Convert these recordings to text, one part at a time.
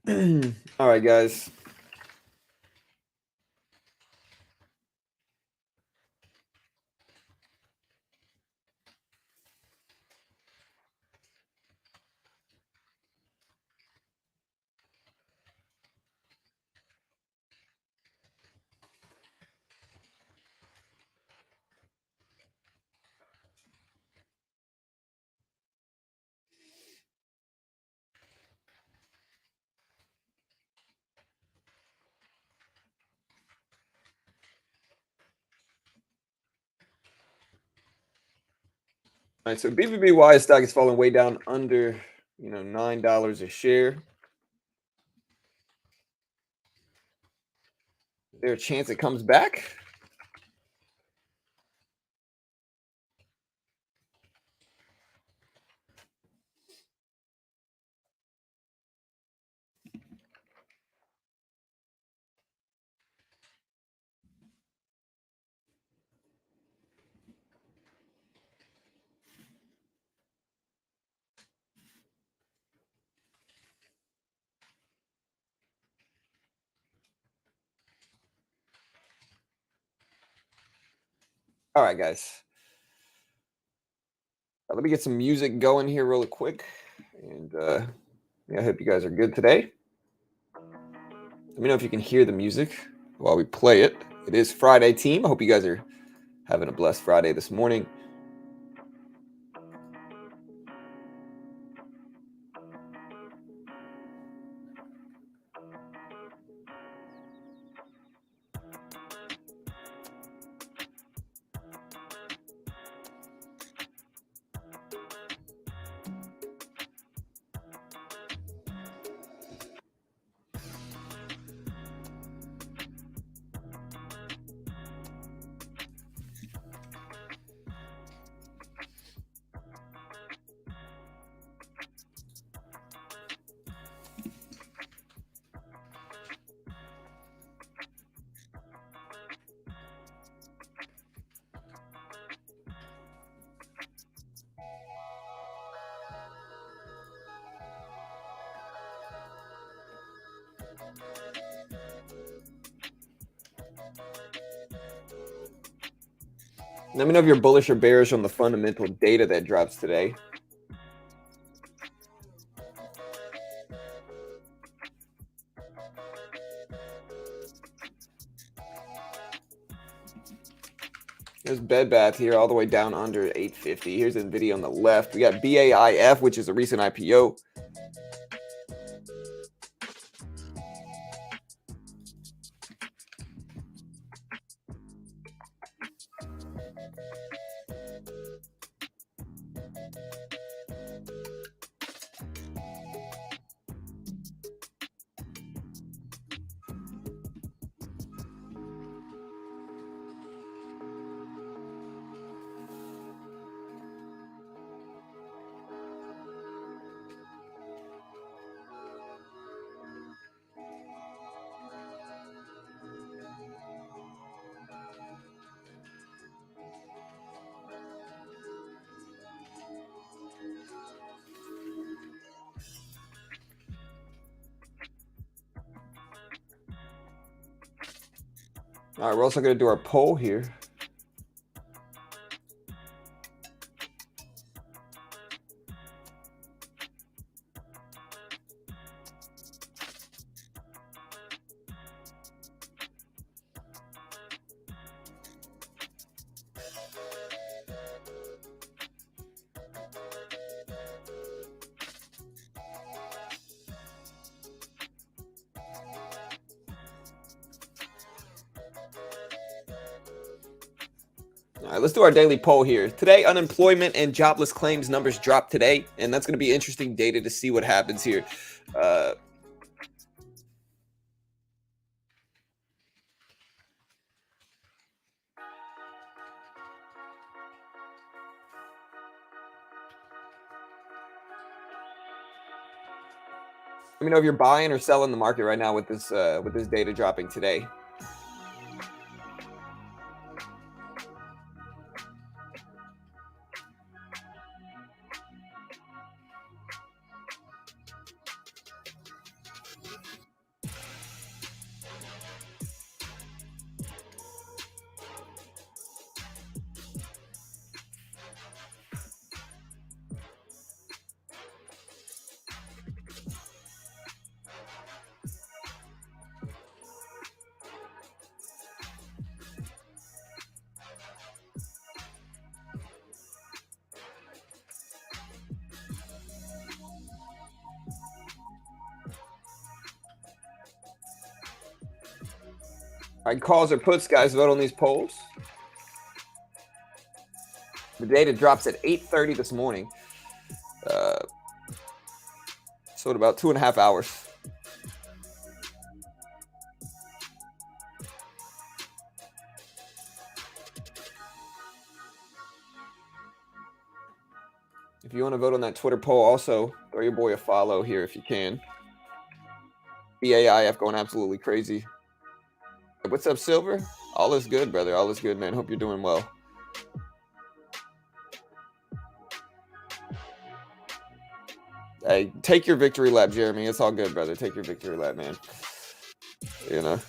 All right, guys. All right, so BBBY stock is falling way down under, $9 a share. Is there a chance it comes back? All right, guys. Let me get some music going here really quick. And I hope you guys are good today. Let me know if you can hear the music while we play it. It is Friday, team. I hope you guys are having a blessed Friday this morning. Let me know if you're bullish or bearish on the fundamental data that drops today. There's Bed Bath here all the way down under 850. Here's Nvda on the left. We got Biaf, which is a recent IPO. All right, we're also going to do our poll here. All right, let's do our daily poll here. Today, unemployment and jobless claims numbers drop today, and that's going to be interesting data to see what happens here. Let me know if you're buying or selling the market right now with this data dropping today. All right, calls or puts, guys, vote on these polls. The data drops at 8:30 this morning. So in about 2.5 hours. If you want to vote on that Twitter poll, also throw your boy a follow here if you can. BAIF going absolutely crazy. What's up, Silver? All is good, brother. All is good, man. Hope you're doing well. Hey, take your victory lap, Jeremy. It's all good, brother. Take your victory lap, man. You know.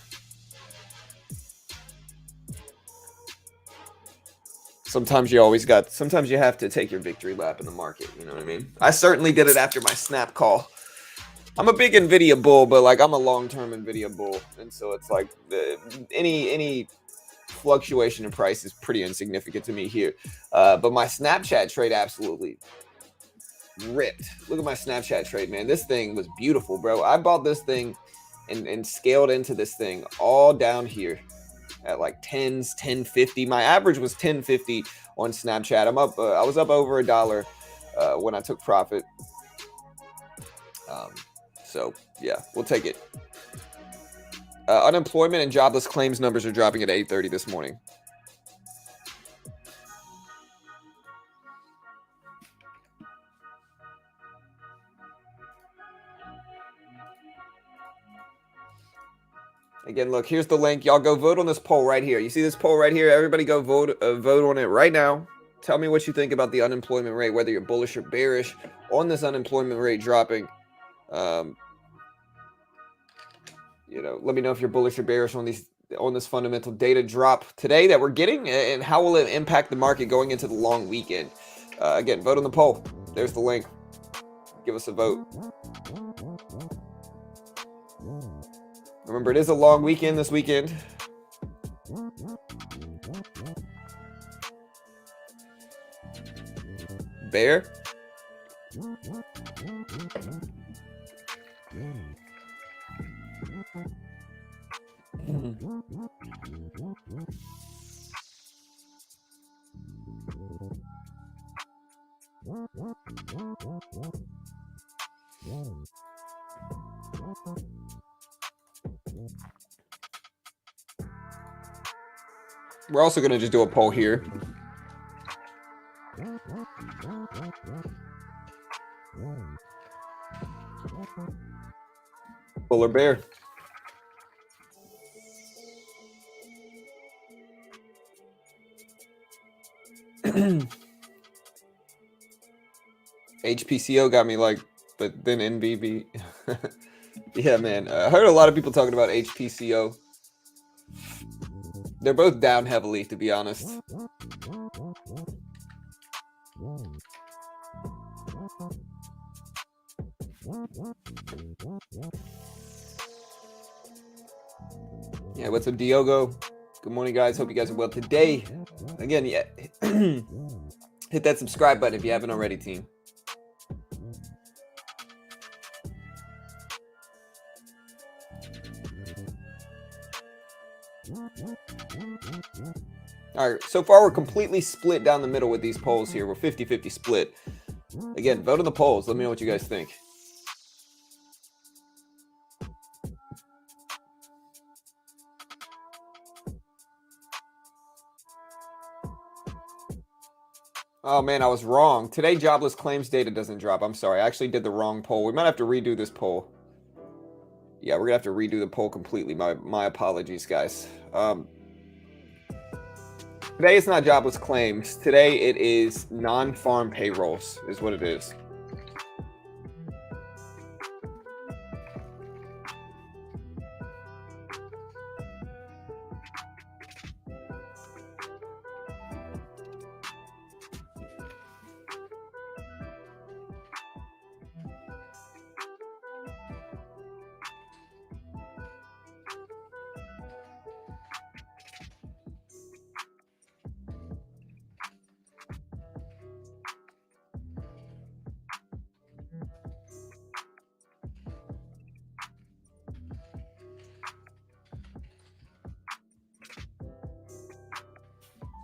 Sometimes you have to take your victory lap in the market. You know what I mean? I certainly did it after my snap call. I'm a big Nvidia bull, but like I'm a long-term Nvidia bull. And so it's like any fluctuation in price is pretty insignificant to me here. But my Snapchat trade absolutely ripped. Look at my Snapchat trade, man. This thing was beautiful, bro. I bought this thing and scaled into this thing all down here at like 10.50. My average was 10.50 on Snapchat. I'm up. I was up over $1 when I took profit. So yeah, we'll take it. Unemployment and jobless claims numbers are dropping at 8:30 this morning. Again, look, here's the link. Y'all go vote on this poll right here. You see this poll right here? Everybody go vote on it right now. Tell me what you think about the unemployment rate, whether you're bullish or bearish on this unemployment rate dropping. You know, let me know if you're bullish or bearish on this fundamental data drop today that we're getting, and how will it impact the market going into the long weekend. Again, vote on the poll. There's the link. Give us a vote. Remember, it is a long weekend this weekend. Bear. We're also going to just do a poll here. Bull or bear? HPCO got me like, but then NBB. Yeah, man. I heard a lot of people talking about HPCO. They're both down heavily, to be honest. Yeah, what's up, Diogo? Good morning, guys. Hope you guys are well today. Again, yeah, hit that subscribe button if you haven't already, team. All right, so far we're completely split down the middle with these polls here. We're 50-50 split. Again, vote on the polls. Let me know what you guys think. Oh, man, I was wrong. Today, jobless claims data doesn't drop. I'm sorry. I actually did the wrong poll. We might have to redo this poll. Yeah, we're going to have to redo the poll completely. My apologies, guys. Today, it's not jobless claims. Today, it is non-farm payrolls is what it is.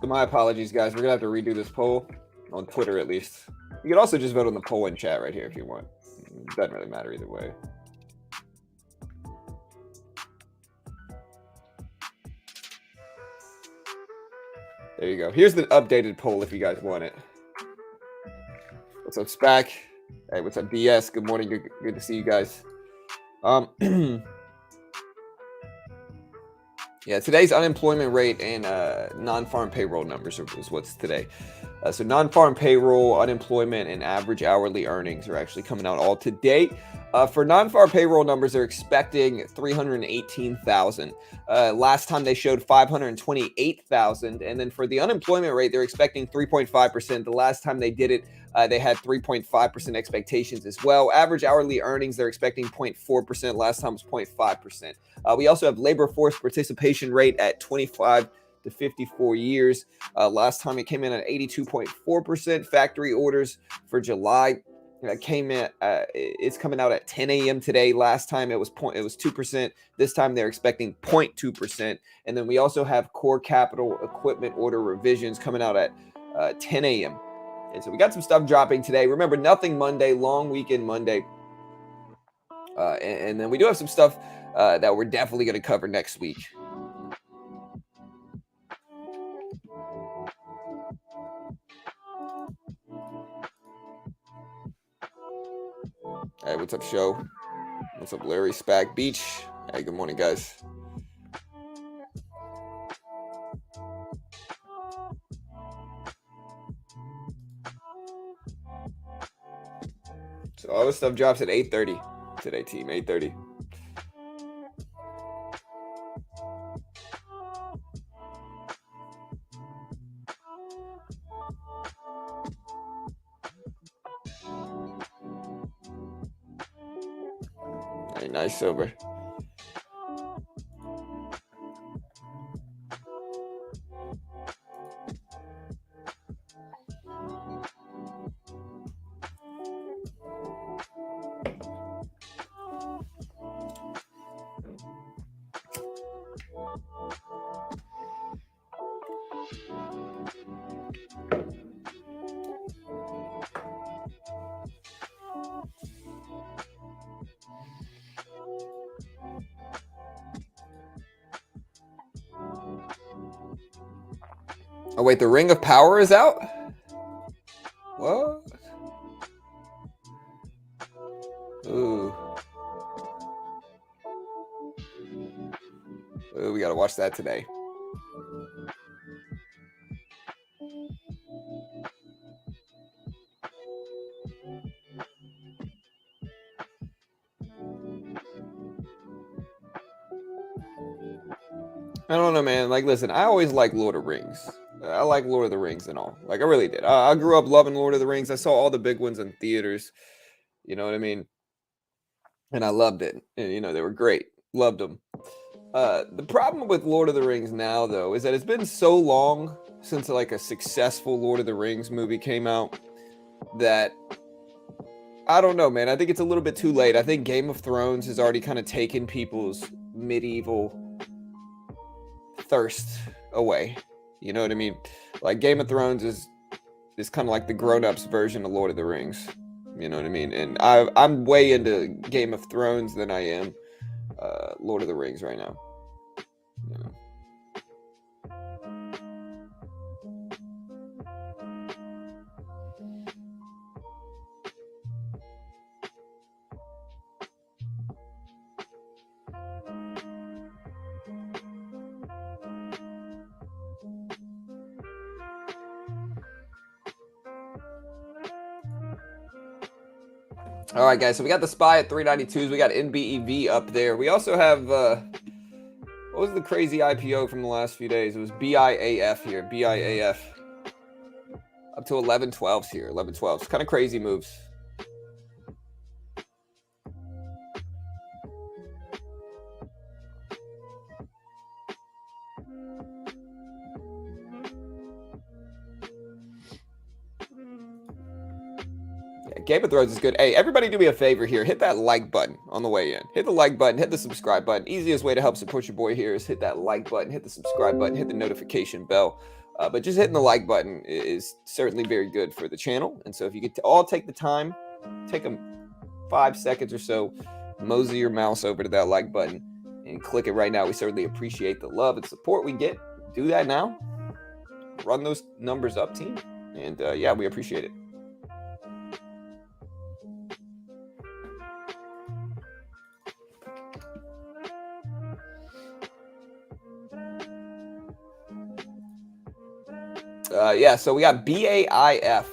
So my apologies, guys. We're gonna have to redo this poll on Twitter at least. You can also just vote on the poll in chat right here if you want. It doesn't really matter either way. There you go. Here's the updated poll if you guys want it. What's up, SPAC? Hey, what's up, DS? Good morning. Good to see you guys. Yeah, today's unemployment rate and non-farm payroll numbers is what's today. So non-farm payroll, unemployment, and average hourly earnings are actually coming out all today. For non-farm payroll numbers, they're expecting 318,000. Last time they showed 528,000. And then for the unemployment rate, they're expecting 3.5%. The last time they did it, they had 3.5% expectations as well. Average hourly earnings, they're expecting 0.4%. Last time was 0.5%. We also have labor force participation rate at 25 to 54 years. Last time it came in at 82.4%. Factory orders for July came in. It's coming out at 10 a.m. today. Last time it was 2%. This time they're expecting 0.2%. And then we also have core capital equipment order revisions coming out at 10 a.m. And so we got some stuff dropping today. Remember, nothing Monday, long weekend Monday. And then we do have some stuff that we're definitely going to cover next week. Hey, what's up, show? What's up, Larry? SPAC Beach. Hey, good morning, guys. So all this stuff drops at 8:30 today, team. 8:30. Hey, nice silver. Oh, wait, the Ring of Power is out? What? Ooh. Ooh, we got to watch that today. I don't know, man. Like, listen, I always like Lord of the Rings. I like Lord of the Rings and all. Like, I really did. I grew up loving Lord of the Rings. I saw all the big ones in theaters. You know what I mean? And I loved it. And, you know, they were great. Loved them. The problem with Lord of the Rings now, though, is that it's been so long since like a successful Lord of the Rings movie came out that I don't know, man. I think it's a little bit too late. I think Game of Thrones has already kind of taken people's medieval thirst away. You know what I mean? Like Game of Thrones is kind of like the grown-ups version of Lord of the Rings. You know what I mean? And I'm way into Game of Thrones than I am Lord of the Rings right now. You know? All right, guys. So we got the SPY at 392s. We got NBEV up there. We also have what was the crazy IPO from the last few days? It was BIAF here. BIAF up to 1112s here. 1112s. Kind of crazy moves. Game of Thrones is good. Hey, everybody do me a favor here. Hit that like button on the way in. Hit the like button. Hit the subscribe button. Easiest way to help support your boy here is hit that like button. Hit the subscribe button. Hit the notification bell. But just hitting the like button is certainly very good for the channel. And so if you could all take the time, take them 5 seconds or so, mosey your mouse over to that like button and click it right now. We certainly appreciate the love and support we get. Do that now. Run those numbers up, team. And yeah, we appreciate it. Yeah, so we got BAIF.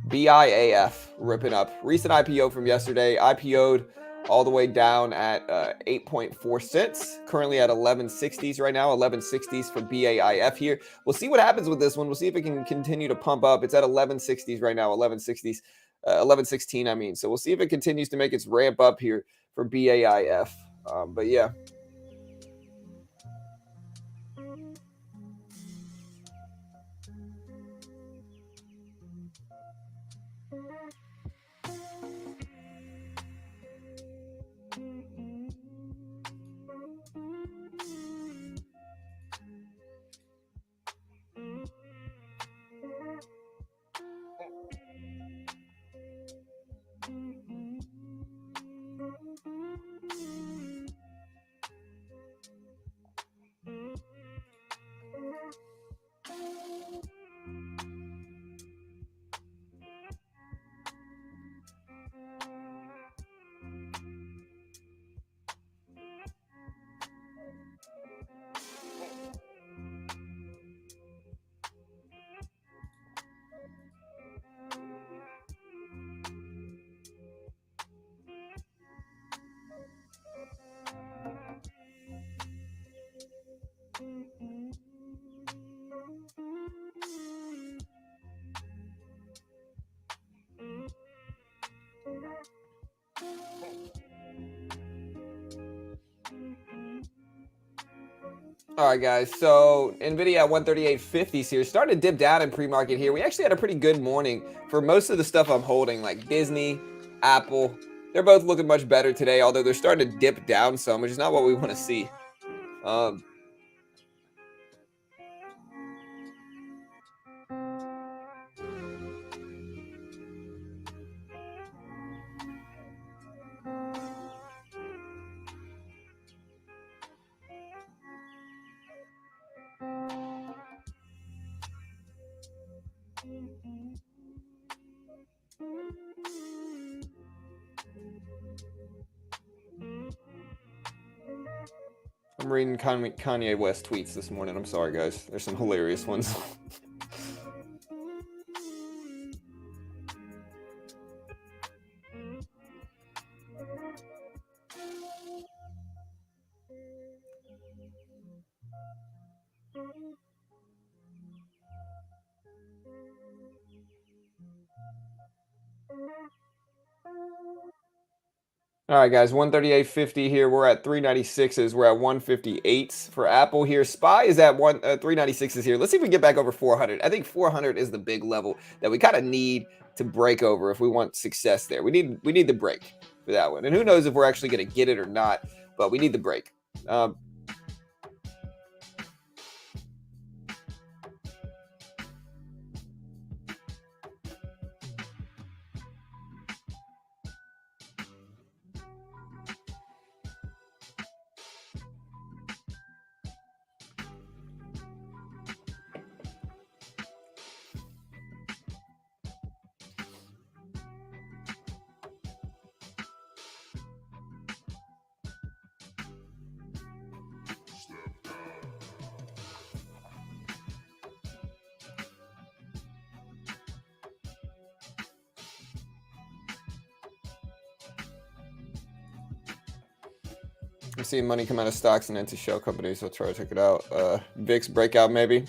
BIAF ripping up. Recent IPO from yesterday. IPO'd all the way down at 8.4 cents. Currently at 1160s right now. 1160s for BAIF here. We'll see what happens with this one. We'll see if it can continue to pump up. It's at 1160s right now. 1160s. 1116, I mean. So we'll see if it continues to make its ramp up here for BAIF. But yeah. All right, guys, so Nvidia at 138.50s here. Starting to dip down in pre-market here. We actually had a pretty good morning for most of the stuff I'm holding, like Disney, Apple. They're both looking much better today, although they're starting to dip down some, which is not what we want to see. I'm reading Kanye West tweets this morning. I'm sorry, guys. There's some hilarious ones. All right, guys, 138.50 here. We're at 396s. We're at 158s for Apple here. SPY is at 396s here. Let's see if we can get back over 400. I think 400 is the big level that we kind of need to break over if we want success there. We need the break for that one. And who knows if we're actually going to get it or not, but we need the break. I'm seeing money come out of stocks and into shell companies. I'll try to check it out. VIX breakout maybe.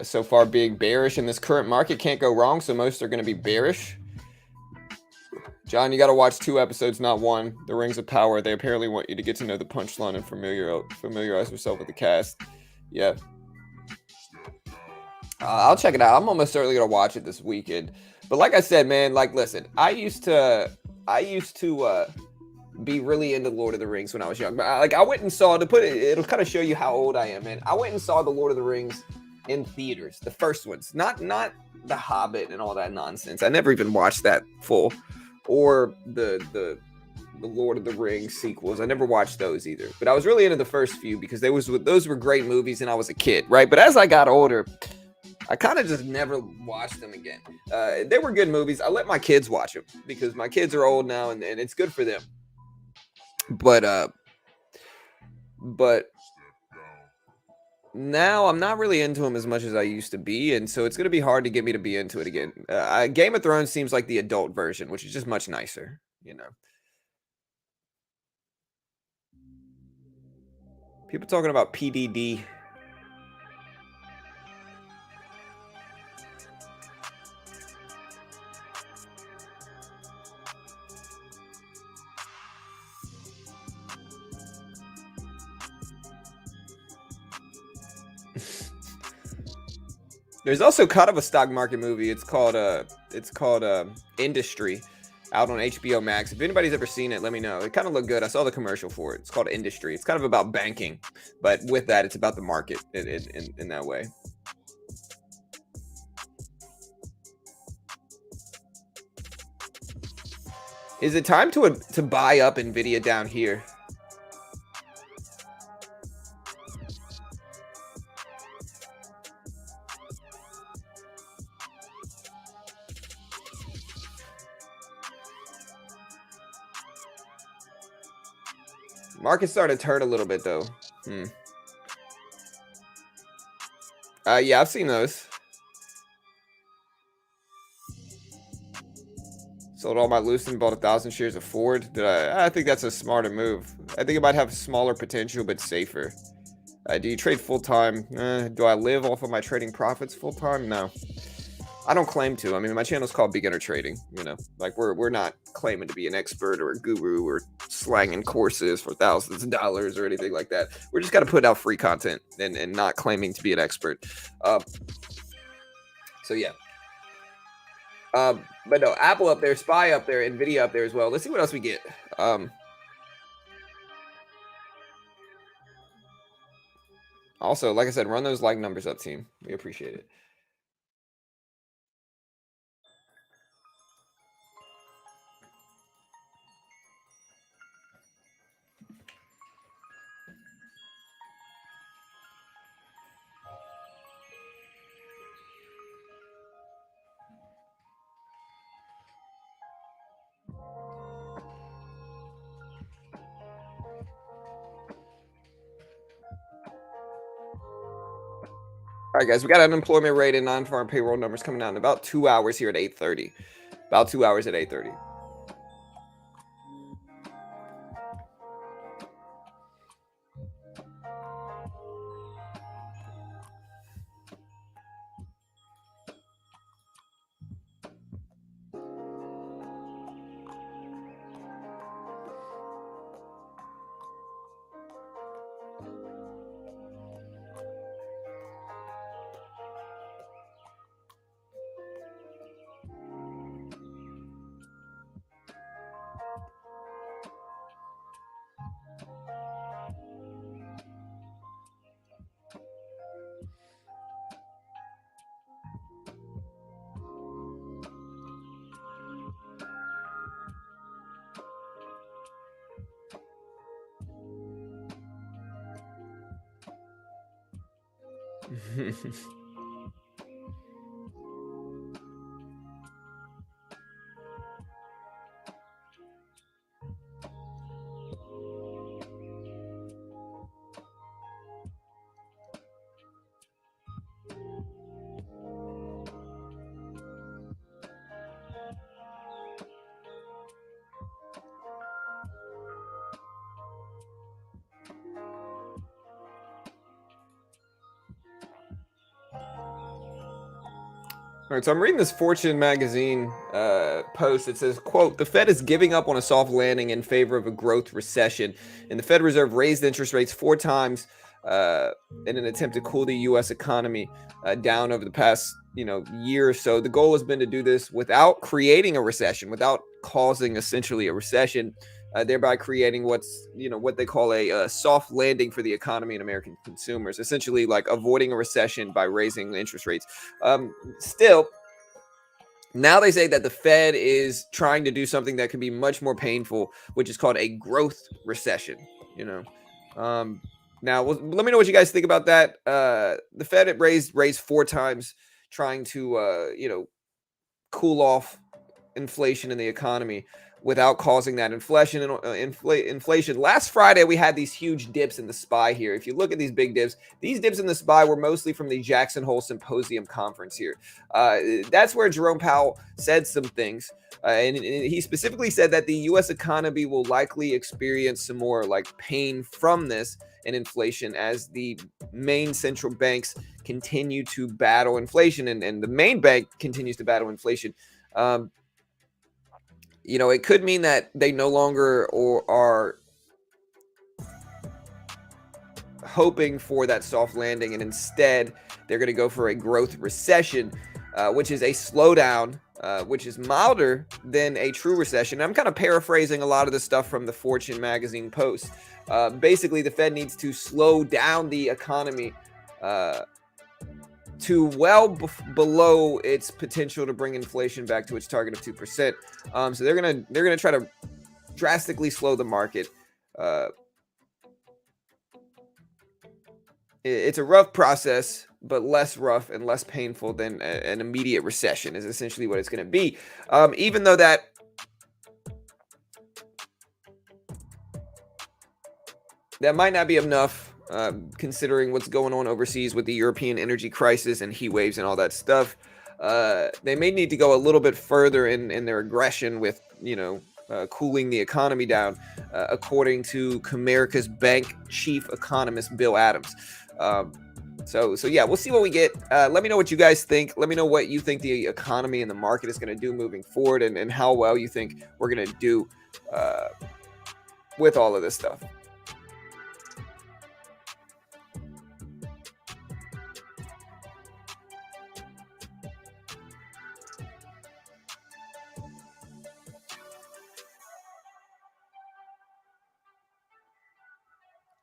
So far being bearish in this current market. Can't go wrong, so most are going to be bearish. John, you got to watch 2 episodes, not 1. The Rings of Power. They apparently want you to get to know the punchline and familiarize yourself with the cast. Yeah. I'll check it out. I'm almost certainly gonna watch it this weekend. But like I said, man, like listen, I used to be really into Lord of the Rings when I was young. But I went and saw, to put it, it'll kind of show you how old I am, man. I went and saw the Lord of the Rings in theaters, the first ones, not the Hobbit and all that nonsense. I never even watched that full, or the Lord of the Rings sequels. I never watched those either. But I was really into the first few because those were great movies and I was a kid, right? But as I got older, I kind of just never watched them again. They were good movies. I let my kids watch them because my kids are old now and it's good for them. But now I'm not really into them as much as I used to be, and so it's going to be hard to get me to be into it again. Game of Thrones seems like the adult version, which is just much nicer, you know. People talking about PDD. There's also kind of a stock market movie. It's called Industry, out on HBO Max. If anybody's ever seen it, let me know. It kind of looked good. I saw the commercial for it. It's called Industry. It's kind of about banking, but with that, it's about the market in that way. Is it time to buy up Nvidia down here? Market's starting to turn a little bit though. Yeah, I've seen those. Sold all my Lucent, bought 1,000 shares of Ford. I think that's a smarter move. I think it might have smaller potential, but safer. Do you trade full-time? Do I live off of my trading profits full-time? No. I don't claim to. I mean, my channel's called Beginner Trading, you know. Like, we're not claiming to be an expert or a guru or slanging courses for thousands of dollars or anything like that. We're just got to put out free content and not claiming to be an expert. So, yeah. But no, Apple up there, Spy up there, Nvidia up there as well. Let's see what else we get. Also, like I said, run those like numbers up, team. We appreciate it. All right, guys, we got unemployment rate and non-farm payroll numbers coming out in about 2 hours here at 8:30. About 2 hours at 8:30. All right, so I'm reading this Fortune magazine post. It says, quote, the Fed is giving up on a soft landing in favor of a growth recession. And the Fed Reserve raised interest rates 4 times in an attempt to cool the U.S. economy down over the past year or so. The goal has been to do this without creating a recession, without causing essentially a recession, thereby creating what they call a soft landing for the economy and American consumers, essentially like avoiding a recession by raising interest rates. Still, now they say that the Fed is trying to do something that can be much more painful, which is called a growth recession. Now, let me know what you guys think about that. The Fed raised 4 times, trying to cool off inflation in the economy without causing that inflation. Last Friday, we had these huge dips in the SPY here. If you look at these big dips, these dips in the SPY were mostly from the Jackson Hole Symposium conference here. That's where Jerome Powell said some things. And he specifically said that the U.S. economy will likely experience some more like pain from this and inflation as the main central banks continue to battle inflation, and the main bank continues to battle inflation. It could mean that they no longer are hoping for that soft landing, and instead they're going to go for a growth recession, which is a slowdown, which is milder than a true recession. I'm kind of paraphrasing a lot of the stuff from the Fortune magazine post. Basically, the Fed needs to slow down the economy to below its potential to bring inflation back to its target of 2%. So they're gonna try to drastically slow the market. It's a rough process, but less rough and less painful than an immediate recession is essentially what it's going to be. Even though that might not be enough, considering what's going on overseas with the European energy crisis and heat waves and all that stuff. They may need to go a little bit further in their aggression with, cooling the economy down, according to Comerica's bank chief economist, Bill Adams. So yeah, we'll see what we get. Let me know what you guys think. Let me know what you think the economy and the market is going to do moving forward, and how well you think we're going to do with all of this stuff.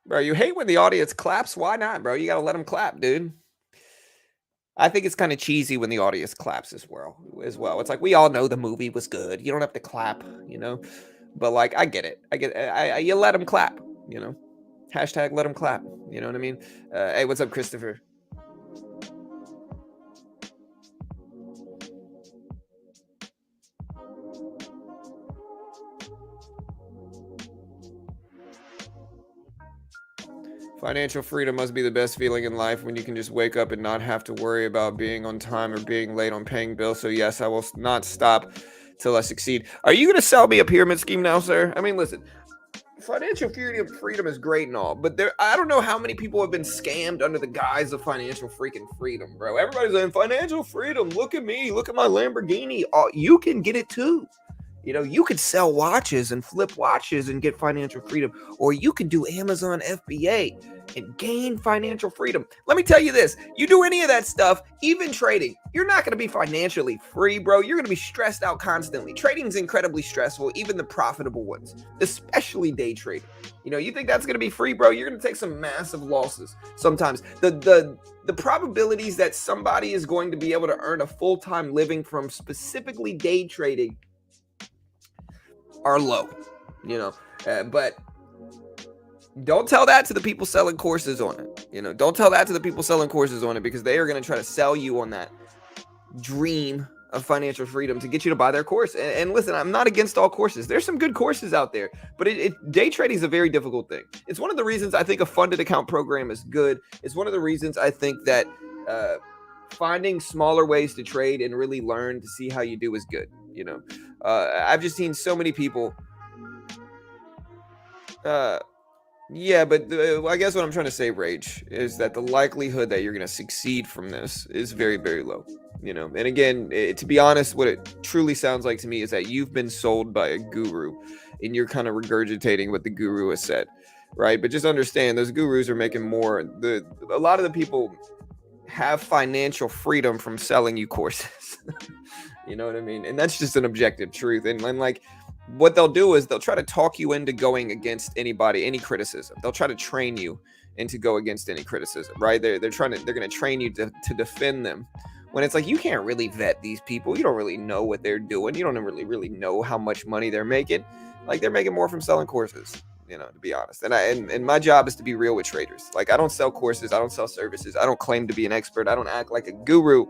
Bro, you hate when the audience claps? Why not, bro? You got to let them clap, dude. I think it's kind of cheesy when the audience claps as well. It's like, we all know the movie was good. You don't have to clap, But like, I get it. You let them clap, Hashtag let them clap. You know what I mean? Hey, what's up, Christopher? Financial freedom must be the best feeling in life, when you can just wake up and not have to worry about being on time or being late on paying bills. So yes, I will not stop till I succeed. Are you going to sell me a pyramid scheme now, sir? I mean, listen, financial freedom is great and all, but I don't know how many people have been scammed under the guise of financial freaking freedom, bro. Everybody's saying financial freedom. Look at me. Look at my Lamborghini. Oh, you can get it too. You could sell watches and flip watches and get financial freedom, or you could do Amazon FBA and gain financial freedom. Let me tell you this, you do any of that stuff, even trading, you're not going to be financially free, bro. You're going to be stressed out constantly. Trading's incredibly stressful, even the profitable ones, especially day trading. You think that's going to be free, bro? You're going to take some massive losses. Sometimes the probabilities that somebody is going to be able to earn a full-time living from specifically day trading are low, but don't tell that to the people selling courses on it. Don't tell that to the people selling courses on it, because they are going to try to sell you on that dream of financial freedom to get you to buy their course. And listen, I'm not against all courses. There's some good courses out there, but day trading is a very difficult thing. It's one of the reasons I think a funded account program is good. It's one of the reasons I think that finding smaller ways to trade and really learn to see how you do is good. I've just seen so many people. Yeah, but I guess what I'm trying to say, Rage, is that the likelihood that you're going to succeed from this is very, very low. And again, to be honest, what it truly sounds like to me is that you've been sold by a guru, and you're kind of regurgitating what the guru has said. right? But just understand those gurus are making more. A lot of the people have financial freedom from selling you courses. You know what I mean? And that's just an objective truth. And like what they'll do is they'll try to talk you into going against anybody, any criticism. They'll try to train you into go against any criticism, right? They're going to train you to defend them. When it's like you can't really vet these people. You don't really know what they're doing. You don't really know how much money they're making. Like they're making more from selling courses, to be honest. And my job is to be real with traders. Like I don't sell courses, I don't sell services, I don't claim to be an expert, I don't act like a guru.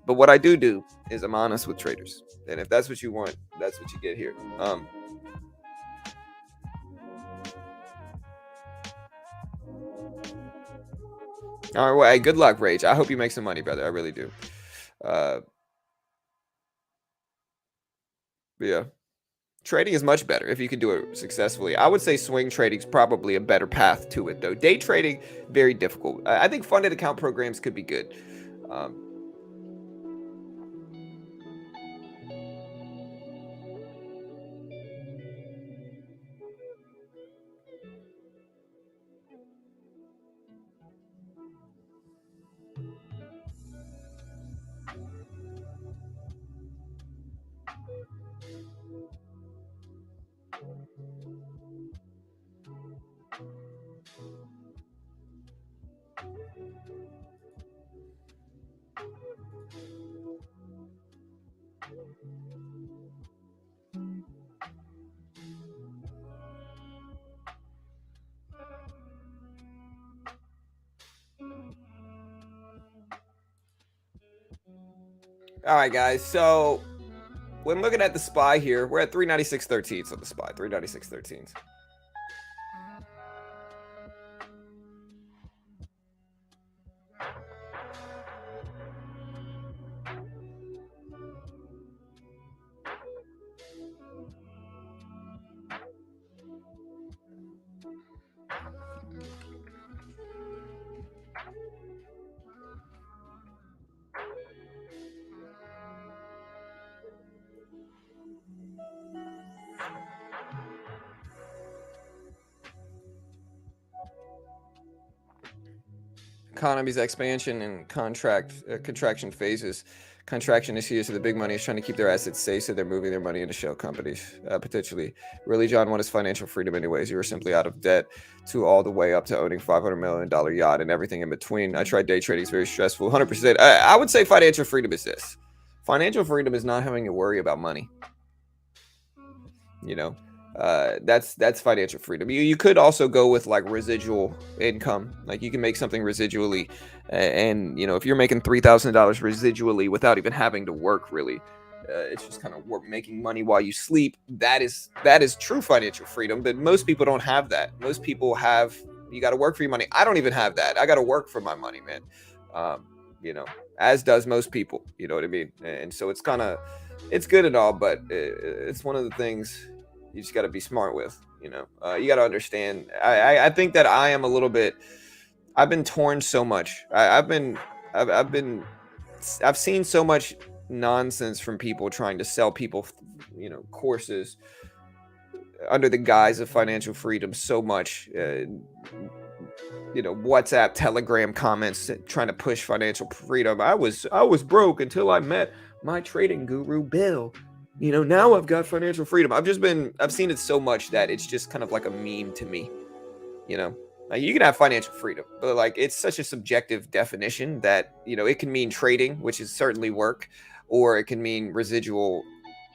But what I do is I'm honest with traders. And if that's what you want, that's what you get here. All right, well, hey, good luck, Rage. I hope you make some money, brother. I really do. But yeah. Trading is much better if you can do it successfully. I would say swing trading is probably a better path to it, though. Day trading, very difficult. I think funded account programs could be good. Um, all right, guys. So when looking at the SPY here, we're at 396.13 on the SPY. 396.13. Economy's expansion and contraction phases. Contraction is here, so the big money is trying to keep their assets safe, so they're moving their money into shell companies, potentially. Really, John, what is financial freedom anyways? You were simply out of debt to all the way up to owning $500 million yacht and everything in between. I tried day trading. It's very stressful. 100%. I would say financial freedom is this. Financial freedom is not having to worry about money. You know, that's financial freedom. You could also go with like residual income. Like you can make something residually, and if you're making $3,000 residually without even having to work really, it's just kind of making money while you sleep. That is true financial freedom. But most people don't have that. Most people have, you got to work for your money. I don't even have that. I got to work for my money, man. Um, you know, as does most people. You know what I mean? And so it's good and all, but it's one of the things you just got to be smart with. You got to understand. I think that I am a little bit. I've been torn so much. I've seen so much nonsense from people trying to sell people, courses under the guise of financial freedom. So much. WhatsApp, Telegram comments trying to push financial freedom. I was broke until I met my trading guru Bill. Now I've got financial freedom. I've seen it so much that it's just kind of like a meme to me. Like you can have financial freedom, but like it's such a subjective definition that it can mean trading, which is certainly work, or it can mean residual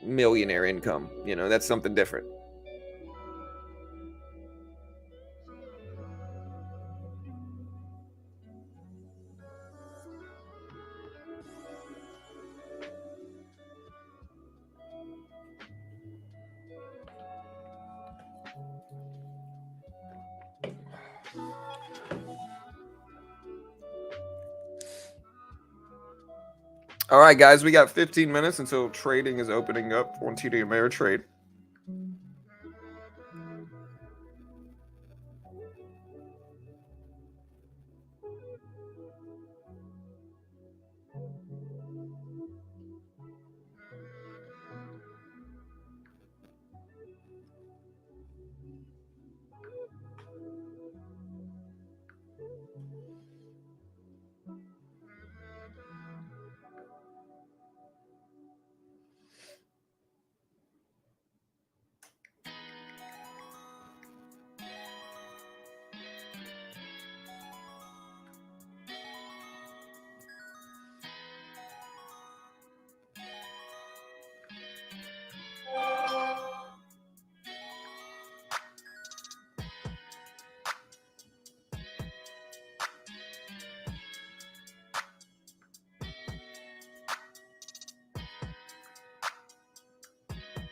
millionaire income. That's something different. All right, guys, we got 15 minutes until trading is opening up on TD Ameritrade.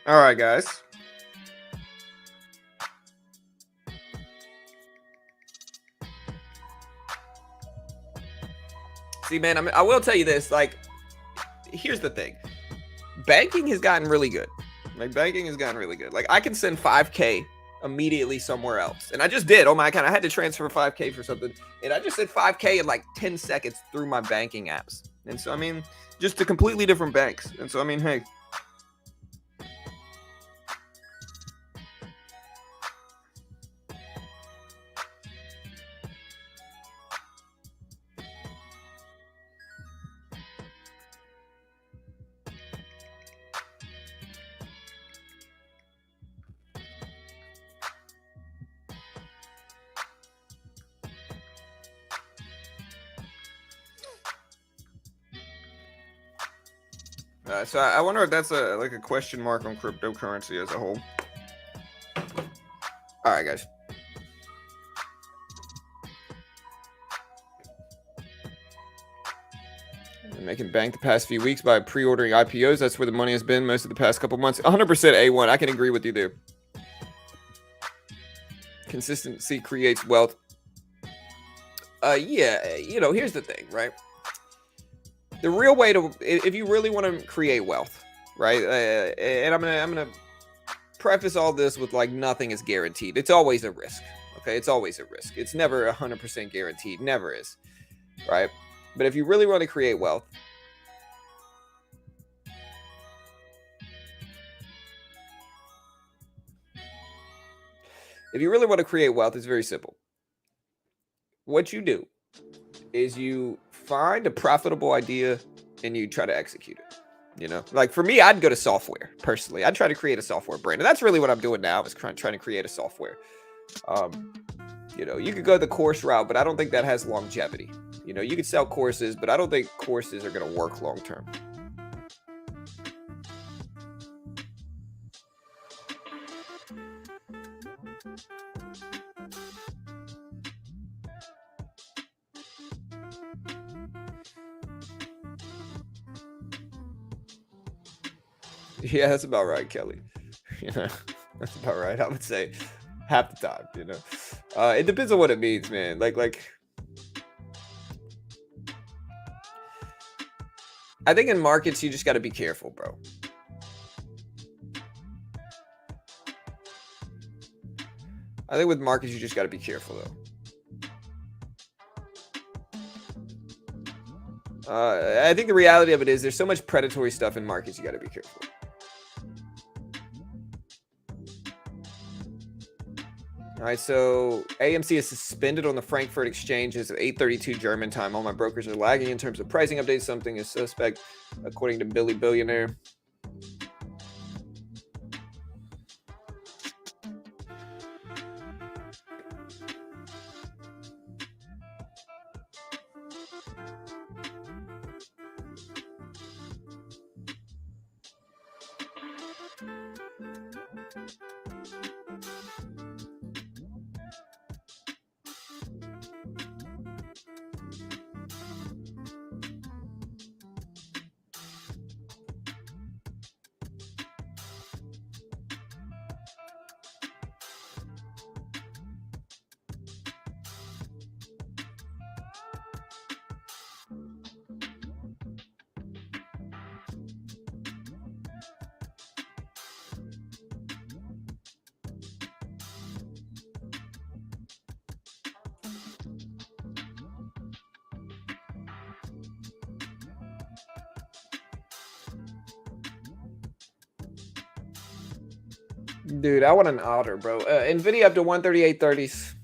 All right, guys. See, man, I will tell you this. Like, here's the thing. Banking has gotten really good. Like, banking has gotten really good. Like, I can send 5K immediately somewhere else. And I just did. Oh my God, I had to transfer 5K for something. And I just said 5K in like 10 seconds through my banking apps. And so, I mean, just to completely different banks. And so, I mean, hey. So I wonder if that's like a question mark on cryptocurrency as a whole. All right, guys. Been making bank the past few weeks by pre-ordering IPOs. That's where the money has been most of the past couple months. 100% A1. I can agree with you there. Consistency creates wealth. Yeah, you know, here's the thing, right? The real way to, if you really want to create wealth, right? And I'm gonna preface all this with like nothing is guaranteed. It's always a risk. Okay, it's always a risk. It's never 100% guaranteed. Never is, right? But if you really want to create wealth, it's very simple. What you do is you find a profitable idea and you try to execute it. You know, like for me, I'd go to software personally. I'd try to create a software brand. And that's really what I'm doing now is trying to create a software. You know, you could go the course route, but I don't think that has longevity. You know, you could sell courses, but I don't think courses are going to work long term. Yeah, that's about right, Kelly. You know, that's about right. I would say half the time, you know. It depends on what it means, man. Like I think in markets you just got to be careful, bro. I think with markets you just got to be careful though. I think the reality of it is there's so much predatory stuff in markets you got to be careful. All right, so AMC is suspended on the Frankfurt exchanges at 8:32 German time. All my brokers are lagging in terms of pricing updates. Something is suspect, according to Billy Billionaire. Dude, I want an otter, bro. Nvidia up to 138.30s.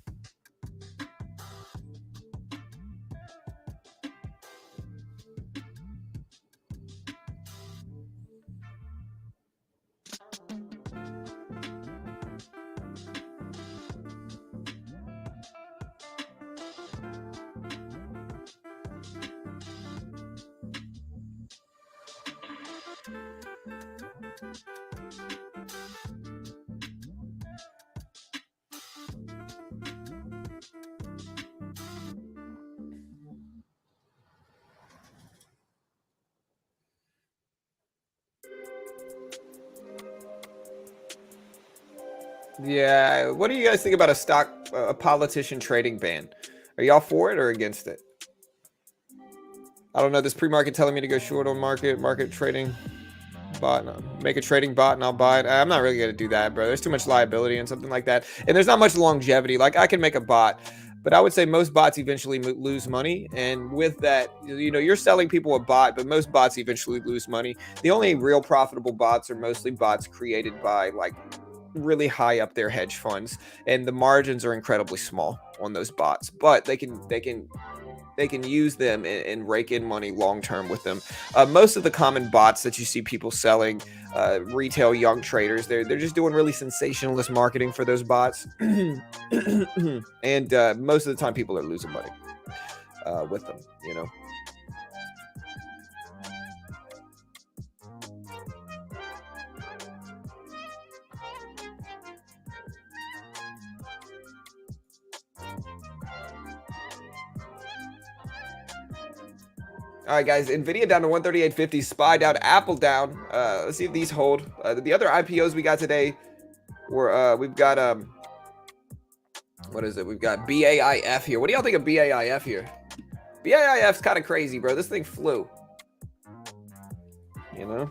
Yeah, what do you guys think about a politician trading ban? Are y'all for it or against it? I don't know. This pre-market telling me to go short on market trading bot, make a trading bot and I'll buy it. I'm not really gonna do that, bro. There's too much liability and something like that, and there's not much longevity. Like I can make a bot, but I would say most bots eventually lose money, and with that, you know, you're selling people a bot, but most bots eventually lose money. The only real profitable bots are mostly bots created by like really high up their hedge funds, and the margins are incredibly small on those bots, but they can use them and rake in money long term with them. Most of the common bots that you see people selling, retail young traders, they're just doing really sensationalist marketing for those bots, and most of the time people are losing money with them. You know. All right, guys. Nvidia down to 138.50. SPY down. Apple down. Let's see if these hold. The other IPOs we got today were we've got what is it? We've got BAIF here. What do y'all think of BAIF here? BAIF's kind of crazy, bro. This thing flew. You know.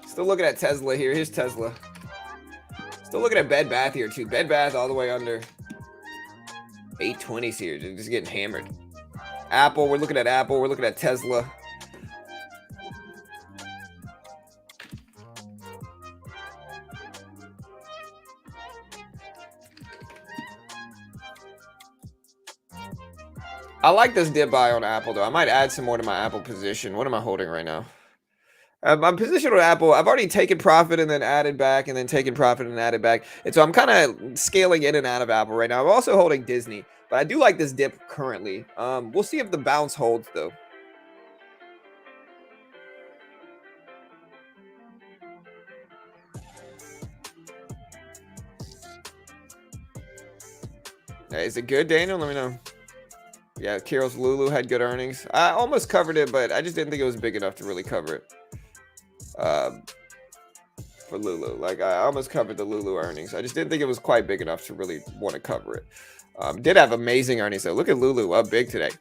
Still looking at Tesla here. Here's Tesla. Still looking at Bed Bath here too. Bed Bath all the way under 820s here. Just getting hammered. Apple. We're looking at Apple. We're looking at Tesla. I like this dip buy on Apple though. I might add some more to my Apple position. What am I holding right now? I'm positioned with Apple. I've already taken profit and then added back and then taken profit and added back. And so I'm kind of scaling in and out of Apple right now. I'm also holding Disney, but I do like this dip currently. We'll see if the bounce holds though. Is it good, Daniel? Let me know. Yeah, Carol's Lulu had good earnings. I almost covered it, but I just didn't think it was big enough to really cover it. For Lulu, like I almost covered the Lulu earnings. I just didn't think it was quite big enough to really want to cover it. Did have amazing earnings though. Look at Lulu up big today.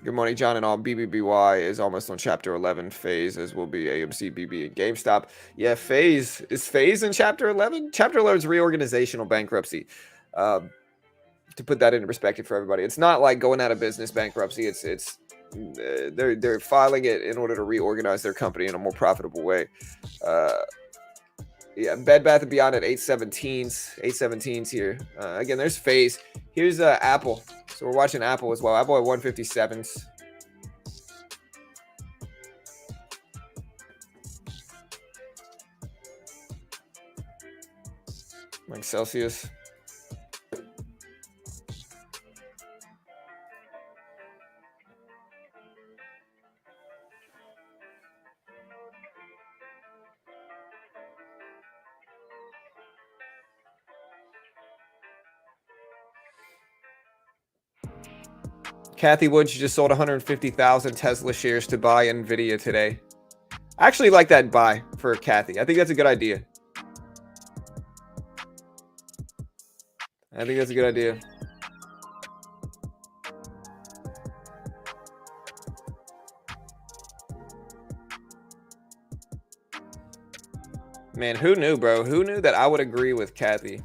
Good morning, John and all. BBBY is almost on Chapter 11 phase, as will be AMC, BB, and GameStop. Yeah, phase is phase in Chapter 11. Chapter 11 is reorganizational bankruptcy. To put that into perspective for everybody, it's not like going out of business bankruptcy. It's they're filing it in order to reorganize their company in a more profitable way. Yeah, Bed Bath & Beyond at 817s here. Again, there's phase. Here's Apple. So we're watching Apple as well. Apple at 157s. Like Celsius. Kathy Wood, she just sold 150,000 Tesla shares to buy Nvidia today. I actually like that buy for Kathy. I think that's a good idea. I think that's a good idea. Man, who knew, bro? Who knew that I would agree with Kathy?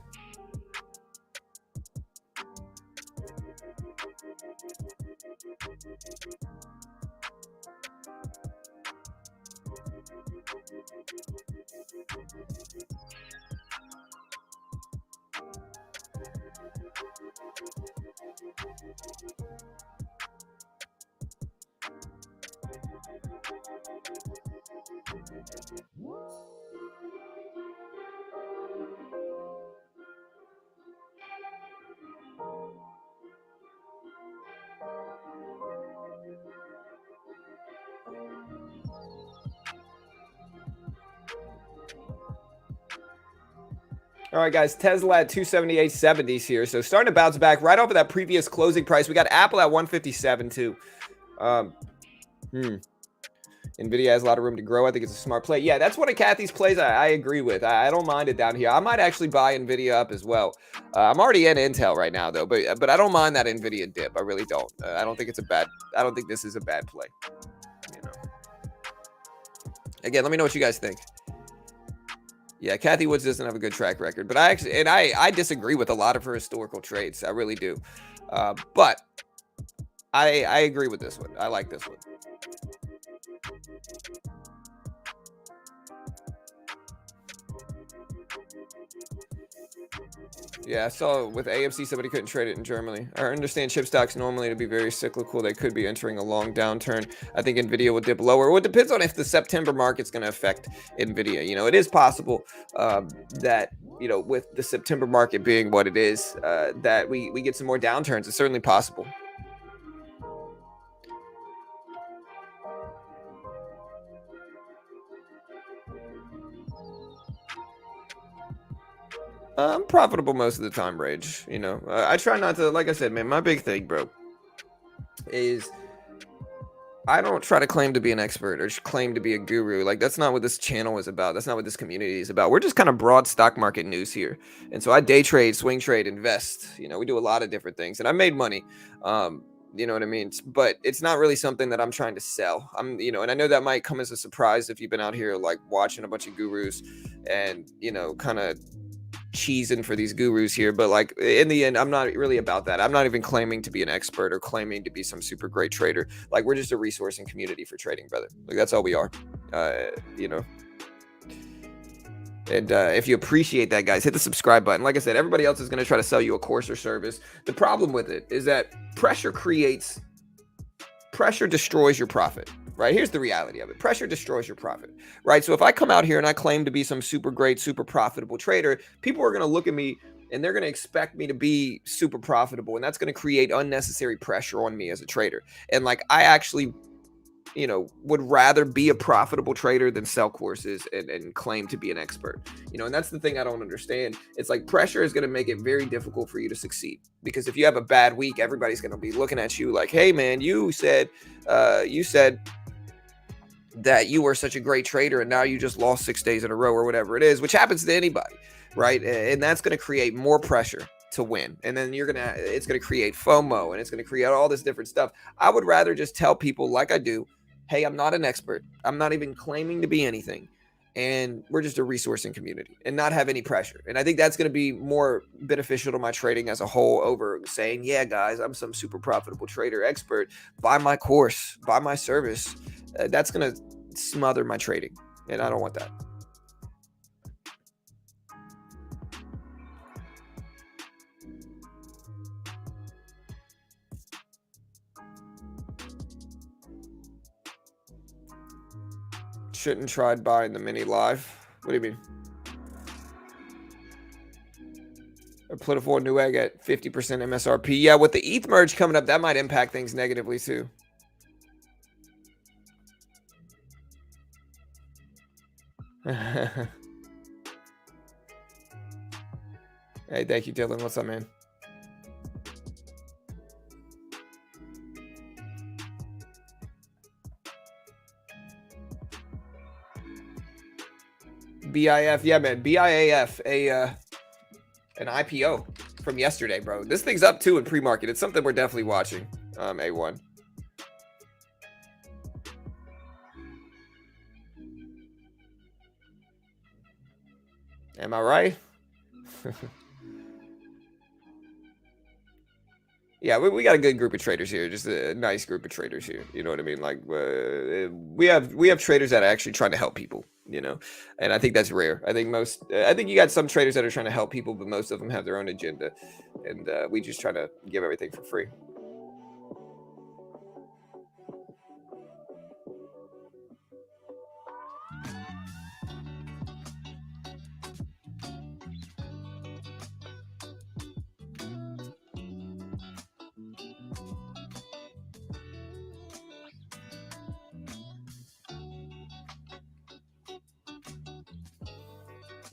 All right, guys, Tesla at 278.70s here. So starting to bounce back right off of that previous closing price. We got Apple at 157 too. Nvidia has a lot of room to grow. I think it's a smart play. Yeah, that's one of Kathy's plays I agree with. I don't mind it down here. I might actually buy Nvidia up as well. I'm already in Intel right now though, but I don't mind that Nvidia dip. I really don't. I don't think this is a bad play. You know. Again, let me know what you guys think. Yeah, Kathy Woods doesn't have a good track record, but I disagree with a lot of her historical trades. I really do. But I agree with this one. I like this one. Yeah, I saw with AMC somebody couldn't trade it in Germany. I understand chip stocks normally to be very cyclical. They could be entering a long downturn. I think Nvidia will dip lower. Well, it depends on if the September market's going to affect Nvidia. You know, it is possible that, you know, with the September market being what it is, that we get some more downturns. It's certainly possible. I'm profitable most of the time, Rage. You know, I try not to, like I said, man, my big thing, bro, is I don't try to claim to be an expert or claim to be a guru. Like, that's not what this channel is about. That's not what this community is about. We're just kind of broad stock market news here. And so I day trade, swing trade, invest. You know, we do a lot of different things. And I made money. You know what I mean? But it's not really something that I'm trying to sell. You know, and I know that might come as a surprise if you've been out here, like, watching a bunch of gurus and, you know, kind of cheesing for these gurus here, but like in the end, I'm not really about that. I'm not even claiming to be an expert or claiming to be some super great trader. Like, we're just a resource and community for trading, brother. Like, that's all we are. You know. And if you appreciate that, guys, hit the subscribe button. Like I said, everybody else is going to try to sell you a course or service. The problem with it is that pressure destroys your profit, right? Here's the reality of it. Pressure destroys your profit, right? So if I come out here and I claim to be some super great, super profitable trader, people are going to look at me and they're going to expect me to be super profitable. And that's going to create unnecessary pressure on me as a trader. And like, I actually, you know, would rather be a profitable trader than sell courses and claim to be an expert, you know. And that's the thing I don't understand. It's like pressure is going to make it very difficult for you to succeed, because if you have a bad week, everybody's going to be looking at you like, hey man, you said that you were such a great trader and now you just lost 6 days in a row or whatever it is, which happens to anybody, right? And that's going to create more pressure to win. And then it's going to create FOMO, and it's going to create all this different stuff. I would rather just tell people, like I do, hey, I'm not an expert. I'm not even claiming to be anything. And we're just a resourcing community and not have any pressure. And I think that's going to be more beneficial to my trading as a whole over saying, yeah, guys, I'm some super profitable trader expert. Buy my course, buy my service. That's going to smother my trading. And I don't want that. Shouldn't try buying the mini live. What do you mean? A plentiful new egg at 50% MSRP. Yeah, with the ETH merge coming up, that might impact things negatively too. Hey, thank you, Dylan. What's up, man? BIF, yeah, man. BIAF, an IPO from yesterday, bro. This thing's up too in pre-market. It's something we're definitely watching. A1. Am I right? Yeah, we got a good group of traders here. Just a nice group of traders here. You know what I mean? Like, we have traders that are actually trying to help people, you know, and I think that's rare. I think you got some traders that are trying to help people, but most of them have their own agenda, and we just try to give everything for free.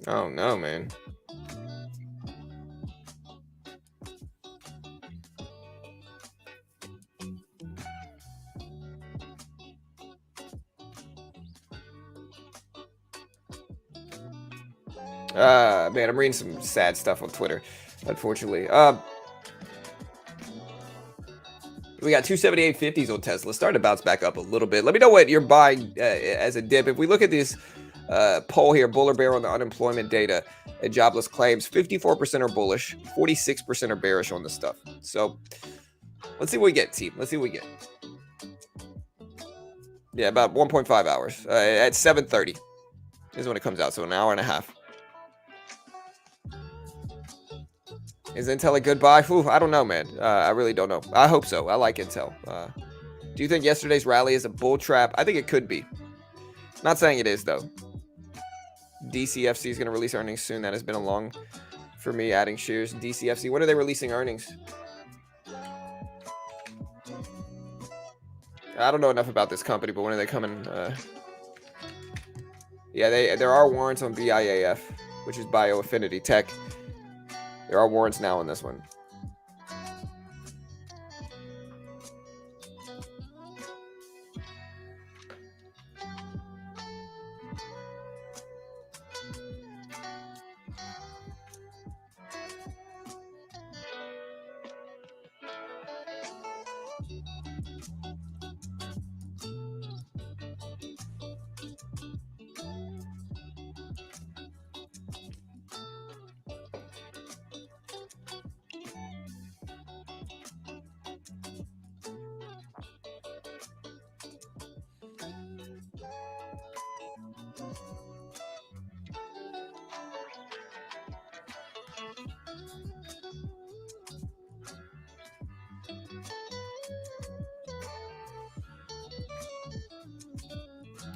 Oh no, man. Man, I'm reading some sad stuff on Twitter, unfortunately. We got 278.50s on Tesla. Starting to bounce back up a little bit. Let me know what you're buying as a dip. If we look at this poll here, bull or bear on the unemployment data and jobless claims, 54% are bullish, 46% are bearish on this stuff. So let's see what we get, team. Let's see what we get. Yeah, about 1.5 hours. At 7:30 is when it comes out, so an hour and a half. Is Intel a good buy? Ooh, I don't know, man. I really don't know. I hope so. I like Intel. Do you think yesterday's rally is a bull trap? I think it could be. Not saying it is, though. DCFC is going to release earnings soon. That has been a long for me adding shares. DCFC, when are they releasing earnings? I don't know enough about this company, but when are they coming? Yeah, there are warrants on BIAF, which is Bioaffinity Tech. There are warrants now on this one.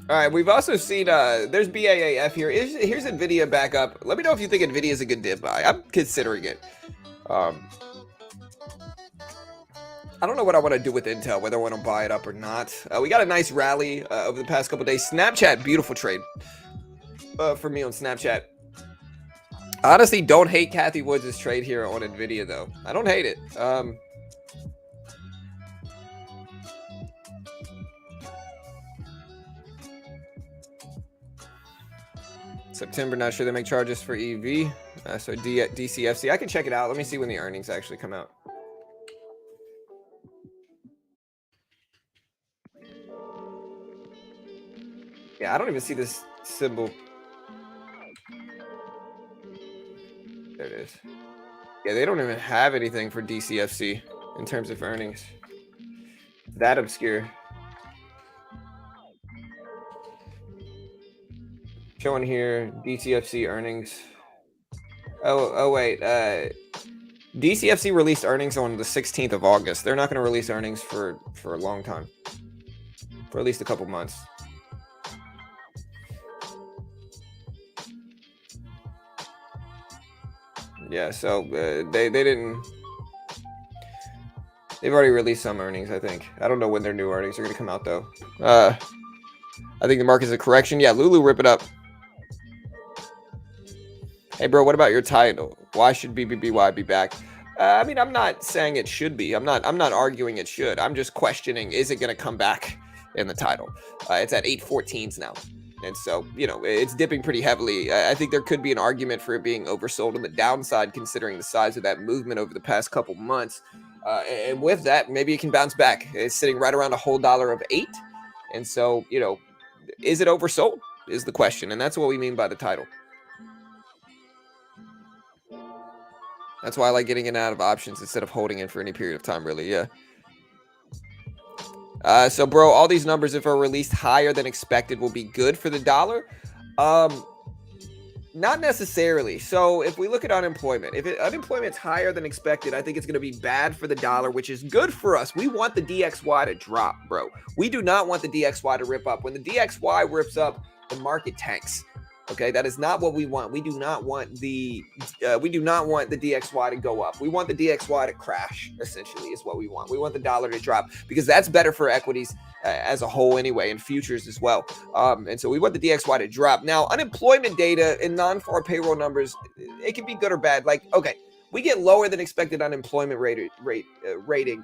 All right, we've also seen there's BAAF here. Here's Nvidia back up. Let me know if you think Nvidia is a good dip buy. I'm considering it. I don't know what I want to do with Intel, whether I want to buy it up or not. We got a nice rally over the past couple days. Snapchat, beautiful trade for me on Snapchat. I honestly don't hate Kathy Woods' trade here on Nvidia, though. I don't hate it. September, not sure they make charges for EV. So DCFC. I can check it out. Let me see when the earnings actually come out. Yeah, I don't even see this symbol. There it is. Yeah, they don't even have anything for DCFC in terms of earnings. That obscure. Showing here DCFC earnings. Oh wait. DCFC released earnings on the 16th of August. They're not going to release earnings for a long time. For at least a couple months. Yeah, so they didn't. They've already released some earnings, I think. I don't know when their new earnings are going to come out, though. I think the market's a correction. Yeah, Lulu, rip it up. Hey, bro, what about your title? Why should BBBY be back? I mean, I'm not saying it should be. I'm not arguing it should. I'm just questioning, is it going to come back in the title? It's at 814s now. And so, you know, it's dipping pretty heavily. I think there could be an argument for it being oversold on the downside, considering the size of that movement over the past couple months. And with that, maybe it can bounce back. It's sitting right around a whole $1.08. And so, you know, is it oversold is the question. And that's what we mean by the title. That's why I like getting in and out of options instead of holding in for any period of time, really. Yeah. So, bro, all these numbers, if are released higher than expected, will be good for the dollar. Not necessarily. So if we look at unemployment, if unemployment's higher than expected, I think it's going to be bad for the dollar, which is good for us. We want the DXY to drop, bro. We do not want the DXY to rip up. When the DXY rips up, the market tanks. Okay, that is not what we want. We do not want the DXY to go up. We want the DXY to crash, essentially, is what we want. We want the dollar to drop because that's better for equities as a whole anyway, and futures as well. And so we want the DXY to drop. Now, unemployment data and non-farm payroll numbers, it can be good or bad. Like, okay, we get lower than expected unemployment rating.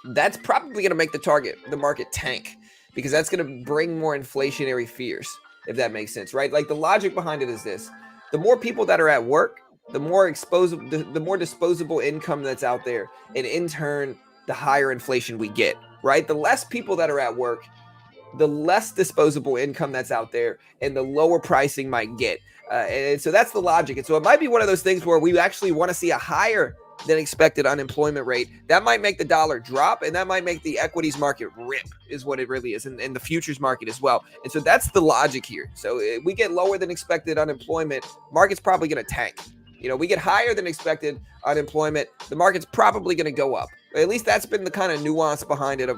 That's probably going to make the market tank because that's going to bring more inflationary fears. if that makes sense, right? Like the logic behind it is this: the more people that are at work, the more the more disposable income that's out there, and in turn, the higher inflation we get, right? The less people that are at work, the less disposable income that's out there, and the lower pricing might get. And so that's the logic. And so it might be one of those things where we actually want to see a higher than expected unemployment rate. That might make the dollar drop, and that might make the equities market rip, is what it really is, and the futures market as well. And so that's the logic here. So if we get lower than expected unemployment, market's probably going to tank. We get higher than expected unemployment, the market's probably going to go up. At least that's been the kind of nuance behind it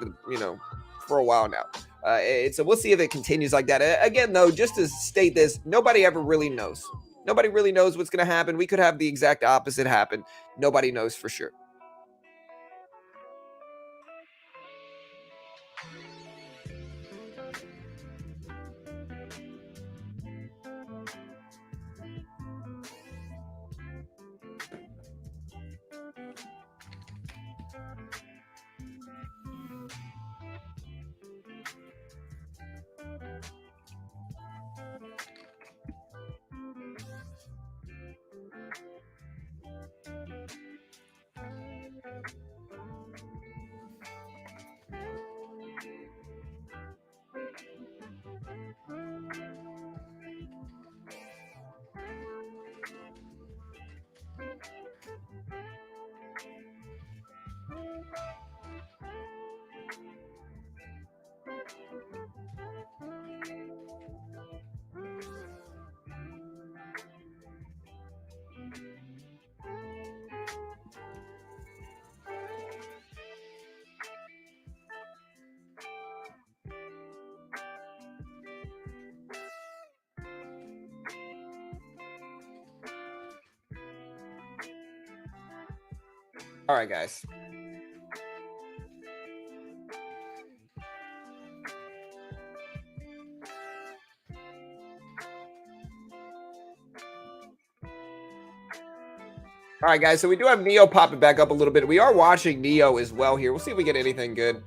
for a while now. And so we'll see if it continues like that. Again, though, just to state this, nobody ever really knows. Nobody really knows what's going to happen. We could have the exact opposite happen. Nobody knows for sure. All right, guys. All right, guys. So we do have Neo popping back up a little bit. We are watching Neo as well here. We'll see if we get anything good.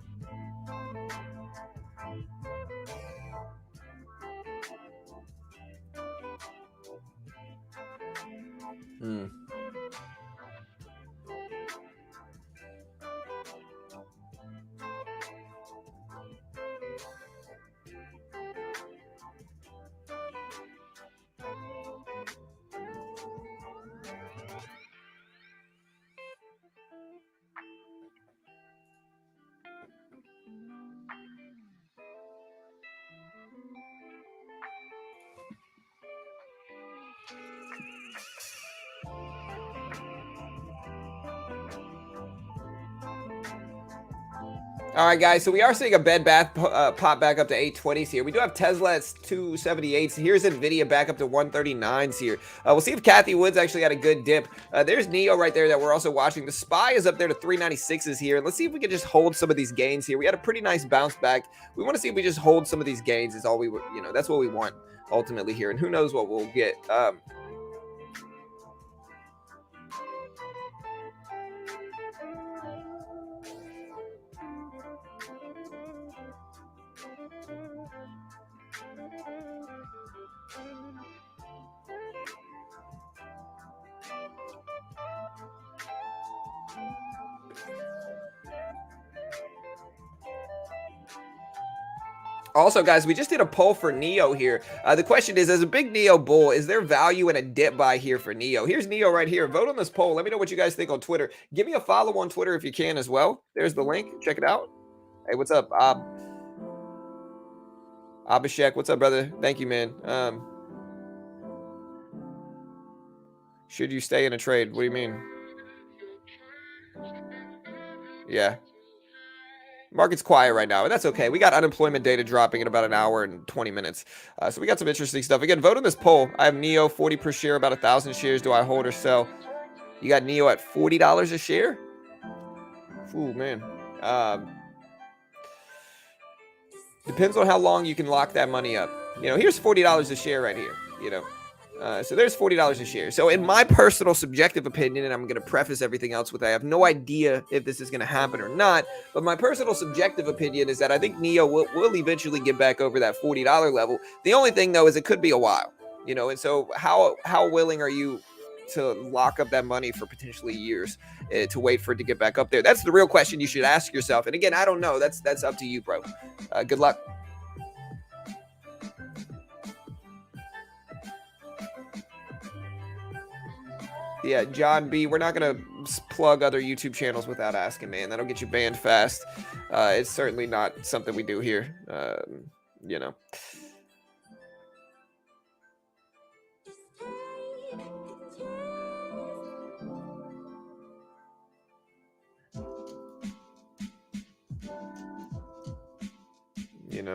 All right, guys, so we are seeing a Bed Bath pop back up to 820s here. We do have Tesla at 278s. Here's Nvidia back up to 139s here. We'll see if Kathy Woods actually had a good dip. There's Neo right there that we're also watching. The SPY is up there to 396s here. Let's see if we can just hold some of these gains here. We had a pretty nice bounce back. We want to see if we just hold some of these gains is all we, that's what we want ultimately here. And who knows what we'll get. Also, guys, we just did a poll for Neo here. The question is, as a big Neo bull, is there value in a dip buy here for Neo? Here's Neo right here. Vote on this poll. Let me know what you guys think on Twitter. Give me a follow on Twitter if you can as well. There's the link. Check it out. Hey, what's up, Abhishek? What's up, brother? Thank you, man. Should you stay in a trade? What do you mean? Yeah. Market's quiet right now, and that's okay. We got unemployment data dropping in about an hour and 20 minutes. So we got some interesting stuff. Again, vote on this poll. I have Neo 40 per share, about 1,000 shares. Do I hold or sell? You got Neo at $40 a share? Ooh, man. Depends on how long you can lock that money up. Here's $40 a share right here. So there's $40 a share. So in my personal subjective opinion, and I'm going to preface everything else with I have no idea if this is going to happen or not, but my personal subjective opinion is that I think Neo will eventually get back over that $40 level. The only thing though is it could be a while, and so how willing are you to lock up that money for potentially years to wait for it to get back up there? That's the real question you should ask yourself. And again, I don't know. That's up to you, bro. Good luck. Yeah, John B, we're not going to plug other YouTube channels without asking, man. That'll get you banned fast. It's certainly not something we do here, you know.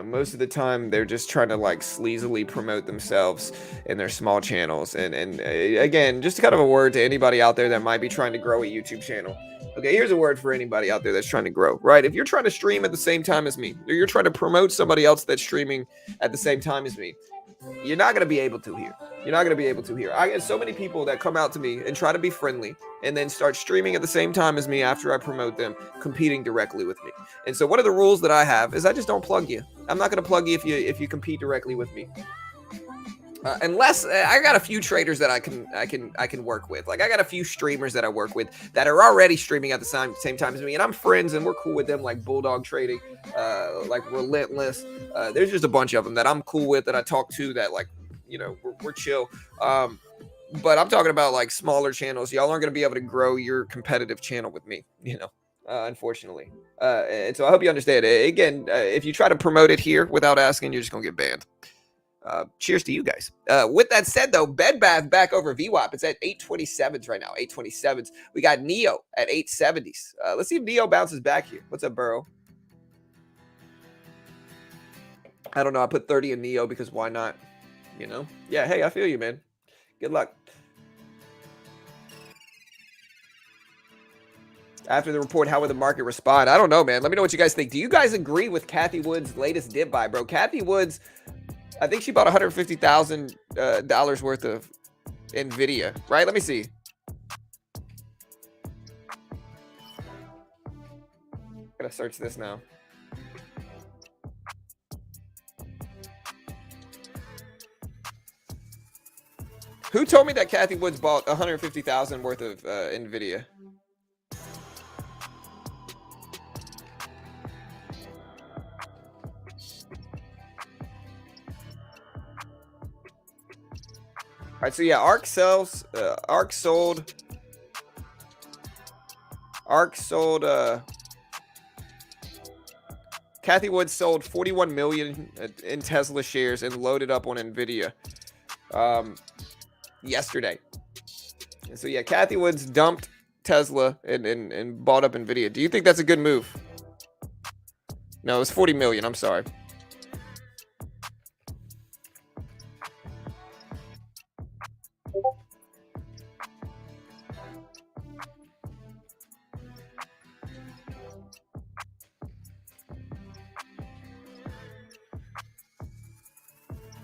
Most of the time they're just trying to like sleazily promote themselves in their small channels. And again, just kind of a word to anybody out there that might be trying to grow a YouTube channel. Okay, here's a word for anybody out there that's trying to grow, right? If you're trying to stream at the same time as me, or you're trying to promote somebody else that's streaming at the same time as me, you're not going to be able to here. You're not going to be able to here. I get so many people that come out to me and try to be friendly and then start streaming at the same time as me after I promote them, competing directly with me. And so one of the rules that I have is I just don't plug you. I'm not going to plug you if you compete directly with me. Unless I got a few traders that I can work with. Like I got a few streamers that I work with that are already streaming at the same time as me, and I'm friends and we're cool with them, like Bulldog Trading, like Relentless. There's just a bunch of them that I'm cool with that I talk to that like, we're chill. But I'm talking about like smaller channels. Y'all aren't going to be able to grow your competitive channel with me, unfortunately. And so I hope you understand. Again, if you try to promote it here without asking, you're just going to get banned. Cheers to you guys. With that said, though, Bed Bath back over VWAP. It's at 827s right now. 827s. We got Neo at 870s. Let's see if Neo bounces back here. What's up, Burrow? I don't know. I put 30 in Neo because why not? Yeah. Hey, I feel you, man. Good luck. After the report, how would the market respond? I don't know, man. Let me know what you guys think. Do you guys agree with Kathy Wood's latest dip buy, bro? Kathy Wood's, I think she bought $150,000 worth of Nvidia, right? Let me see. Gotta search this now. Who told me that Kathy Woods bought $150,000 worth of Nvidia? All right, so yeah, ARK sold, Kathy Woods sold 41 million in Tesla shares and loaded up on Nvidia yesterday. And so yeah, Kathy Woods dumped Tesla and bought up Nvidia. Do you think that's a good move? No, it was 40 million. I'm sorry.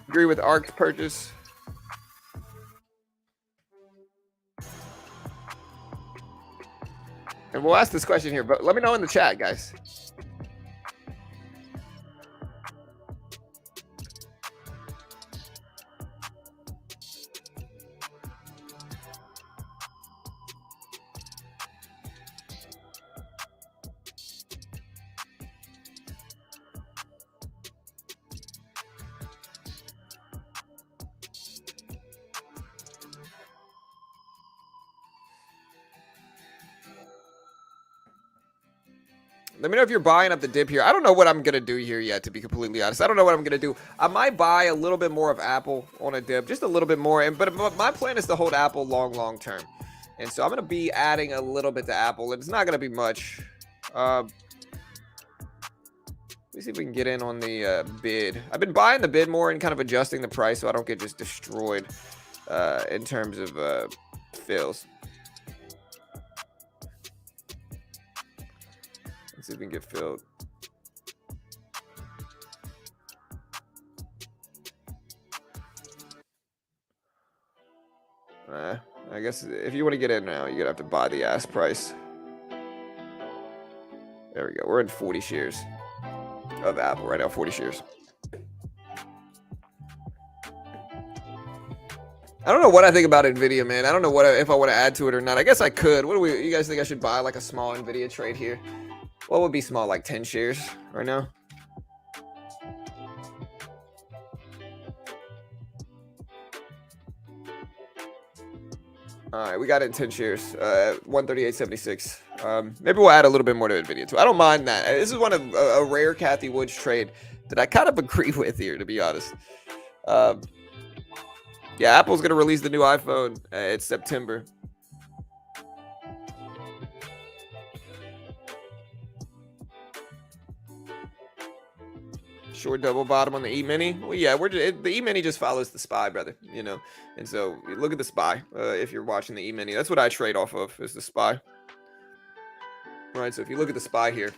Agree with ARK's purchase. And we'll ask this question here, but let me know in the chat, guys. Let me know if you're buying up the dip here. I don't know what I'm going to do here yet, to be completely honest. I don't know what I'm going to do. I might buy a little bit more of Apple on a dip, just a little bit more. But my plan is to hold Apple long term. And so I'm going to be adding a little bit to Apple. It's not going to be much. Let me see if we can get in on the bid. I've been buying the bid more and kind of adjusting the price so I don't get just destroyed in terms of fills. See if we can get filled. guess if you want to get in now, you're gonna have to buy the ask price. There we go. We're in 40 shares of Apple right now. 40 shares. I don't know what I think about Nvidia, man. I don't know if I want to add to it or not. I guess I could. You guys think I should buy like a small Nvidia trade here? What would be small, like 10 shares right now? All right, we got it in 10 shares, 138.76. Maybe we'll add a little bit more to Nvidia too. I don't mind that. This is one of a rare Cathie Woods trade that I kind of agree with here, to be honest. Yeah, Apple's going to release the new iPhone. It's September. Short double bottom on the E-mini. Well, yeah, the E-mini just follows the SPY, brother. You know, and so look at the SPY. If you're watching the E-mini, that's what I trade off of, is the SPY. All right, so if you look at the SPY here,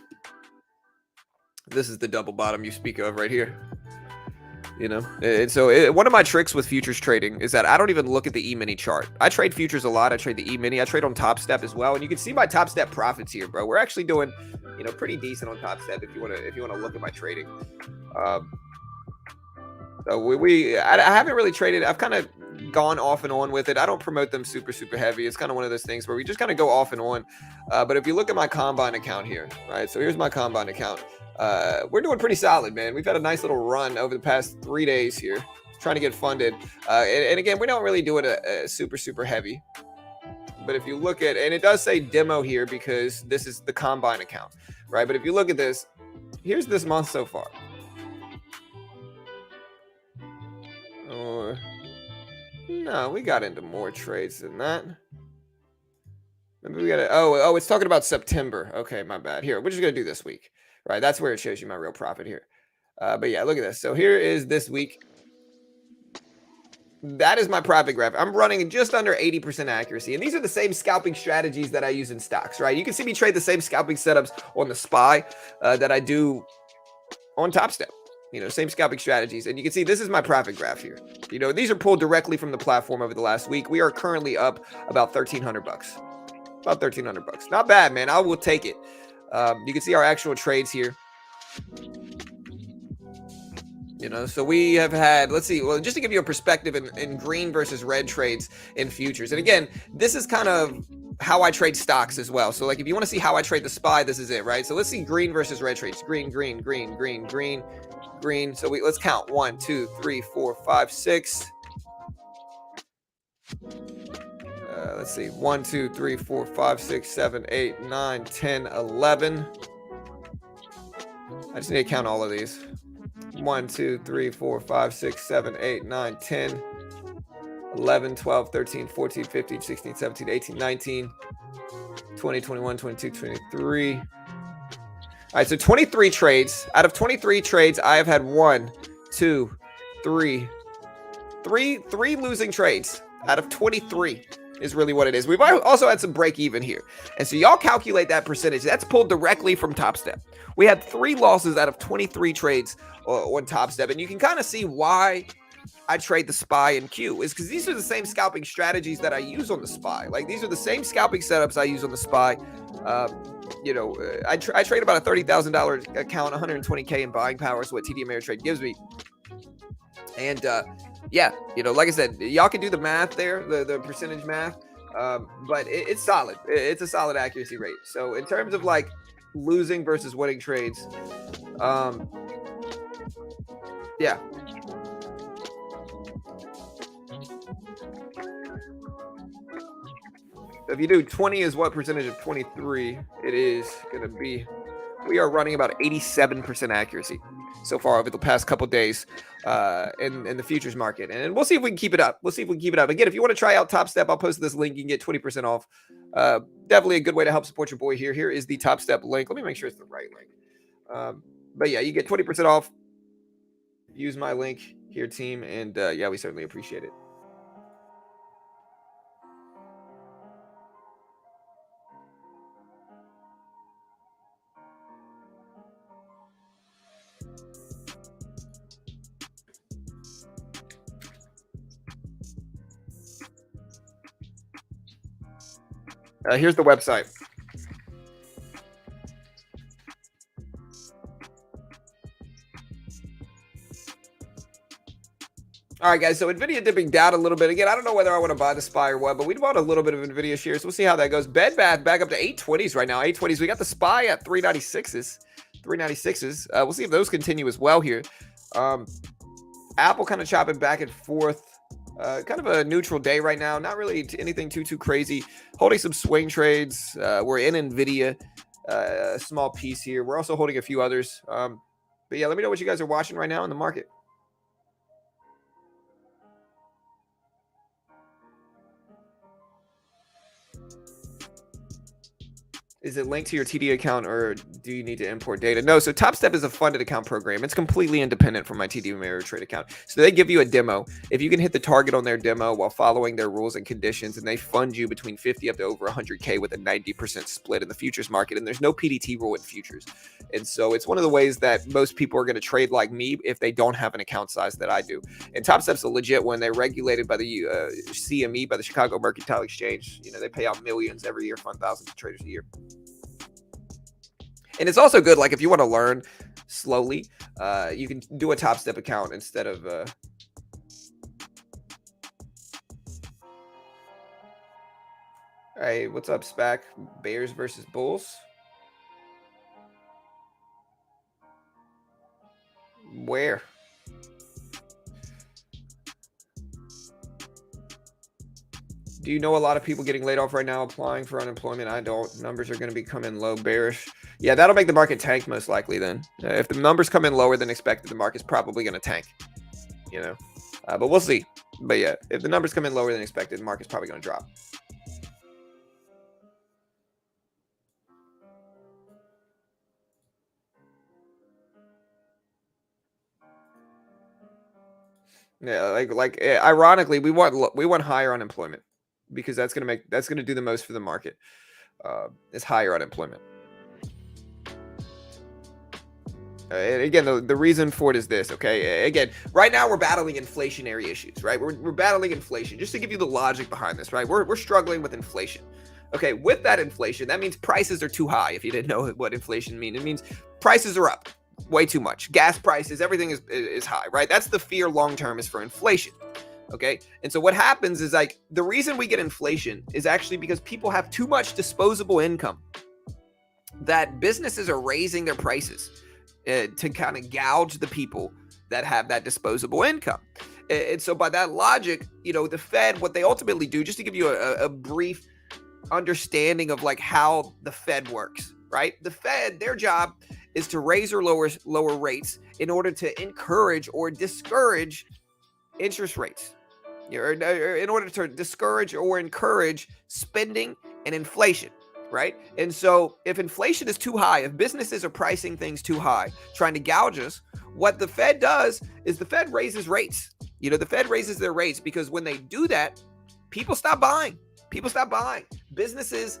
this is the double bottom you speak of right here. You know, and so one of my tricks with futures trading is that I don't even look at the E-mini chart. I trade futures a lot. I trade the E-mini. I trade on Top Step as well, and you can see my Top Step profits here, bro. We're actually doing, you know, pretty decent on Top Step if you want to look at my trading. So I haven't really traded. I've kind of gone off and on with it. I don't promote them super heavy. It's kind of one of those things where we just kind of go off and on. But if you look at my Combine account here, right? So here's my Combine account. We're doing pretty solid, man. We've had a nice little run over the past 3 days here, trying to get funded. And again, we don't really do it super heavy. But if you look at, and it does say demo here because this is the Combine account, right? But if you look at this, here's this month so far. No, we got into more trades than that. Maybe we got to, oh, it's talking about September. Okay, my bad. Here, we're just going to do this week. Right, that's where it shows you my real profit here. But yeah, look at this. So here is this week. That is my profit graph. I'm running just under 80% accuracy. And these are the same scalping strategies that I use in stocks, right? You can see me trade the same scalping setups on the SPY that I do on Top Step. You know, same scalping strategies. And you can see this is my profit graph here. You know, these are pulled directly from the platform over the last week. We are currently up about $1,300. About $1,300. Not bad, man. I will take it. You can see our actual trades here. You know, so we have had, let's see, well, just to give you a perspective in green versus red trades in futures. And again, this is kind of how I trade stocks as well. So like if you want to see how I trade the SPY, this is it, right? So let's see green versus red trades. Green. So let's count 1, 2, 3, 4, 5, 6. Let's see, 1, 2, 3, 4, 5, 6, 7, 8, 9, 10, 11. I just need to count all of these. 1, 2, 3, 4, 5, 6, 7, 8, 9, 10, 11, 12, 13, 14, 15, 16, 17, 18, 19, 20, 21, 22, 23. All right, so 23 trades. Out of 23 trades, I have had 3 losing trades out of 23 is really what it is. We've also had some break even here. And so y'all calculate that percentage. That's pulled directly from Top Step. We had 3 losses out of 23 trades on Top Step. And you can kind of see why I trade the SPY and Q is because these are the same scalping strategies that I use on the SPY. Like these are the same scalping setups I use on the SPY. You know, I trade about a $30,000 account, 120K in buying power is what TD Ameritrade gives me. And yeah, you know, like I said, y'all can do the math there, the percentage math, but it's solid. It's a solid accuracy rate. So in terms of like losing versus winning trades, yeah. If you do 20 is what percentage of 23 it is going to be. We are running about 87% accuracy so far over the past couple days in the futures market. And we'll see if we can keep it up. Again, if you want to try out Top Step, I'll post this link. You can get 20% off. Definitely a good way to help support your boy here. Here is the Top Step link. Let me make sure it's the right link. But yeah, you get 20% off. Use my link here, team. And yeah, we certainly appreciate it. Here's the website. All right, guys. So Nvidia dipping down a little bit again. I don't know whether I want to buy the SPY or what, but we bought a little bit of Nvidia shares. We'll see how that goes. Bed Bath back up to 820s right now. 820s. We got the SPY at 396s. 396s. We'll see if those continue as well here. Apple kind of chopping back and forth. Kind of a neutral day right now. Not really anything too crazy. Holding some swing trades. We're in Nvidia. A small piece here. We're also holding a few others. But yeah, let me know what you guys are watching right now in the market. Is it linked to your TD account or do you need to import data? No, so TopStep is a funded account program. It's completely independent from my TD Ameritrade account. So they give you a demo. If you can hit the target on their demo while following their rules and conditions, and they fund you between 50 up to over 100K with a 90% split in the futures market, and there's no PDT rule in futures. And so it's one of the ways that most people are going to trade like me if they don't have an account size that I do. And TopStep's a legit one. They're regulated by the CME, by the Chicago Mercantile Exchange. You know, they pay out millions every year, fund thousands of traders a year. And it's also good, like if you want to learn slowly, you can do a TopStep account instead of all right, what's up, SPAC? Bears versus Bulls. Where? Do you know a lot of people getting laid off right now applying for unemployment? I don't. Numbers are going to be coming low, bearish. Yeah, that'll make the market tank most likely then. If the numbers come in lower than expected, the market's probably going to tank, you know. But we'll see. But yeah, if the numbers come in lower than expected, the market's probably going to drop. Yeah, ironically, we want higher unemployment because that's going to do the most for the market. Is higher unemployment. And again, the reason for it is this, okay? Again, right now we're battling inflationary issues, right? We're battling inflation. Just to give you the logic behind this, right? We're struggling with inflation. Okay, with that inflation, that means prices are too high. If you didn't know what inflation means, it means prices are up way too much. Gas prices, everything is high, right? That's the fear long term is for inflation. Okay, and so what happens is like the reason we get inflation is actually because people have too much disposable income, that businesses are raising their prices to kind of gouge the people that have that disposable income. And so by that logic, you know, the Fed, what they ultimately do, just to give you a brief understanding of like how the Fed works, right? The Fed, their job is to raise or lower rates in order to encourage or discourage interest rates, or in order to discourage or encourage spending and inflation. Right. And so if inflation is too high, if businesses are pricing things too high, trying to gouge us, what the Fed does is the Fed raises rates. You know, the Fed raises their rates because when they do that, people stop buying. People stop buying. Businesses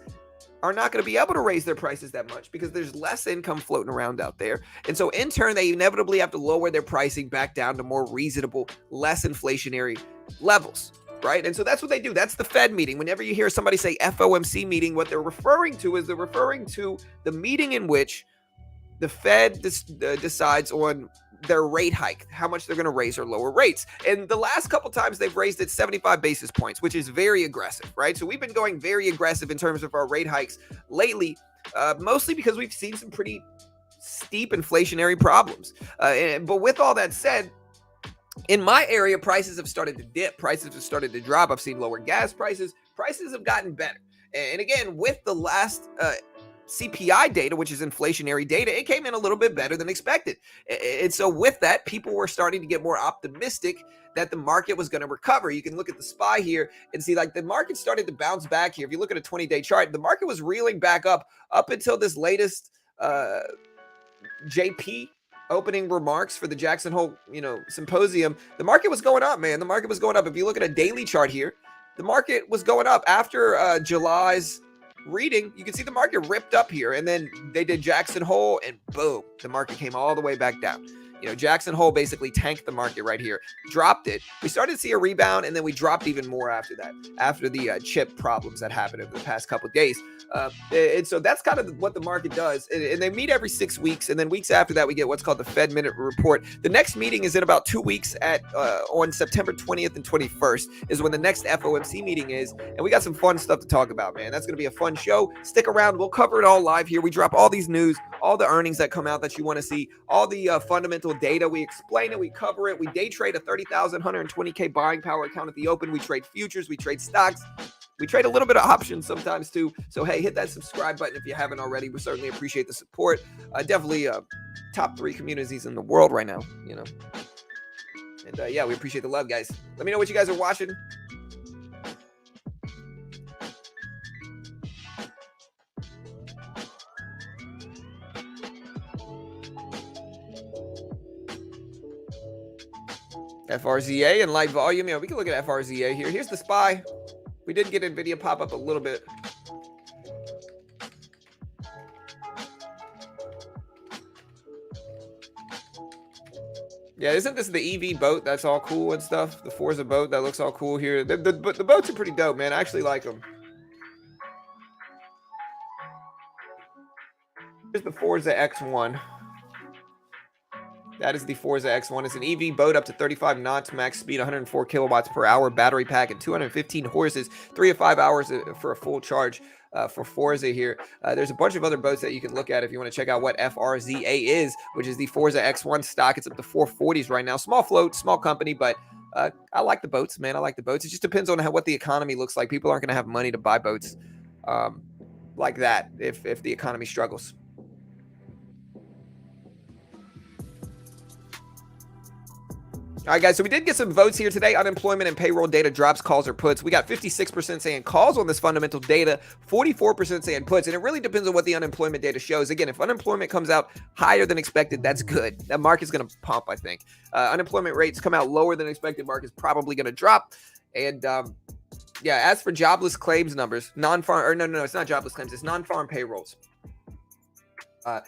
are not going to be able to raise their prices that much because there's less income floating around out there. And so in turn, they inevitably have to lower their pricing back down to more reasonable, less inflationary levels. Right. And so that's what they do. That's the Fed meeting. Whenever you hear somebody say FOMC meeting, what they're referring to is they're referring to the meeting in which the Fed decides on their rate hike, how much they're going to raise or lower rates. And the last couple times they've raised it 75 basis points, which is very aggressive. Right. So we've been going very aggressive in terms of our rate hikes lately, mostly because we've seen some pretty steep inflationary problems. But with all that said, in my area, prices have started to dip. Prices have started to drop. I've seen lower gas prices. Prices have gotten better. And again, with the last CPI data, which is inflationary data, it came in a little bit better than expected. And so with that, people were starting to get more optimistic that the market was going to recover. You can look at the SPY here and see like the market started to bounce back here. If you look at a 20-day chart, the market was reeling back up until this latest JP opening remarks for the Jackson Hole, symposium. The market was going up, man. The market was going up. If you look at a daily chart here, the market was going up after July's reading. You can see the market ripped up here, and then they did Jackson Hole, and boom, the market came all the way back down. You know, Jackson Hole basically tanked the market right here, dropped it. We started to see a rebound, and then we dropped even more after that, after the chip problems that happened over the past couple of days. And so that's kind of what the market does. And they meet every 6 weeks, and then weeks after that, we get what's called the Fed Minute Report. The next meeting is in about 2 weeks on September 20th and 21st is when the next FOMC meeting is, and we got some fun stuff to talk about, man. That's going to be a fun show. Stick around. We'll cover it all live here. We drop all these news, all the earnings that come out that you want to see, all the fundamental data. We explain it. We cover it. We day trade a 30,120K buying power account at the open. We trade futures. We trade stocks. We trade a little bit of options sometimes too. So, hey, hit that subscribe button if you haven't already. We certainly appreciate the support. Definitely top 3 communities in the world right now, you know. And yeah, we appreciate the love, guys. Let me know what you guys are watching. FRZA and light volume. Yeah, we can look at FRZA here. Here's the SPY. We did get Nvidia pop up a little bit. Yeah, isn't this the EV boat that's all cool and stuff? The Forza boat that looks all cool here. The boats are pretty dope, man. I actually like them. Here's the Forza X1. That is the Forza X1. It's an EV boat up to 35 knots, max speed, 104 kilowatts per hour, battery pack, and 215 horses, 3 to 5 hours for a full charge for Forza here. There's a bunch of other boats that you can look at if you want to check out what FRZA is, which is the Forza X1 stock. It's up to 440s right now. Small float, small company, but I like the boats, man. I like the boats. It just depends on what the economy looks like. People aren't going to have money to buy boats like that if the economy struggles. All right, guys, so we did get some votes here today. Unemployment and payroll data drops, calls or puts. We got 56% saying calls on this fundamental data, 44% saying puts, and it really depends on what the unemployment data shows. Again, if unemployment comes out higher than expected, that's good. That market's going to pump, I think. Unemployment rates come out lower than expected, market's probably going to drop. And yeah, as for jobless claims numbers, non-farm, or no, it's not jobless claims, it's non-farm payrolls. So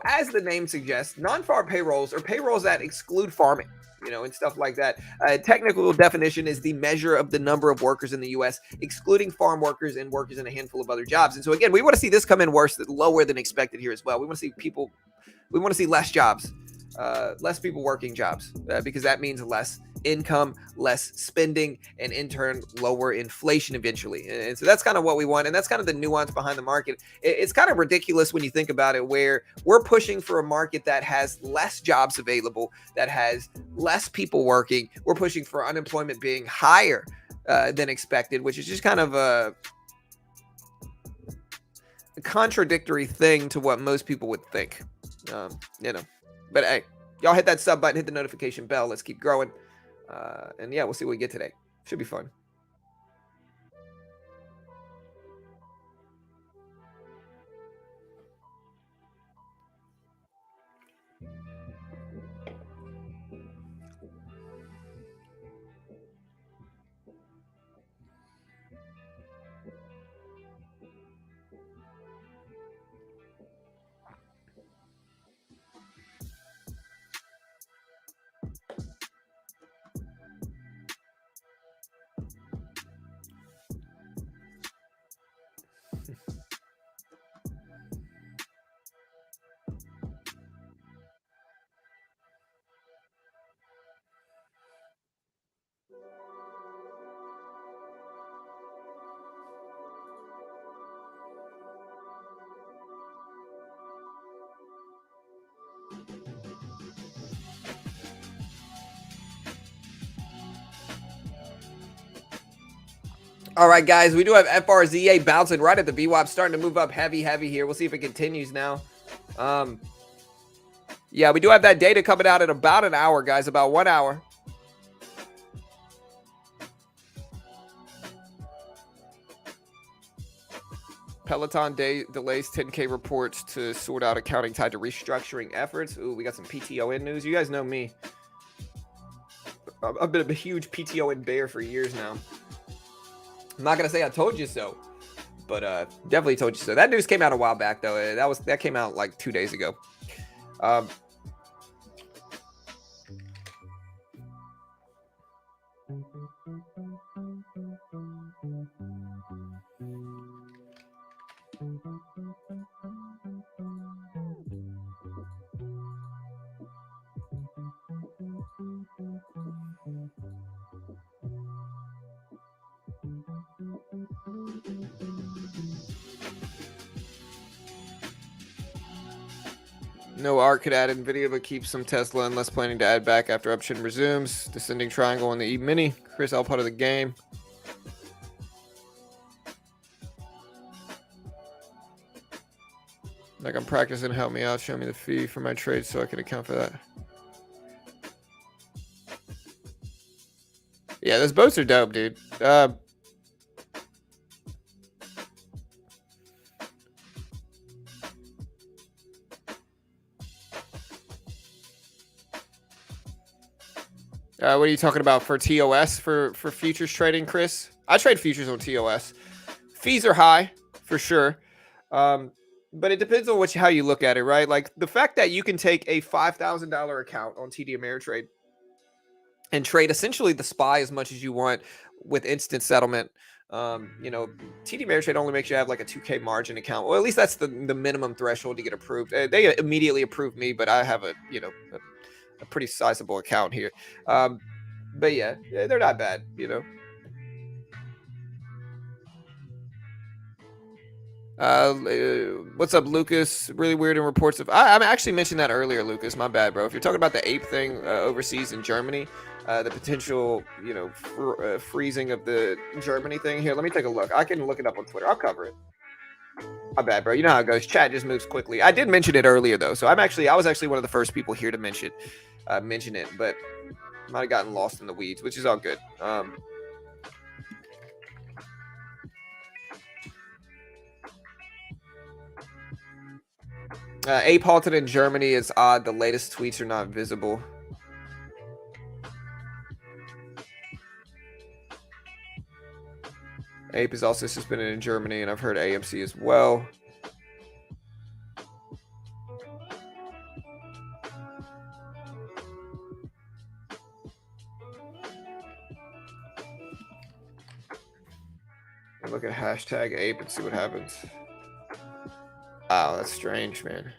as the name suggests, non-farm payrolls are payrolls that exclude farming, you know, and stuff like that. Technical definition is the measure of the number of workers in the U.S., excluding farm workers and workers in a handful of other jobs. And so again, we want to see this come in lower than expected here as well. We want to see less jobs, less people working jobs, because that means less income, less spending, and in turn lower inflation eventually. And so that's kind of what we want, and that's kind of the nuance behind the market. It's kind of ridiculous when you think about it, where we're pushing for a market that has less jobs available, that has less people working. We're pushing for unemployment being higher than expected, which is just kind of a contradictory thing to what most people would think, you know. But hey, y'all hit that sub button, hit the notification bell. Let's keep growing. And yeah, we'll see what we get today. Should be fun. All right, guys, we do have FRZA bouncing right at the VWAP, starting to move up heavy here. We'll see if it continues now. Yeah, we do have that data coming out in about an hour, guys, about 1 hour. Peloton delays 10K reports to sort out accounting tied to restructuring efforts. Ooh, we got some PTON news. You guys know me. I've been a huge PTON bear for years now. I'm not gonna say I told you so, but definitely told you so. That news came out a while back, though. That came out like 2 days ago. No ARK could add Nvidia, but keep some Tesla unless planning to add back after uptrend resumes. Descending triangle on the E mini. Chris, all part of the game. Like I'm practicing, help me out. Show me the fee for my trade so I can account for that. Yeah, those boats are dope, dude. What are you talking about for TOS for futures trading, Chris? I trade futures on TOS. Fees are high for sure, but it depends on how you look at it, right? Like the fact that you can take a $5,000 account on TD Ameritrade and trade essentially the SPY as much as you want with instant settlement. You know, TD Ameritrade only makes you have like a 2K margin account. Well, at least that's the minimum threshold to get approved. They immediately approved me, but I have a pretty sizable account here. But yeah, they're not bad, you know. What's up, Lucas? Really weird in reports of. I actually mentioned that earlier, Lucas. My bad, bro. If you're talking about the ape thing overseas in Germany, the potential, freezing of the Germany thing here. Let me take a look. I can look it up on Twitter. I'll cover it. My bad, bro. You know how it goes. Chat just moves quickly. I did mention it earlier though, so I was actually one of the first people here to mention it, but might have gotten lost in the weeds, which is all good. Ape halted in Germany is odd. The latest tweets are not visible. Ape is also suspended in Germany, and I've heard AMC as well. Look at hashtag Ape and see what happens. Wow, that's strange, man.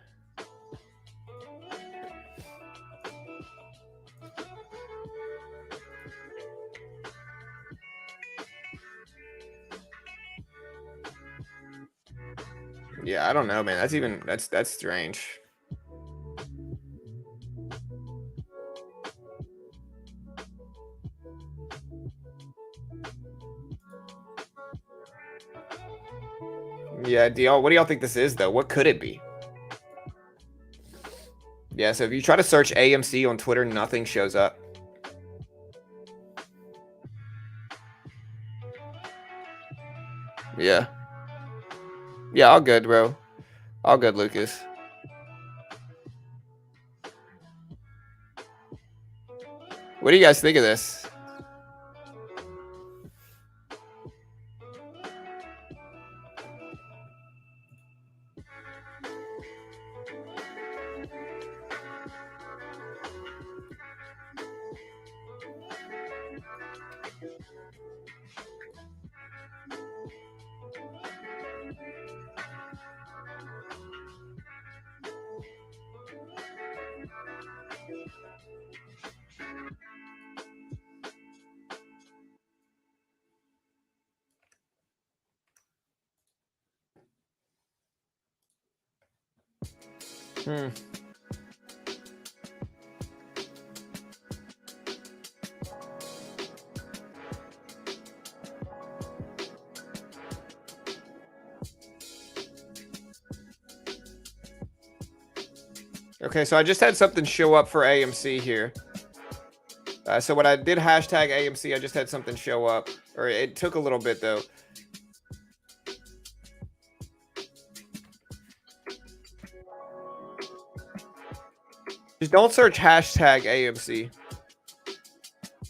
Yeah, I don't know, man. That's strange. Yeah, what do y'all think this is though? What could it be? Yeah, so if you try to search AMC on Twitter, nothing shows up. Yeah. Yeah, all good, bro. All good, Lucas. What do you guys think of this? Okay, so I just had something show up for AMC here. So when I did hashtag AMC, I just had something show up. Or it took a little bit, though. Just don't search hashtag AMC.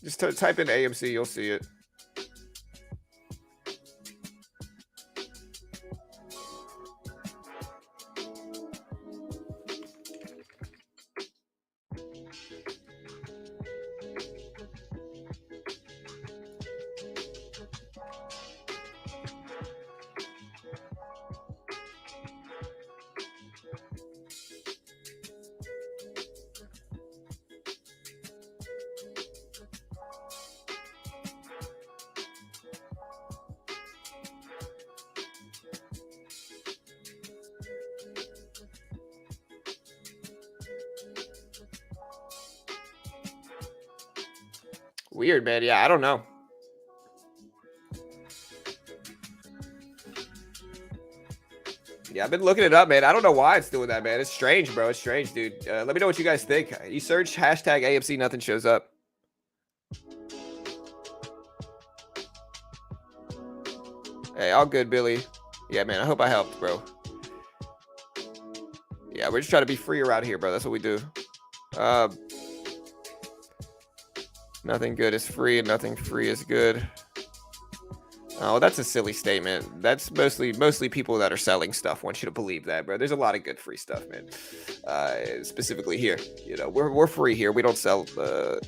Just type in AMC, you'll see it. Weird, man. Yeah, I don't know. Yeah, I've been looking it up, man. I don't know why it's doing that, man. It's strange, bro. It's strange, dude. Let me know what you guys think. You search hashtag AMC, nothing shows up. Hey, all good, Billy. Yeah, man. I hope I helped, bro. Yeah, we're just trying to be free around here, bro. That's what we do. Nothing good is free, and nothing free is good. Oh, that's a silly statement. That's mostly people that are selling stuff want you to believe that, bro. There's a lot of good free stuff, man. Specifically here, you know, we're free here. We don't sell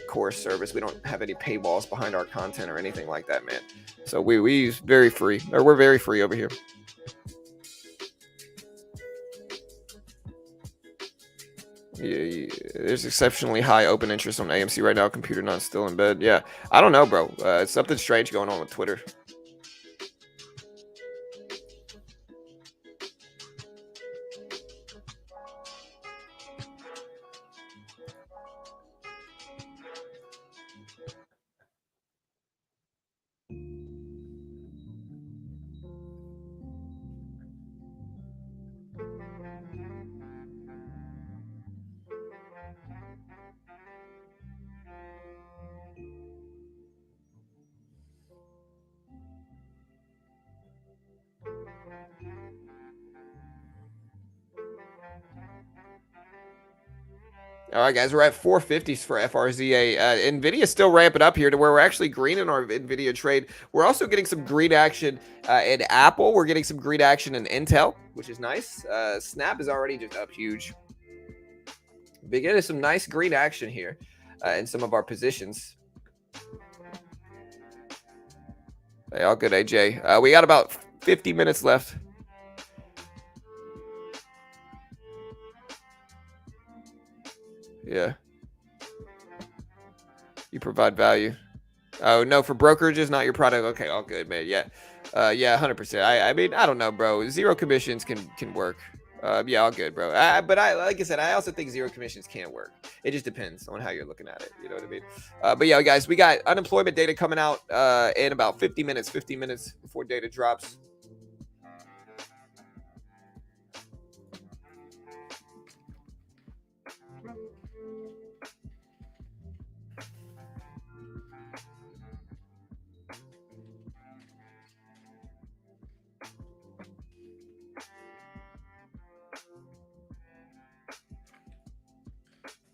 course service. We don't have any paywalls behind our content or anything like that, man. So we use very free, or we're very free over here. Yeah, there's exceptionally high open interest on AMC right now. Computer not still in bed. Yeah, I don't know, bro. It's something strange going on with Twitter. All right, guys, we're at 450s for FRZA. Nvidia still ramping up here to where we're actually green in our Nvidia trade. We're also getting some green action in Apple. We're getting some green action in Intel, which is nice. Snap is already just up huge. Beginning some nice green action here in some of our positions. Hey, all good, AJ. We got about 50 minutes left. Yeah. You provide value. Oh, no, for brokerages, not your product. Okay, all good, man. Yeah. Yeah, 100%. I mean, I don't know, bro. Zero commissions can work. Yeah, all good, bro. But like I said, I also think zero commissions can work. It just depends on how you're looking at it. You know what I mean? But yeah, guys, we got unemployment data coming out in about 50 minutes before data drops.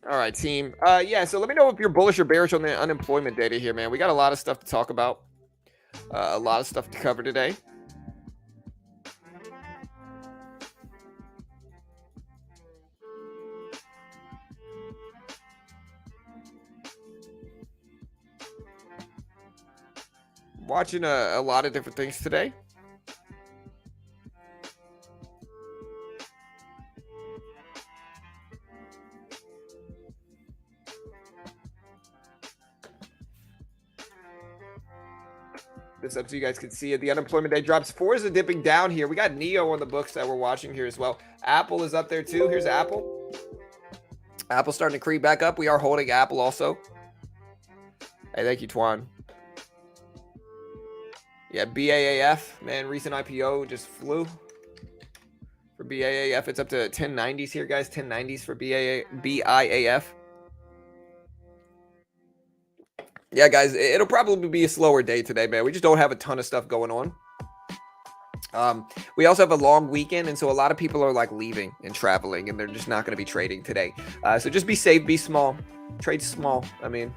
All right, team. Yeah, so let me know if you're bullish or bearish on the unemployment data here, man. We got a lot of stuff to talk about. A lot of stuff to cover today. Watching a lot of different things today. This up so you guys can see it. The unemployment day drops. 4s are dipping down here. We got Neo on the books that we're watching here as well. Apple is up there too. Here's Apple. Apple starting to creep back up. We are holding Apple also. Hey, thank you, Twan. Yeah, BAAF, man, recent IPO just flew. For BAAF, it's up to 1090s here, guys. 1090s for BIAF. Yeah, guys, it'll probably be a slower day today, man. We just don't have a ton of stuff going on. We also have a long weekend, and so a lot of people are like leaving and traveling, and they're just not going to be trading today. So just be safe, be small, trade small. I mean,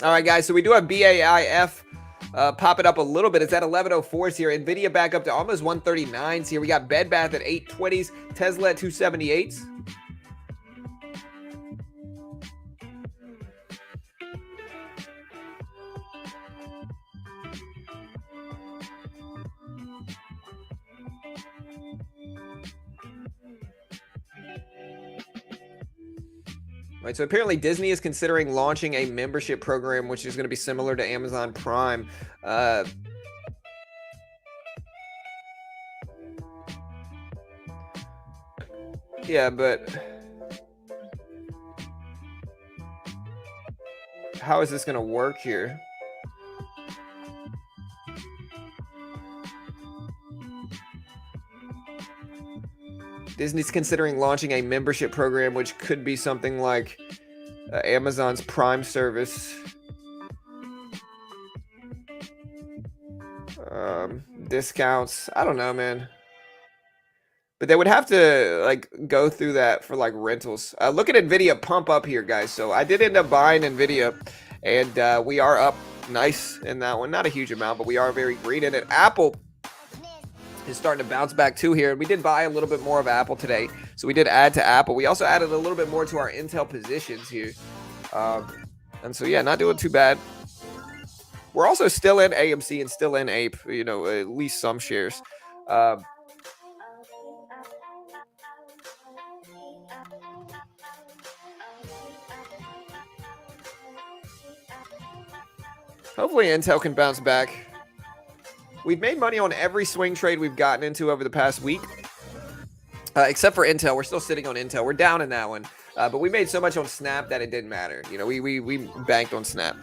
All right, guys. So we do have BAIF popping up a little bit. It's at 1104s here. Nvidia back up to almost 139s here. We got Bed Bath at 820s. Tesla at 278s. Right, so apparently Disney is considering launching a membership program, which is going to be similar to Amazon Prime. Yeah, but how is this going to work here? Disney's considering launching a membership program, which could be something like Amazon's Prime service. Discounts. I don't know, man. But they would have to like go through that for like rentals. Look at Nvidia pump up here, guys. So I did end up buying Nvidia, and we are up nice in that one. Not a huge amount, but we are very green in it. Apple is starting to bounce back too here. We did buy a little bit more of Apple today, so we did add to Apple. We also added a little bit more to our Intel positions here, and so yeah, not doing too bad. We're also still in AMC and still in Ape, you know, at least some shares. Hopefully Intel can bounce back. We've made money on every swing trade we've gotten into over the past week, except for Intel. We're still sitting on Intel. We're down in that one, but we made so much on Snap that it didn't matter. You know, we banked on Snap.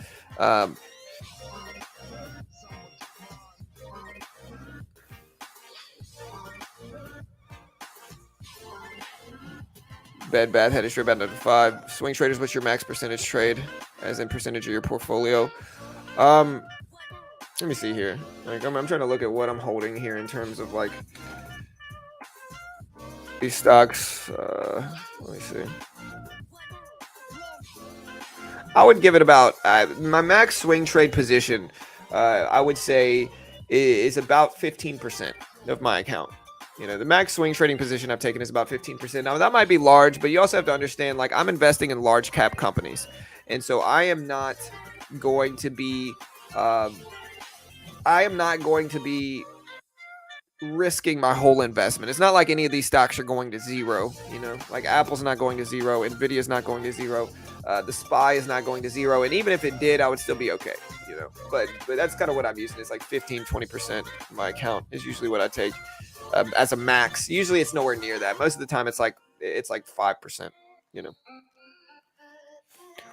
Bed Bath had a straight down to 5. Swing traders, what's your max percentage trade, as in percentage of your portfolio? Let me see here. Like, I'm trying to look at what I'm holding here in terms of like these stocks. Let me see. I would give it about my max swing trade position. I would say is about 15% of my account. You know, the max swing trading position I've taken is about 15%. Now that might be large, but you also have to understand, like, I'm investing in large cap companies, and so I am not going to be risking my whole investment. It's not like any of these stocks are going to zero. You know, like Apple's not going to zero, Nvidia's not going to zero, the SPY is not going to zero, and even if it did, I would still be okay. You know, but that's kind of what I'm using. It's like 15-20% of my account is usually what I take as a max. Usually it's nowhere near that. Most of the time it's like 5%. You know.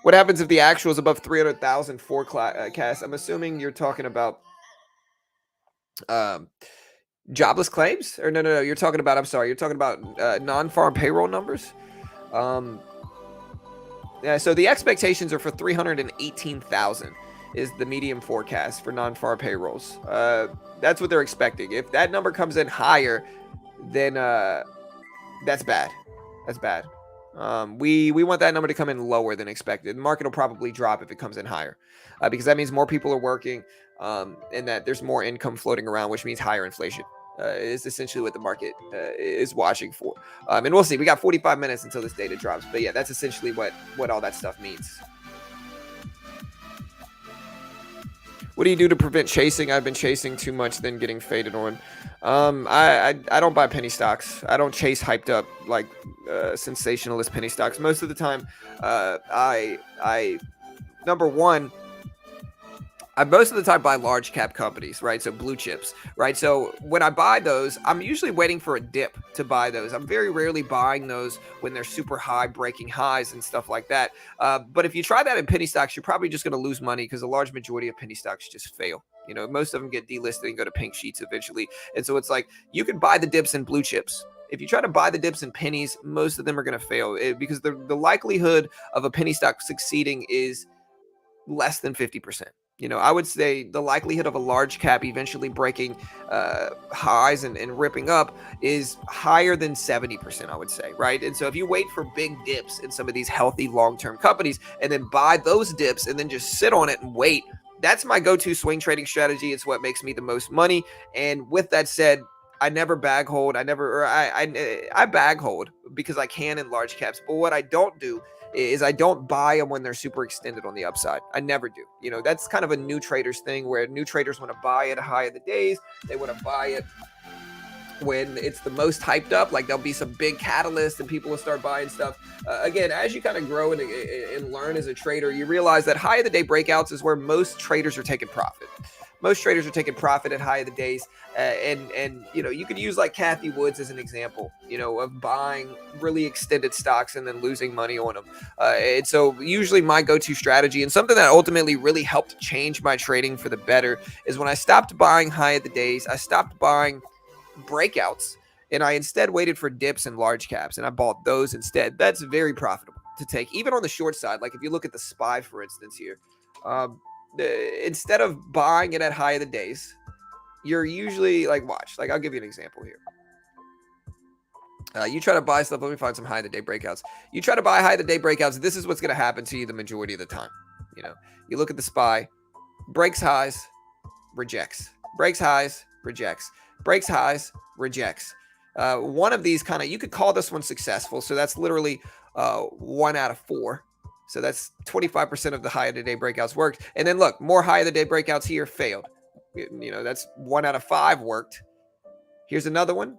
What happens if the actual is above 300,000 forecast? I'm assuming you're talking about jobless claims, or no. You're talking about. I'm sorry. You're talking about non-farm payroll numbers. Yeah. So the expectations are for 318,000 is the medium forecast for non-farm payrolls. That's what they're expecting. If that number comes in higher, then that's bad. That's bad. We want that number to come in lower than expected. The market will probably drop if it comes in higher, because that means more people are working, and that there's more income floating around, which means higher inflation. Is essentially what the market is watching for. And we'll see. We got 45 minutes until this data drops. But yeah, that's essentially what all that stuff means. What do you do to prevent chasing? I've been chasing too much, then getting faded on. I don't buy penny stocks. I don't chase hyped up like sensationalist penny stocks. Most of the time, number one, I most of the time buy large cap companies, right? So blue chips, right? So when I buy those, I'm usually waiting for a dip to buy those. I'm very rarely buying those when they're super high, breaking highs and stuff like that. But if you try that in penny stocks, you're probably just going to lose money, because a large majority of penny stocks just fail. You know, most of them get delisted and go to pink sheets eventually. And so it's like, you can buy the dips in blue chips. If you try to buy the dips in pennies, most of them are going to fail, because the likelihood of a penny stock succeeding is less than 50%. I would say the likelihood of a large cap eventually breaking highs and ripping up is higher than 70%, I would say, right? And so if you wait for big dips in some of these healthy long-term companies and then buy those dips and then just sit on it and wait, that's my go-to swing trading strategy. It's what makes me the most money. And with that said, I never bag hold. I bag hold because I can in large caps. But what I don't do is I don't buy them when they're super extended on the upside. I never do. That's kind of a new traders thing where new traders want to buy at a high of the days. They want to buy it when it's the most hyped up, like there'll be some big catalyst and people will start buying stuff. Again, as you kind of grow and learn as a trader, you realize that high of the day breakouts is where most traders are taking profit. Most traders are taking profit at high of the days. And you could use like Kathy Woods as an example, of buying really extended stocks and then losing money on them. And so usually my go-to strategy and something that ultimately really helped change my trading for the better is when I stopped buying high of the days, I stopped buying breakouts and I instead waited for dips and large caps and I bought those instead. That's very profitable to take, even on the short side. Like if you look at the SPY, for instance, here, instead of buying it at high of the days, you're usually like, watch, like I'll give you an example here. You try to buy stuff. Let me find some high of the day breakouts. You try to buy high of the day breakouts. This is what's going to happen to you the majority of the time. You look at the SPY, breaks highs, rejects, breaks highs, rejects, breaks highs, rejects. One of these you could call this one successful. So that's literally 1 out of 4. So that's 25% of the high of the day breakouts worked. And then look, more high of the day breakouts here failed. That's 1 out of 5 worked. Here's another one.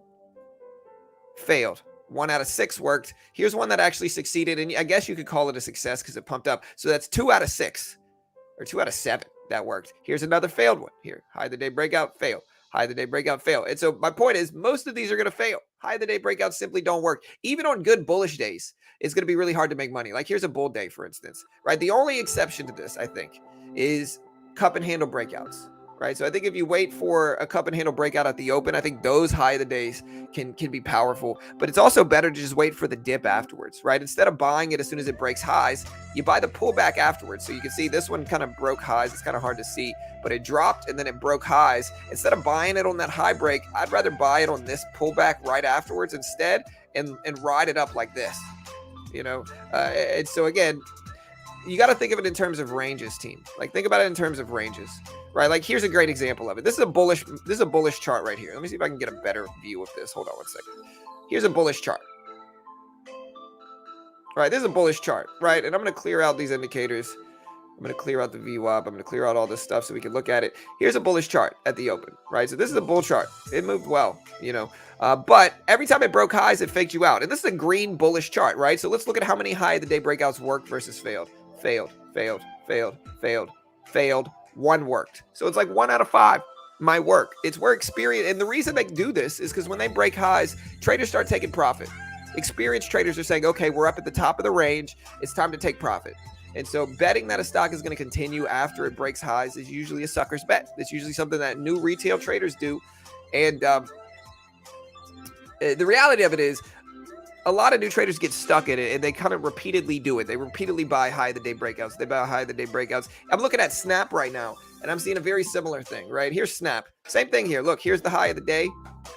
Failed. 1 out of 6 worked. Here's one that actually succeeded. And I guess you could call it a success because it pumped up. So that's 2 out of 6 or 2 out of 7 that worked. Here's another failed one here. High of the day breakout, fail. High of the day breakout, fail. And so my point is most of these are going to fail. High of the day breakouts simply don't work. Even on good bullish days, it's going to be really hard to make money. Like here's a bull day, for instance, right? The only exception to this, I think, is cup and handle breakouts, right? So I think if you wait for a cup and handle breakout at the open, I think those high of the days can be powerful, but it's also better to just wait for the dip afterwards, right? Instead of buying it as soon as it breaks highs, you buy the pullback afterwards. So you can see this one kind of broke highs. It's kind of hard to see, but it dropped and then it broke highs. Instead of buying it on that high break, I'd rather buy it on this pullback right afterwards instead and ride it up like this, and so again, you got to think of it in terms of ranges, team. Like think about it in terms of ranges, right? Like here's a great example of it. This is a bullish chart right here. Let me see if I can get a better view of this. Hold on one second. Here's a bullish chart. Right, this is a bullish chart, right? And I'm going to clear out these indicators. I'm going to clear out the VWAP. I'm going to clear out all this stuff so we can look at it. Here's a bullish chart at the open, right? So this is a bull chart. It moved well, but every time it broke highs, it faked you out. And this is a green bullish chart, right? So let's look at how many high of the day breakouts worked versus failed. Failed, failed, failed, failed, failed. 1 worked. So it's like 1 out of 5 might work. It's where experience, and the reason they do this is because when they break highs, traders start taking profit. Experienced traders are saying, okay, we're up at the top of the range. It's time to take profit. And so betting that a stock is going to continue after it breaks highs is usually a sucker's bet. It's usually something that new retail traders do. And the reality of it is a lot of new traders get stuck in it and they kind of repeatedly do it. They repeatedly buy high of the day breakouts. They buy high of the day breakouts. I'm looking at Snap right now and I'm seeing a very similar thing, right? Here's Snap. Same thing here. Look, here's the high of the day.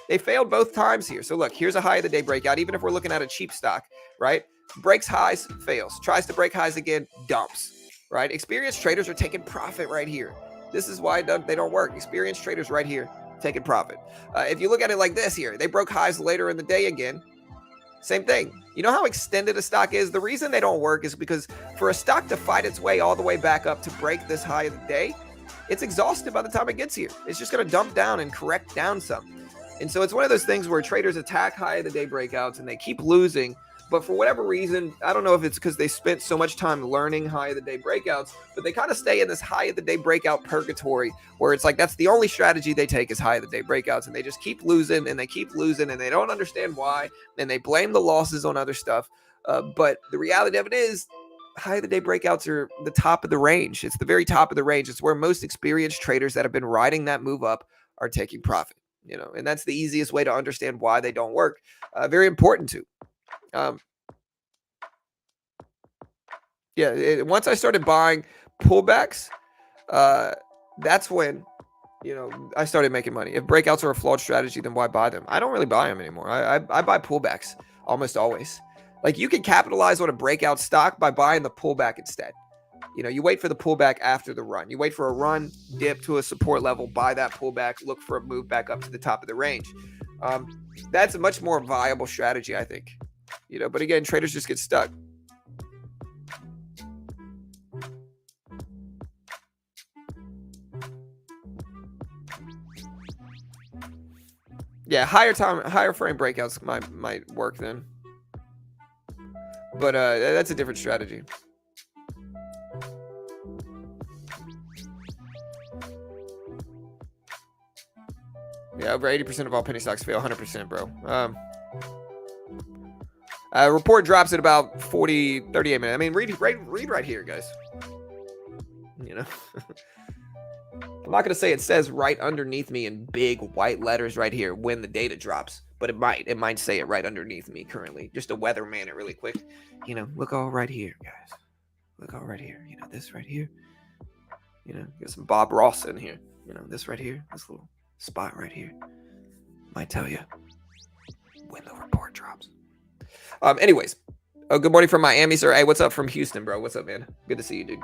They failed both times here. So look, here's a high of the day breakout. Even if we're looking at a cheap stock, right? Breaks highs, fails. Tries to break highs again, dumps, right? Experienced traders are taking profit right here. This is why they don't work. Experienced traders right here taking profit. If you look at it like this here, they broke highs later in the day again. Same thing. You know how extended a stock is? The reason they don't work is because for a stock to fight its way all the way back up to break this high of the day, it's exhausted by the time it gets here. It's just going to dump down and correct down some. And so it's one of those things where traders attack high of the day breakouts and they keep losing. But for whatever reason, I don't know if it's because they spent so much time learning high of the day breakouts, but they kind of stay in this high of the day breakout purgatory where it's like that's the only strategy they take is high of the day breakouts. And they just keep losing and they keep losing and they don't understand why. And they blame the losses on other stuff. But the reality of it is high of the day breakouts are the top of the range. It's the very top of the range. It's where most experienced traders that have been riding that move up are taking profit. And that's the easiest way to understand why they don't work. Very important too. Once I started buying pullbacks, that's when, I started making money. If breakouts are a flawed strategy, then why buy them? I don't really buy them anymore. I buy pullbacks almost always. Like, you can capitalize on a breakout stock by buying the pullback instead. You wait for the pullback after the run. You wait for a run, dip to a support level, buy that pullback, look for a move back up to the top of the range. That's a much more viable strategy, I think. But again, traders just get stuck. Yeah, higher frame breakouts might work then. But that's a different strategy. Yeah, over 80% of all penny stocks fail. 100%, bro. Report drops at about 38 minutes. I mean, read right here, guys. I'm not going to say it says right underneath me in big white letters right here when the data drops, but it might say it right underneath me currently. Just a weatherman it really quick. Look all right here, guys. Look all right here. This right here. Get some Bob Ross in here. This right here. This little spot right here might tell you when the report drops. Anyways, good morning from Miami, sir. Hey, what's up from Houston, bro? What's up, man? Good to see you, dude.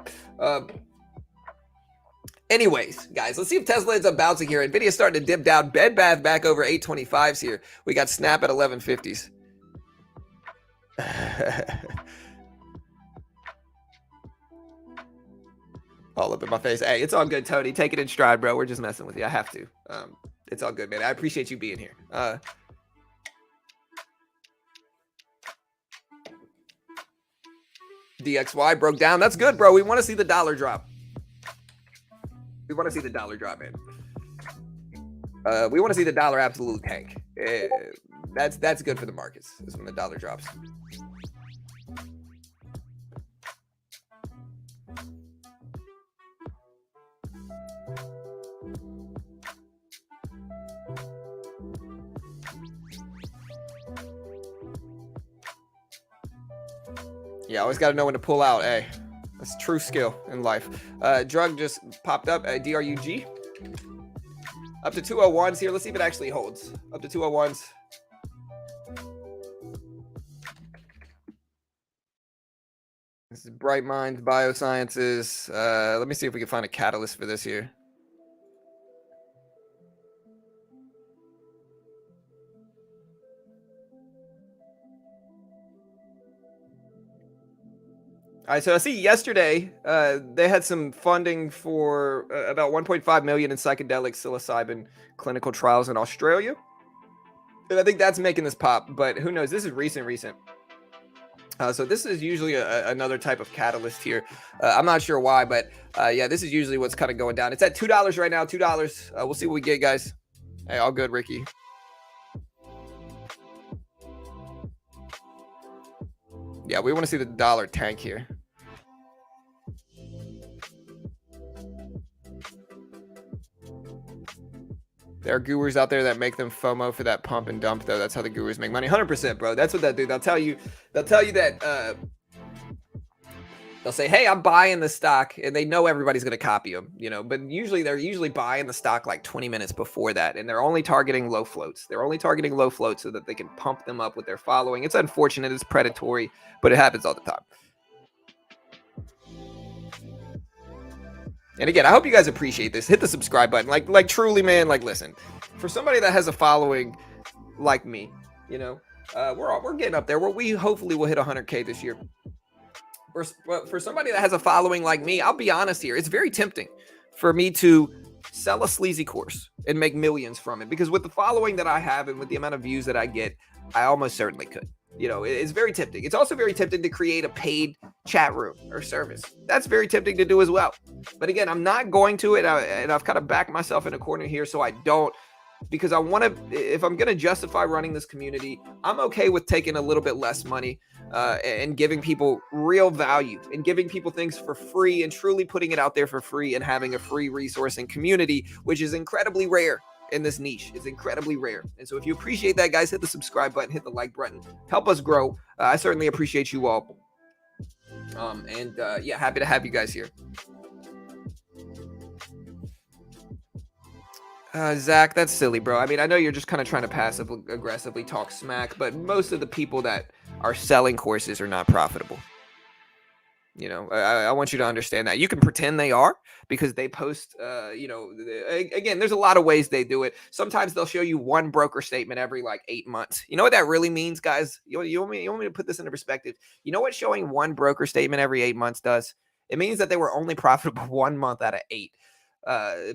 Anyways, guys, let's see if Tesla ends up bouncing here. Nvidia starting to dip down. Bed Bath back over 825s here. We got Snap at 1150s. All up in my face. Hey, it's all good, Tony. Take it in stride, bro. We're just messing with you. I have to. It's all good, man. I appreciate you being here. DXY broke down. That's good, bro. We want to see the dollar drop. We want to see the dollar drop, man. We want to see the dollar absolute tank. That's good for the markets, is when the dollar drops. Yeah, always got to know when to pull out. Hey, that's true skill in life. Drug just popped up at DRUG. Up to 201s here. Let's see if it actually holds. Up to 201s. This is Bright Minds Biosciences. Let me see if we can find a catalyst for this here. All right, so I see yesterday they had some funding for about 1.5 million in psychedelic psilocybin clinical trials in Australia. And I think that's making this pop, but who knows? This is recent. So this is usually another type of catalyst here. I'm not sure why, but yeah, this is usually what's kind of going down. It's at $2 right now, $2. We'll see what we get, guys. Hey, all good, Ricky. Yeah, we want to see the dollar tank here. There are gurus out there that make them FOMO for that pump and dump, though. That's how the gurus make money. 100%, bro. That's what they'll do. They'll tell you that they'll say, hey, I'm buying the stock, and they know everybody's going to copy them, but they're buying the stock like 20 minutes before that, and they're only targeting low floats. They're only targeting low floats so that they can pump them up with their following. It's unfortunate. It's predatory, but it happens all the time. And again, I hope you guys appreciate this. Hit the subscribe button. Like truly, man, listen. For somebody that has a following like me, we're getting up there. We hopefully will hit 100K this year. For somebody that has a following like me, I'll be honest here. It's very tempting for me to sell a sleazy course and make millions from it, because with the following that I have and with the amount of views that I get, I almost certainly could. It's very tempting. It's also very tempting to create a paid chat room or service. That's very tempting to do as well. But again, I'm not going to it, and I've kind of backed myself in a corner here, so I don't, because I want to, if I'm going to justify running this community, I'm okay with taking a little bit less money and giving people real value and giving people things for free and truly putting it out there for free and having a free resource and community, which is incredibly rare in this niche. It's incredibly rare. And so if you appreciate that, guys, hit the subscribe button, hit the like button, help us grow. I certainly appreciate you all. Yeah, happy to have you guys here. Zach, that's silly, bro. I mean, I know you're just kind of trying to passive aggressively talk smack, but most of the people that are selling courses are not profitable. You know, I want you to understand that. You can pretend they are because they post, again, there's a lot of ways they do it. Sometimes they'll show you one broker statement every like 8 months. You know what that really means, guys? You want me to put this into perspective? You know what showing one broker statement every 8 months does? It means that they were only profitable 1 month out of 8.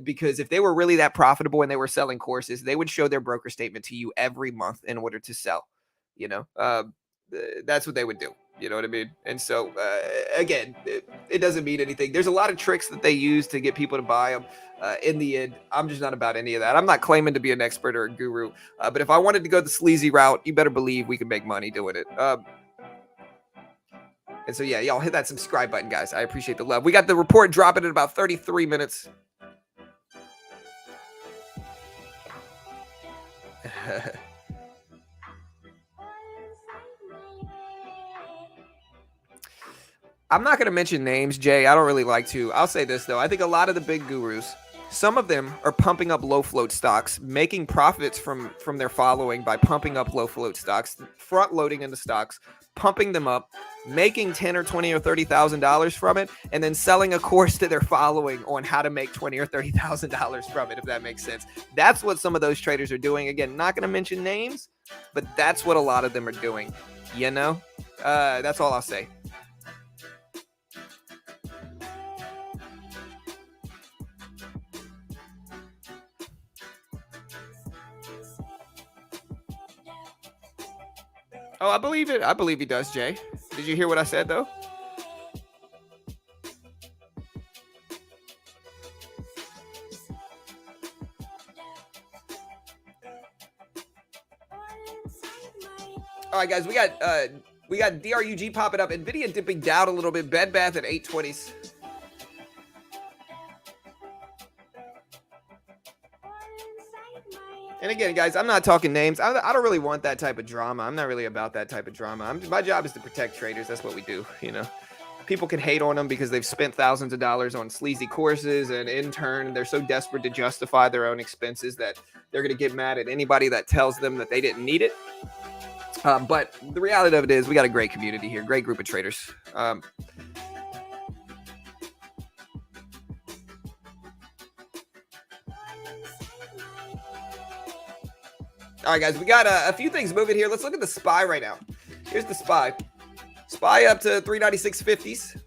Because if they were really that profitable and they were selling courses, they would show their broker statement to you every month in order to sell. You know, that's what they would do. You know what I mean? And so, again, it doesn't mean anything. There's a lot of tricks that they use to get people to buy them. In the end, I'm just not about any of that. I'm not claiming to be an expert or a guru. But if I wanted to go the sleazy route, you better believe we could make money doing it. And so, yeah, y'all hit that subscribe button, guys. I appreciate the love. We got the report dropping in about 33 minutes. I'm not going to mention names, Jay. I don't really like to. I'll say this, though. I think a lot of the big gurus, some of them are pumping up low float stocks, making profits from their following by pumping up low float stocks, front loading into stocks, pumping them up, making $10 or $20 or $30,000 from it, and then selling a course to their following on how to make $20 or $30,000 from it, if that makes sense. That's what some of those traders are doing. Again, not going to mention names, but that's what a lot of them are doing. You know, that's all I'll say. Oh, I believe it. I believe he does, Jay. Did you hear what I said, though? All right, guys, we got DRUG popping up. Nvidia dipping down a little bit. Bed Bath at 820s. And again, guys, I'm not talking names. I don't really want that type of drama. I'm not really about that type of drama. My job is to protect traders. That's what we do, you know. People can hate on them because they've spent thousands of dollars on sleazy courses, and in turn, they're so desperate to justify their own expenses that they're going to get mad at anybody that tells them that they didn't need it. But the reality of it is we got a great community here, great group of traders. All right, guys, we got a few things moving here. Let's look at the SPY right now. Here's the SPY. SPY up to 396.50s.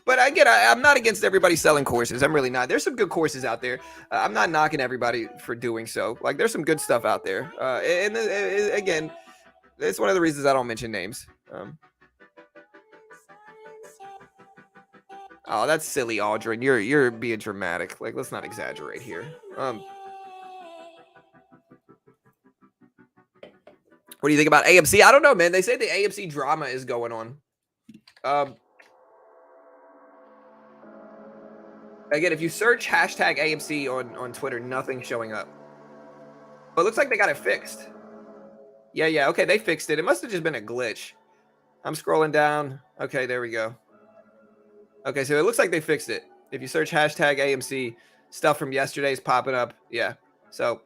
But again, I'm not against everybody selling courses. I'm really not. There's some good courses out there. I'm not knocking everybody for doing so. Like, there's some good stuff out there. And again, it's one of the reasons I don't mention names. Oh, that's silly, Aldrin. You're being dramatic. Like, let's not exaggerate here. What do you think about AMC? I don't know, man. They say the AMC drama is going on. Again, if you search hashtag AMC on Twitter, nothing's showing up. But it looks like they got it fixed. Yeah. Okay, they fixed it. It must have just been a glitch. I'm scrolling down. Okay, there we go. Okay, so it looks like they fixed it. If you search hashtag AMC, stuff from yesterday's popping up. Yeah. So,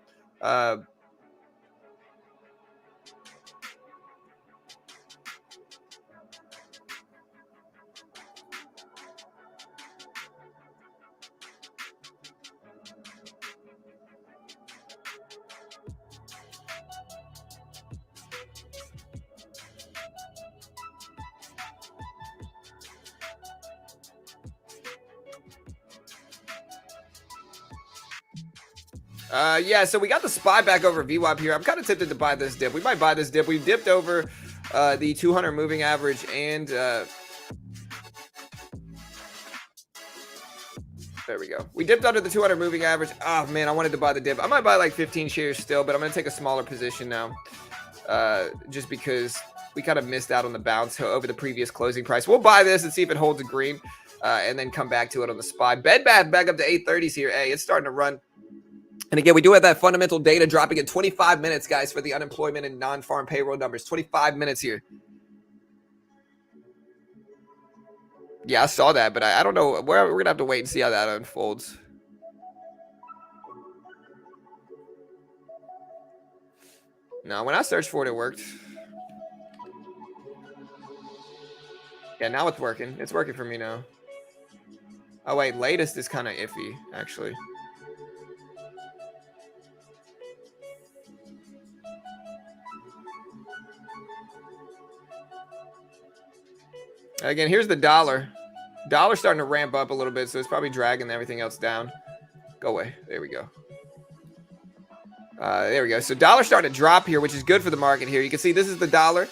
yeah, so we got the SPY back over VWAP here. I'm kind of tempted to buy this dip. We might buy this dip. We've dipped over the 200 moving average and there we go. We dipped under the 200 moving average. Oh, man, I wanted to buy the dip. I might buy like 15 shares still, but I'm going to take a smaller position now just because we kind of missed out on the bounce over the previous closing price. We'll buy this and see if it holds a green and then come back to it on the SPY. Bed Bath back up to 830s here. Hey, it's starting to run. And again, we do have that fundamental data dropping in 25 minutes, guys, for the unemployment and non-farm payroll numbers. 25 minutes here. Yeah, I saw that, but I don't know. We're going to have to wait and see how that unfolds. No, when I searched for it, it worked. Yeah, now it's working. It's working for me now. Oh, wait. Latest is kind of iffy, actually. Again, here's the dollar. Dollar's starting to ramp up a little bit, so it's probably dragging everything else down. Go away. There we go. There we go. So dollar's starting to drop here, which is good for the market here. You can see this is the dollar.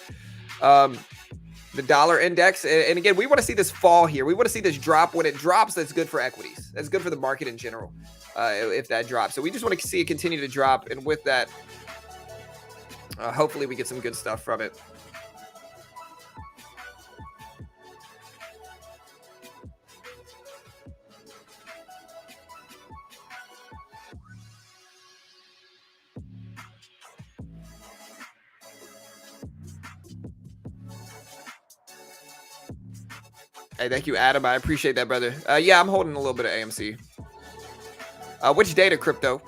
The dollar index. And again, we want to see this fall here. We want to see this drop. When it drops, that's good for equities. That's good for the market in general, if that drops. So we just want to see it continue to drop. And with that, hopefully we get some good stuff from it. Hey, thank you, Adam. I appreciate that, brother. Yeah, I'm holding a little bit of AMC. Which data crypto?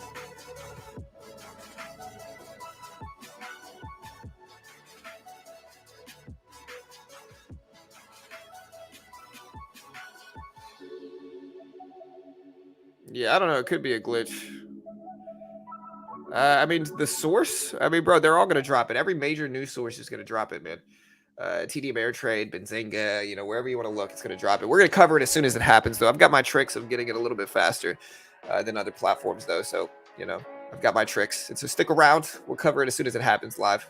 Yeah, I don't know. It could be a glitch. I mean, the source. I mean, bro, they're all going to drop it. Every major news source is going to drop it, man. TD Ameritrade, Benzinga, you know, wherever you want to look, it's going to drop it. We're going to cover it as soon as it happens, though. I've got my tricks of getting it a little bit faster than other platforms, though. So, you know, I've got my tricks. And so stick around. We'll cover it as soon as it happens live.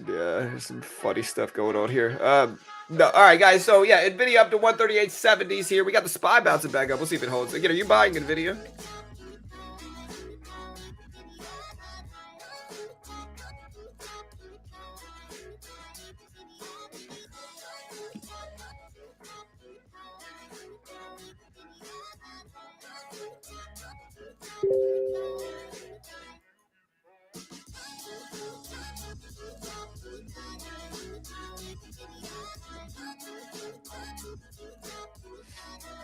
Yeah, there's some funny stuff going on here. No, all right, guys. So yeah, Nvidia up to 138.70s here. We got the SPY bouncing back up. We'll see if it holds. Again, are you buying Nvidia?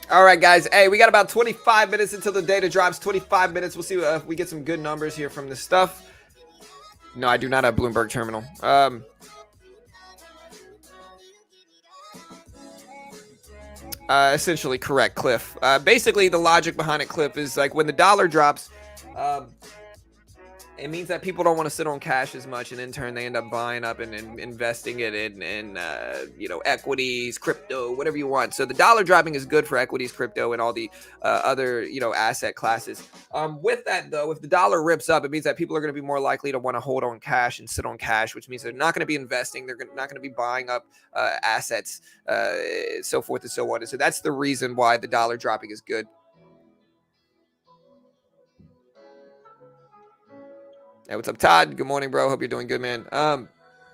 All right, guys. Hey, we got about 25 minutes until the data drops. 25 minutes. We'll see if we get some good numbers here from this stuff. No, I do not have Bloomberg Terminal. Essentially correct, Cliff. Basically, the logic behind it, Cliff, is like when the dollar drops, it means that people don't want to sit on cash as much, and in turn, they end up buying up and investing it in you know, equities, crypto, whatever you want. So the dollar dropping is good for equities, crypto, and all the other, you know, asset classes. With that, though, if the dollar rips up, it means that people are going to be more likely to want to hold on cash and sit on cash, which means they're not going to be investing. They're not going to be buying up assets, so forth and so on. And so that's the reason why the dollar dropping is good. Hey, what's up, Todd? Good morning, bro. Hope you're doing good, man.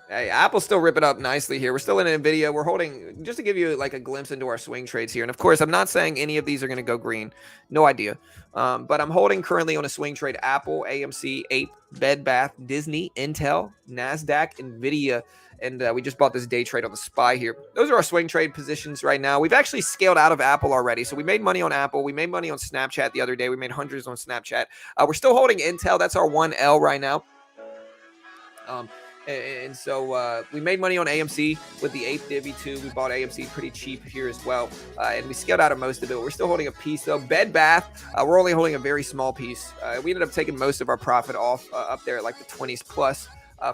Hey, Apple's still ripping up nicely here. We're still in Nvidia. We're holding, just to give you like a glimpse into our swing trades here. And of course, I'm not saying any of these are going to go green. No idea. But I'm holding currently on a swing trade Apple, AMC, Ape, Bed Bath, Disney, Intel, Nasdaq, Nvidia. And we just bought this day trade on the SPY here. Those are our swing trade positions right now. We've actually scaled out of Apple already. So we made money on Apple. We made money on Snapchat the other day. We made hundreds on Snapchat. We're still holding Intel. That's our 1L right now. And so we made money on AMC with the 8th Bbby too. We bought AMC pretty cheap here as well. And we scaled out of most of it. We're still holding a piece though. Bed Bath, we're only holding a very small piece. We ended up taking most of our profit off up there at like the 20s plus.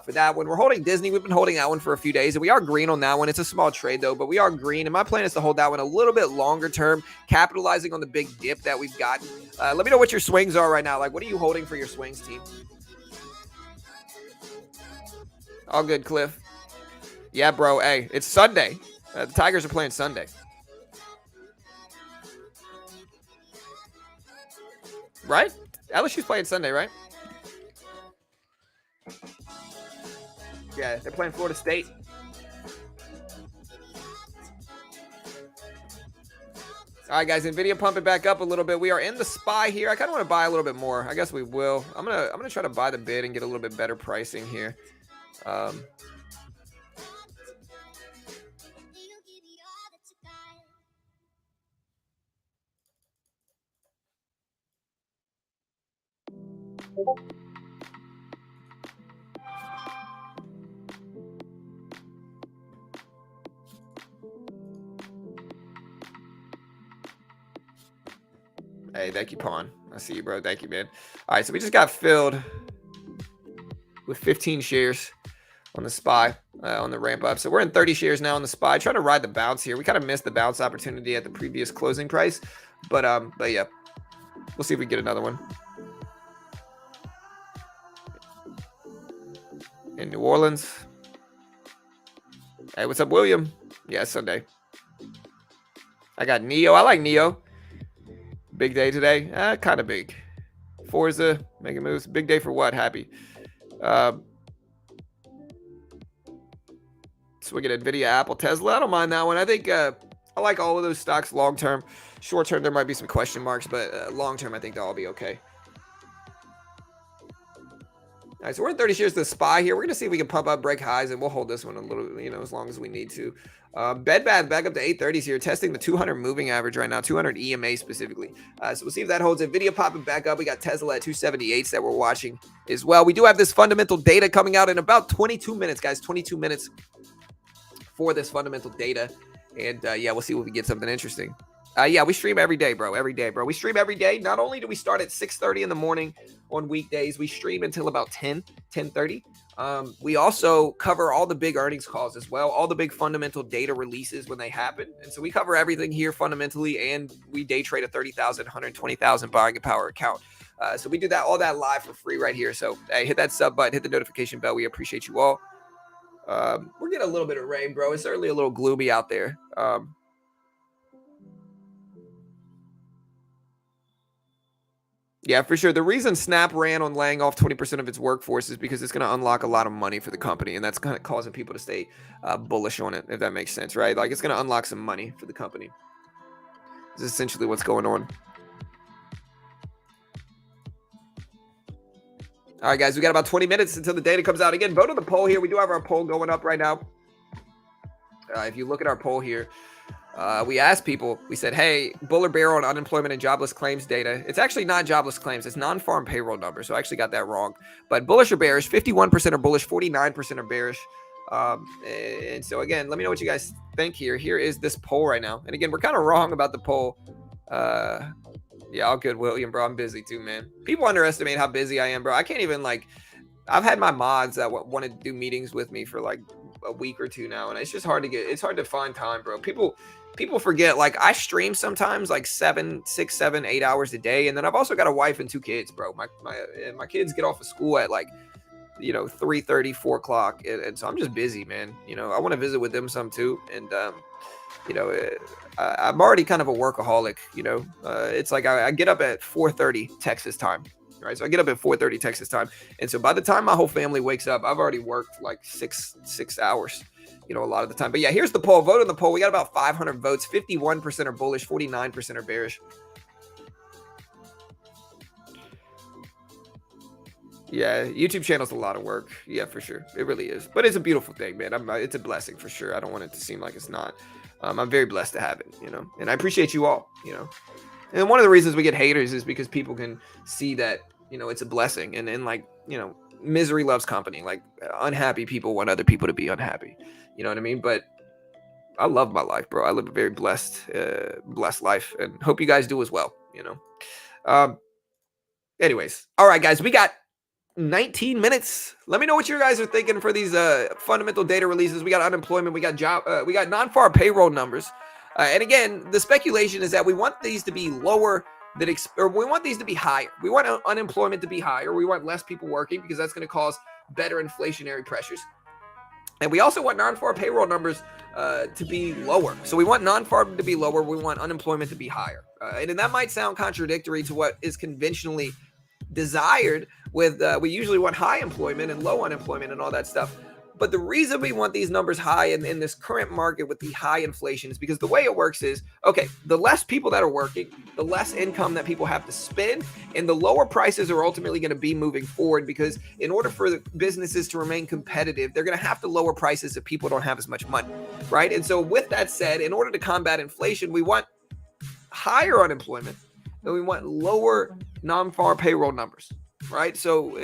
For that one, we're holding Disney. We've been holding that one for a few days, and we are green on that one. It's a small trade though, but we are green. And my plan is to hold that one a little bit longer term, capitalizing on the big dip that we've gotten. Let me know what your swings are right now. Like, what are you holding for your swings, team? All good, Cliff. Yeah, bro. Hey, it's Sunday. The Tigers are playing Sunday. Right? LSU's playing Sunday, right? Yeah, they're playing Florida State. All right, guys, Nvidia pumping back up a little bit. We are in the SPY here. I kind of want to buy a little bit more. I guess we will. I'm gonna try to buy the bid and get a little bit better pricing here. Hey, thank you, Pawn. I see you, bro. Thank you, man. All right, so we just got filled with 15 shares on the SPY, on the ramp up. So we're in 30 shares now on the SPY. Trying to ride the bounce here. We kind of missed the bounce opportunity at the previous closing price, but yeah, we'll see if we get another one. In New Orleans. Hey, what's up, William? Yeah, Sunday. I got Neo. I like Neo. Big day today. Kind of big. Forza making moves. Big day for what? Happy. So we get Nvda, Apple, Tesla. I don't mind that one. I think I like all of those stocks long term. Short term, there might be some question marks, but long term, I think they'll all be okay. All right, so we're in 30 shares to the SPY here. We're going to see if we can pump up, break highs, and we'll hold this one a little, as long as we need to. Bed Bath back up to 830s here, testing the 200 moving average right now, 200 EMA specifically. So we'll see if that holds. Nvidia popping back up. We got Tesla at 278s that we're watching as well. We do have this fundamental data coming out in about 22 minutes, guys. 22 minutes for this fundamental data. And yeah, we'll see if we get something interesting. Yeah, we stream every day, bro. Every day, bro. We stream every day. Not only do we start at 6:30 in the morning on weekdays, we stream until about 10:30. We also cover all the big earnings calls as well, all the big fundamental data releases when they happen. And so we cover everything here fundamentally, and we day trade a 30,000, 120,000 buying power account. So we do that all that live for free right here. So hey, hit that sub button, hit the notification bell. We appreciate you all. We're getting a little bit of rain, bro. It's certainly a little gloomy out there. Yeah, for sure. The reason Snap ran on laying off 20% of its workforce is because it's going to unlock a lot of money for the company, and that's kind of causing people to stay bullish on it, if that makes sense, right? Like, it's going to unlock some money for the company. This is essentially what's going on. All right, guys, we got about 20 minutes until the data comes out. Again, vote on the poll here. We do have our poll going up right now. If you look at our poll here, we asked people, we said, hey, bull or bear on unemployment and jobless claims data. It's actually not jobless claims. It's non-farm payroll numbers. So I actually got that wrong. But bullish or bearish, 51% are bullish, 49% are bearish. And so, again, let me know what you guys think here. Here is this poll right now. And, again, we're kind of wrong about the poll. Yeah, all good, William, bro. I'm busy too, man. People underestimate how busy I am, bro. I can't even, I've had my mods that want to do meetings with me for, a week or two now, and it's just hard to find time, bro. People forget, I stream sometimes 6, 7, 8 hours a day, and then I've also got a wife and 2 kids, bro. My kids get off of school at 3:30, 4 o'clock, and so I'm just busy, man. I want to visit with them some too, and I'm already kind of a workaholic. It's I get up at 4:30 Texas time. Right, so I get up at 4:30 Texas time, and so by the time my whole family wakes up, I've already worked 6 hours, a lot of the time. But yeah, here's the poll. Vote on the poll. We got about 500 votes. 51% are bullish, 49% are bearish. Yeah, YouTube channel's a lot of work. Yeah, for sure, it really is. But it's a beautiful thing, man. It's a blessing for sure. I don't want it to seem like it's not. I'm very blessed to have it, and I appreciate you all, And one of the reasons we get haters is because people can see that, it's a blessing. And misery loves company. Unhappy people want other people to be unhappy. You know what I mean? But I love my life, bro. I live a very blessed life, and hope you guys do as well, Anyways. All right, guys, we got 19 minutes. Let me know what you guys are thinking for these fundamental data releases. We got unemployment. We got we got non-farm payroll numbers. And again, the speculation is that we want these to be lower or we want these to be higher. We want unemployment to be higher. We want less people working because that's going to cause better inflationary pressures. And we also want non-farm payroll numbers to be lower. So we want non-farm to be lower. We want unemployment to be higher. And that might sound contradictory to what is conventionally desired with we usually want high employment and low unemployment and all that stuff. But the reason we want these numbers high in this current market with the high inflation is because the way it works is, okay, the less people that are working, the less income that people have to spend, and the lower prices are ultimately going to be moving forward, because in order for the businesses to remain competitive, they're going to have to lower prices if people don't have as much money, right? And so with that said, in order to combat inflation, we want higher unemployment and we want lower non-farm payroll numbers, right? So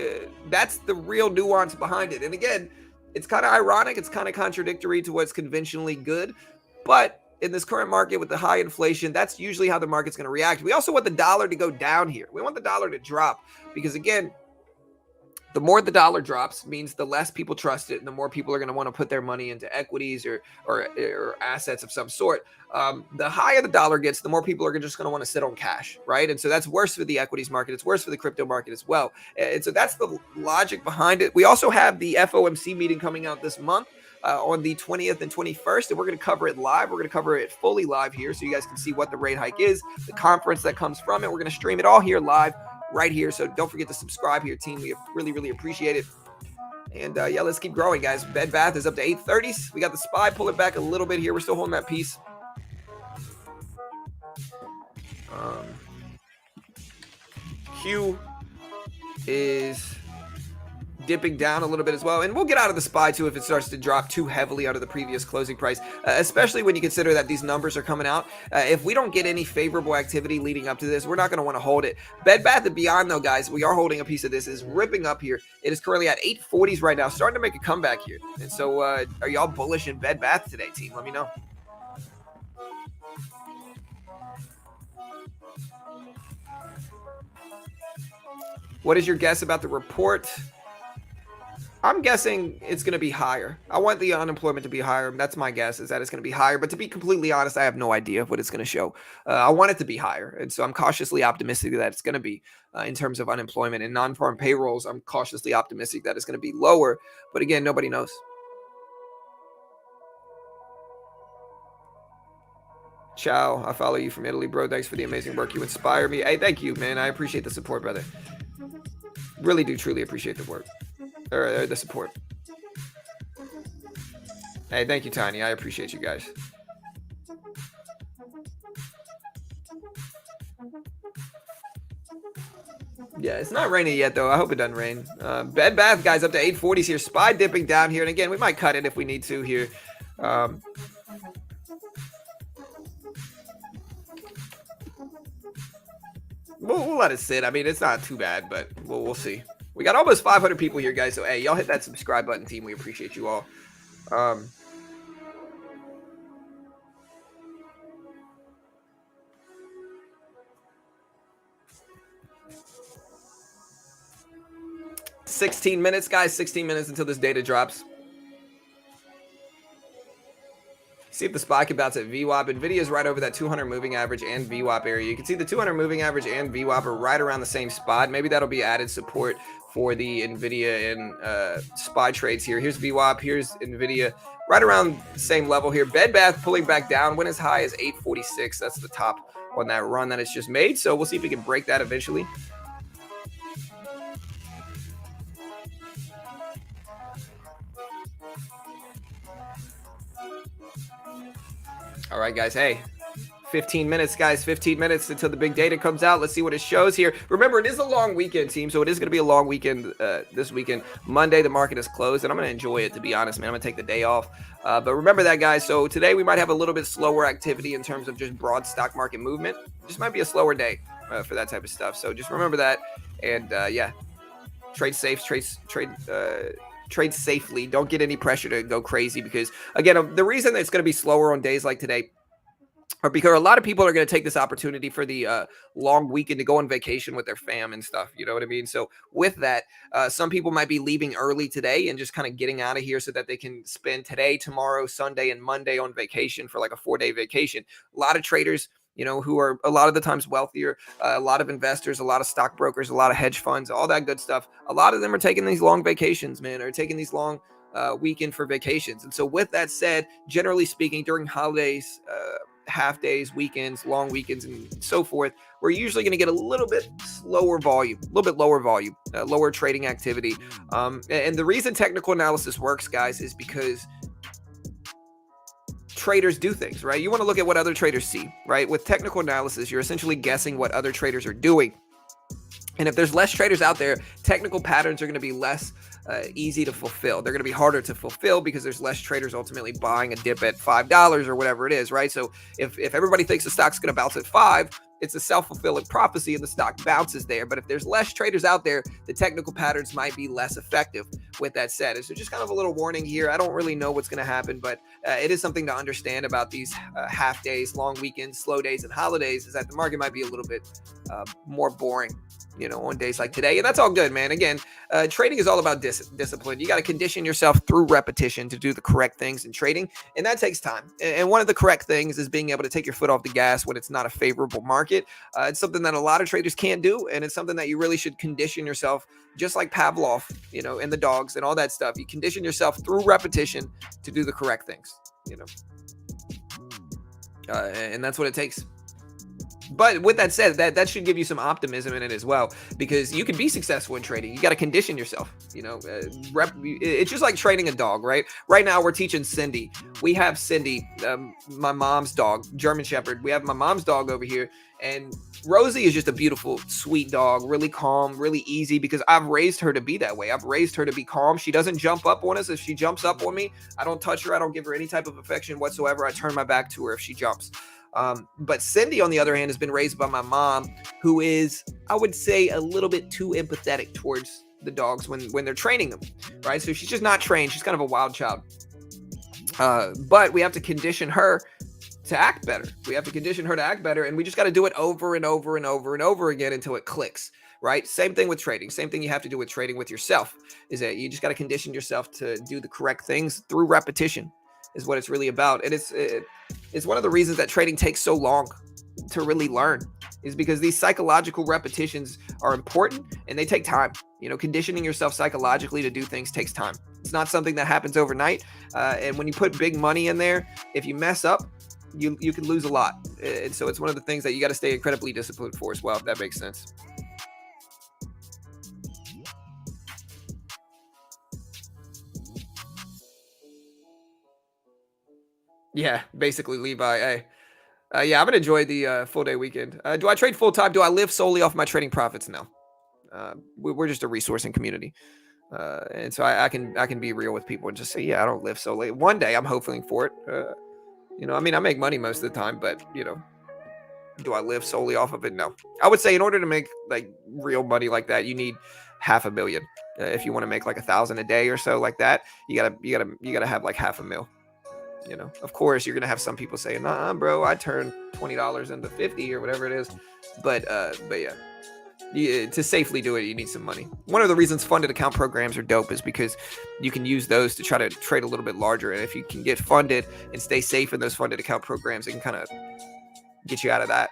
that's the real nuance behind it. And again, it's kind of ironic. It's kind of contradictory to what's conventionally good. But in this current market with the high inflation, that's usually how the market's going to react. We also want the dollar to go down here. We want the dollar to drop because, again, the more the dollar drops means the less people trust it, and the more people are going to want to put their money into equities or assets of some sort. The higher the dollar gets, the more people are just going to want to sit on cash, right? And so that's worse for the equities market. It's worse for the crypto market as well. And so that's the logic behind it. We also have the FOMC meeting coming out this month on the 20th and 21st, and we're going to cover it live. We're going to cover it fully live here so you guys can see what the rate hike is, the conference that comes from it. We're going to stream it all here live right here. So don't forget to subscribe here, team. We really, really appreciate it. And yeah, let's keep growing, guys. Bed Bath is up to 830s. We got the SPY pull it back a little bit here. We're still holding that piece. Q is dipping down a little bit as well, and we'll get out of the SPY too if it starts to drop too heavily out of the previous closing price, especially when you consider that these numbers are coming out. If we don't get any favorable activity leading up to this, we're not going to want to hold it. Bed Bath & Beyond, though, guys, we are holding a piece of this. Is ripping up here. It is currently at 840s right now, starting to make a comeback here. And so are y'all bullish in Bed Bath today, team? Let me know. What is your guess about the report? I'm guessing it's going to be higher. I want the unemployment to be higher. That's my guess, is that it's going to be higher. But to be completely honest, I have no idea what it's going to show. I want it to be higher. And so I'm cautiously optimistic that it's going to be in terms of unemployment. And non-farm payrolls, I'm cautiously optimistic that it's going to be lower. But again, nobody knows. Ciao. I follow you from Italy, bro. Thanks for the amazing work. You inspire me. Hey, thank you, man. I appreciate the support, brother. Really do truly appreciate the work. Or the support. Hey, thank you, Tiny. I appreciate you guys. Yeah, it's not raining yet, though. I hope it doesn't rain. Bed Bath, guys, up to 840s here. SPY dipping down here. And again, we might cut it if we need to here. We'll let it sit. I mean, it's not too bad, but we'll see. We got almost 500 people here, guys. So, hey, y'all hit that subscribe button, team. We appreciate you all. 16 minutes, guys. 16 minutes until this data drops. See if the SPY can bounce at VWAP. Nvidia is right over that 200 moving average and VWAP area. You can see the 200 moving average and VWAP are right around the same spot. Maybe that'll be added support for the Nvidia and SPY trades here. Here's VWAP. Here's Nvidia. Right around the same level here. Bed Bath pulling back down. Went as high as 846. That's the top on that run that it's just made. So we'll see if we can break that eventually. All right, guys. Hey, 15 minutes, guys. 15 minutes until the big data comes out. Let's see what it shows here. Remember, it is a long weekend, team, so it is going to be a long weekend this weekend. Monday, the market is closed, and I'm going to enjoy it, to be honest, man. I'm going to take the day off. But remember that, guys. So today we might have a little bit slower activity in terms of just broad stock market movement. Just might be a slower day for that type of stuff. So just remember that. And, yeah, trade safe, trade safely. Don't get any pressure to go crazy because, again, the reason it's going to be slower on days like today are because a lot of people are going to take this opportunity for the long weekend to go on vacation with their fam and stuff. You know what I mean? So with that, some people might be leaving early today and just kind of getting out of here so that they can spend today, tomorrow, Sunday, and Monday on vacation for like a 4-day vacation. A lot of traders, you know, who are a lot of the times wealthier, a lot of investors, a lot of stockbrokers, a lot of hedge funds, all that good stuff. A lot of them are taking these long vacations, man, or taking these long weekend for vacations. And so with that said, generally speaking, during holidays, half days, weekends, long weekends, and so forth, we're usually going to get a little bit slower volume, a little bit lower volume, lower trading activity. And the reason technical analysis works, guys, is because traders do things, right? You want to look at what other traders see, right? With technical analysis, you're essentially guessing what other traders are doing. And if there's less traders out there, technical patterns are going to be less easy to fulfill. They're going to be harder to fulfill because there's less traders ultimately buying a dip at $5 or whatever it is, right? So if everybody thinks the stock's going to bounce at 5, it's a self-fulfilling prophecy and the stock bounces there. But if there's less traders out there, the technical patterns might be less effective. With that said, so just kind of a little warning here. I don't really know what's going to happen, but it is something to understand about these half days, long weekends, slow days, and holidays, is that the market might be a little bit more boring, on days like today. And that's all good, man. Again, trading is all about discipline. You got to condition yourself through repetition to do the correct things in trading. And that takes time. And one of the correct things is being able to take your foot off the gas when it's not a favorable market. It's something that a lot of traders can't do. And it's something that you really should condition yourself, just like Pavlov, and the dogs and all that stuff. You condition yourself through repetition to do the correct things, and that's what it takes. But with that said, that should give you some optimism in it as well, because you can be successful in trading. You got to condition yourself. It's just like training a dog, right? Right now, we're teaching Cindy. We have Cindy, my mom's dog, German Shepherd. We have my mom's dog over here. And Rosie is just a beautiful, sweet dog, really calm, really easy, because I've raised her to be that way. I've raised her to be calm. She doesn't jump up on us. If she jumps up on me, I don't touch her. I don't give her any type of affection whatsoever. I turn my back to her if she jumps. But Cindy, on the other hand, has been raised by my mom, who is, I would say, a little bit too empathetic towards the dogs when they're training them, right? So she's just not trained. She's kind of a wild child. But we have to condition her to act better. We have to condition her to act better, and we just got to do it over and over and over and over again until it clicks, right? Same thing with trading. Same thing you have to do with trading with yourself, is that you just got to condition yourself to do the correct things through repetition, is what it's really about. And it's one of the reasons that trading takes so long to really learn, is because these psychological repetitions are important and they take time. Conditioning yourself psychologically to do things takes time. It's not something that happens overnight. And when you put big money in there, if you mess up, you can lose a lot. And so it's one of the things that you got to stay incredibly disciplined for as well, if that makes sense. Yeah, basically, Levi. Hey, yeah, I'm gonna enjoy the full day weekend. Do I trade full time? Do I live solely off my trading profits? No. We're just a resourcing community, and so I can be real with people and just say, yeah, I don't live solely. One day, I'm hoping for it. I make money most of the time, but do I live solely off of it? No. I would say in order to make like real money like that, you need $500,000. If you want to make like 1,000 a day or so like that, you gotta have like $500,000. Of course, you're gonna have some people saying, "Nah, bro, I turned $20 into 50 or whatever it is." But yeah, to safely do it, you need some money. One of the reasons funded account programs are dope is because you can use those to try to trade a little bit larger. And if you can get funded and stay safe in those funded account programs, it can kind of get you out of that.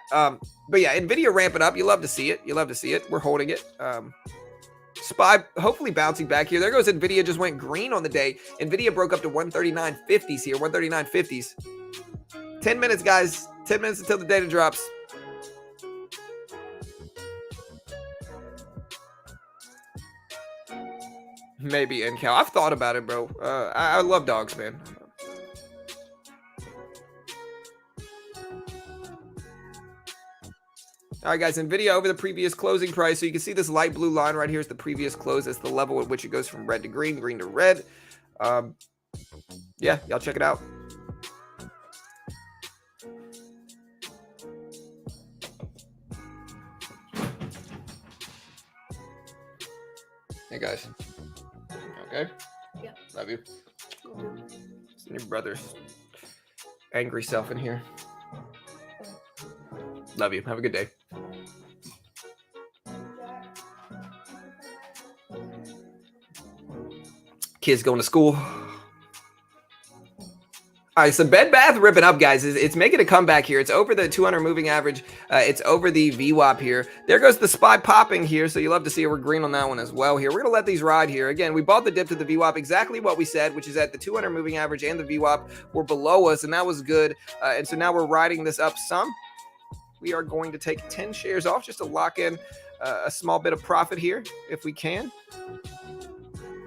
But yeah, Nvidia ramping up. You love to see it. We're holding it. SPY hopefully bouncing back here. There goes Nvidia, just went green on the day. Nvidia broke up to 139.50s here, 139.50s. 10 minutes, guys. 10 minutes until the data drops. Maybe NCal. I've thought about it, bro. I love dogs, man. All right, guys, Nvidia over the previous closing price. So you can see this light blue line right here is the previous close. That's the level at which it goes from red to green, green to red. Yeah, y'all check it out. Hey, guys. Okay? Yeah. Love you. It's your brother's angry self in here. Love you. Have a good day. Kids going to school. All right, so Bed Bath ripping up, guys. It's making a comeback here. It's over the 200 moving average. It's over the VWAP here. There goes the SPY popping here, so you love to see it. We're green on that one as well here. We're going to let these ride here. Again, we bought the dip to the VWAP, exactly what we said, which is that the 200 moving average and the VWAP were below us, and that was good. And so now we're riding this up some. We are going to take 10 shares off just to lock in a small bit of profit here if we can.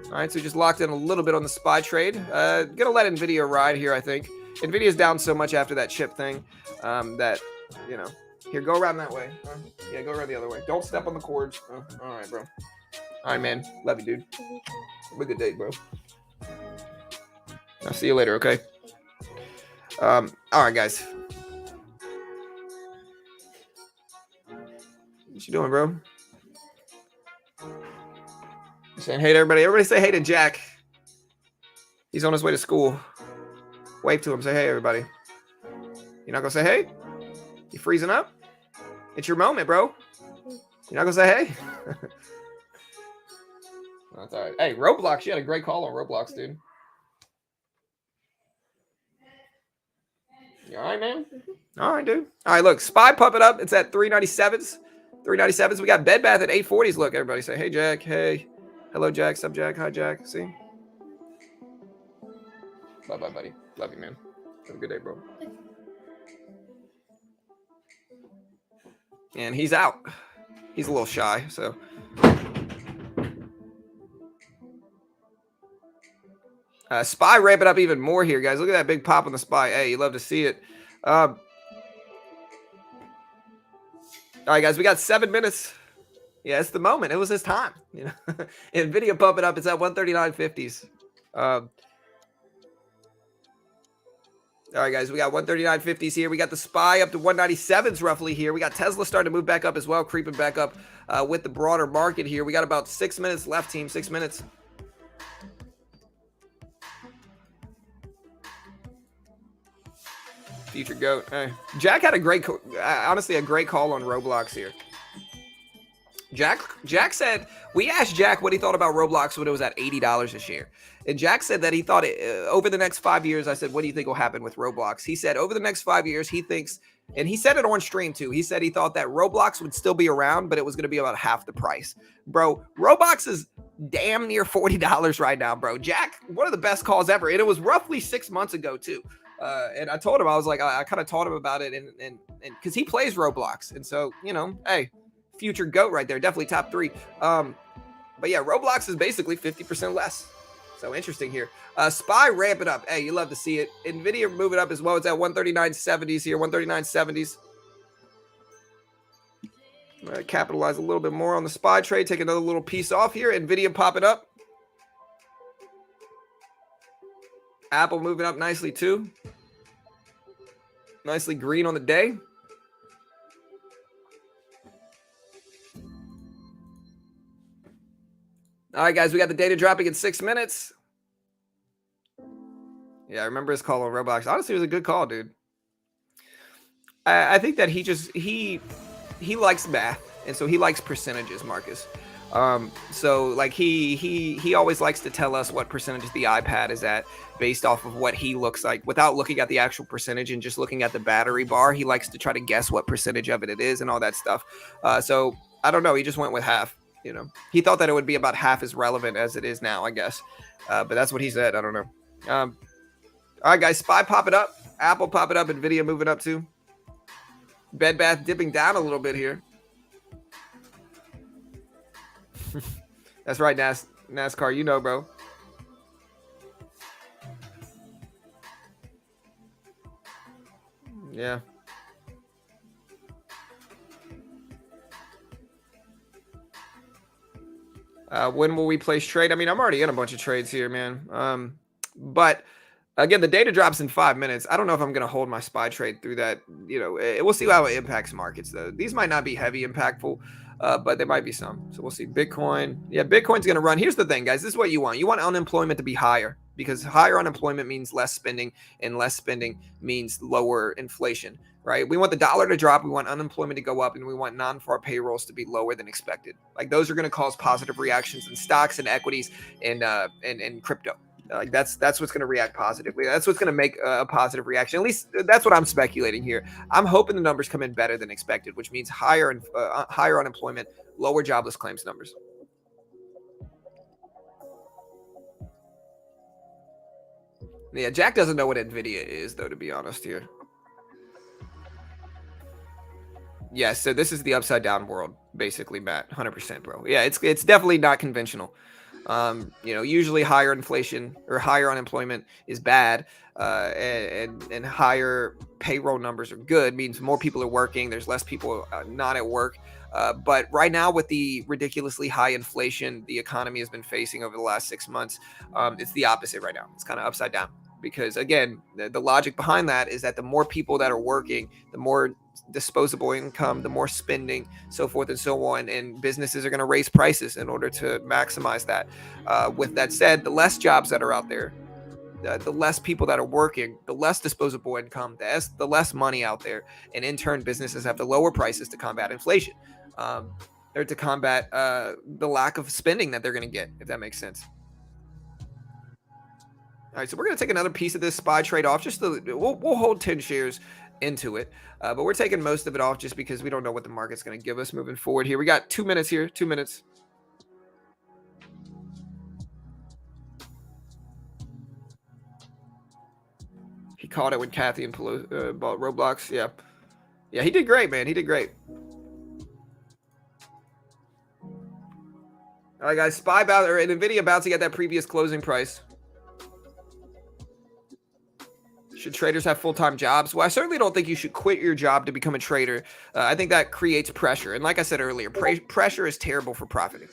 All right, so we just locked in a little bit on the SPY trade. Gonna let Nvidia ride here, I think. Nvidia's down so much after that chip thing that, you know. Here, go around that way. Yeah, go around the other way. Don't step on the cords. All right, bro. All right, man. Love you, dude. Have a good day, bro. I'll see you later, okay? All right, guys. What you doing, bro? Saying hey to everybody. Everybody say hey to Jack. He's on his way to school. Wave to him. Say hey, everybody. You're not going to say hey? You freezing up? It's your moment, bro. You're not going to say hey? That's all right. Hey, Roblox. You had a great call on Roblox, dude. You all right, man? All right, dude. All right, look. SPY pumping up. It's at 397s. 397s. We got Bed Bath at 840s. Look, everybody say hey, Jack. Hey. Hello, Jack. Sup, Jack? Hi, Jack. See? Bye-bye, buddy. Love you, man. Have a good day, bro. And he's out. He's a little shy, so. SPY ramping up even more here, guys. Look at that big pop on the SPY. Hey, you love to see it. All right, guys. We got 7 minutes. Yeah, it's the moment. It was his time. You know, Nvidia pumping up. It's at 139.50s. All right, guys. We got 139.50s here. We got the SPY up to 197s roughly here. We got Tesla starting to move back up as well, creeping back up with the broader market here. We got about 6 minutes left, team. 6 minutes. Future GOAT. Hey. Jack had a great, honestly, a great call on Roblox here. Jack said, we asked Jack what he thought about Roblox when it was at $80 a share. And Jack said that he thought over the next 5 years, I said, what do you think will happen with Roblox? He said over the next 5 years, he thinks, and he said it on stream too. He said he thought that Roblox would still be around, but it was going to be about half the price. Bro, Roblox is damn near $40 right now, bro. Jack, one of the best calls ever. And it was roughly 6 months ago too. And I told him, I was like, I kind of taught him about it and because he plays Roblox. And so, you know, hey, future GOAT right there. Definitely top 3. But yeah, Roblox is basically 50% less. So interesting here. SPY ramping up. Hey, you love to see it. Nvidia moving up as well. It's at 139.70s here, 139.70s. All right, capitalize a little bit more on the SPY trade. Take another little piece off here. Nvidia popping up. Apple moving up nicely too. Nicely green on the day. All right, guys, we got the data dropping in 6 minutes. Yeah, I remember his call on Roblox. Honestly, it was a good call, dude. I think that he likes math, and so he likes percentages, Marcus. So like he always likes to tell us what percentage the iPad is at based off of what he looks like without looking at the actual percentage and just looking at the battery bar. He likes to try to guess what percentage of it is and all that stuff. So I don't know. He just went with half. You know, he thought that it would be about half as relevant as it is now, I guess. But that's what he said. I don't know. All right, guys. SPY popping up. Apple popping up. Nvidia moving up too. Bed Bath dipping down a little bit here. That's right, NASCAR. You know, bro. Yeah. When will we place trade? I mean, I'm already in a bunch of trades here, man. But again, the data drops in 5 minutes. I don't know if I'm going to hold my SPY trade through that. You know, we'll see how it impacts markets, though. These might not be heavy impactful, but there might be some. So we'll see. Bitcoin. Yeah, Bitcoin's going to run. Here's the thing, guys. This is what you want. You want unemployment to be higher because higher unemployment means less spending, and less spending means lower inflation, right? We want the dollar to drop. We want unemployment to go up, and we want non-farm payrolls to be lower than expected. Like those are going to cause positive reactions in stocks and equities and crypto. Like that's what's going to react positively. That's what's going to make a positive reaction. At least that's what I'm speculating here. I'm hoping the numbers come in better than expected, which means higher unemployment, lower jobless claims numbers. Yeah, Jack doesn't know what Nvidia is, though, to be honest here. Yeah, so this is the upside down world, basically, Matt. 100%, bro. Yeah, it's definitely not conventional. Usually higher inflation or higher unemployment is bad, and higher payroll numbers are good. Means more people are working. There's less people not at work. But right now, with the ridiculously high inflation the economy has been facing over the last 6 months, it's the opposite right now. It's kind of upside down. Because again, the logic behind that is that the more people that are working, the more disposable income, the more spending, so forth and so on, and businesses are going to raise prices in order to maximize that. With that said, the less jobs that are out there, the less people that are working, the less disposable income, the less money out there, and in turn, businesses have to lower prices to combat inflation, or to combat the lack of spending that they're going to get, if that makes sense. All right, so we're going to take another piece of this SPY trade off. We'll hold 10 shares into it, but we're taking most of it off just because we don't know what the market's going to give us moving forward here. We got 2 minutes here, 2 minutes. He caught it when Kathy and bought Roblox. Yeah, he did great, man. He did great. All right, guys, Nvidia bouncing at that previous closing price. Should traders have full-time jobs? Well, I certainly don't think you should quit your job to become a trader. I think that creates pressure. And like I said earlier, pressure is terrible for profiting.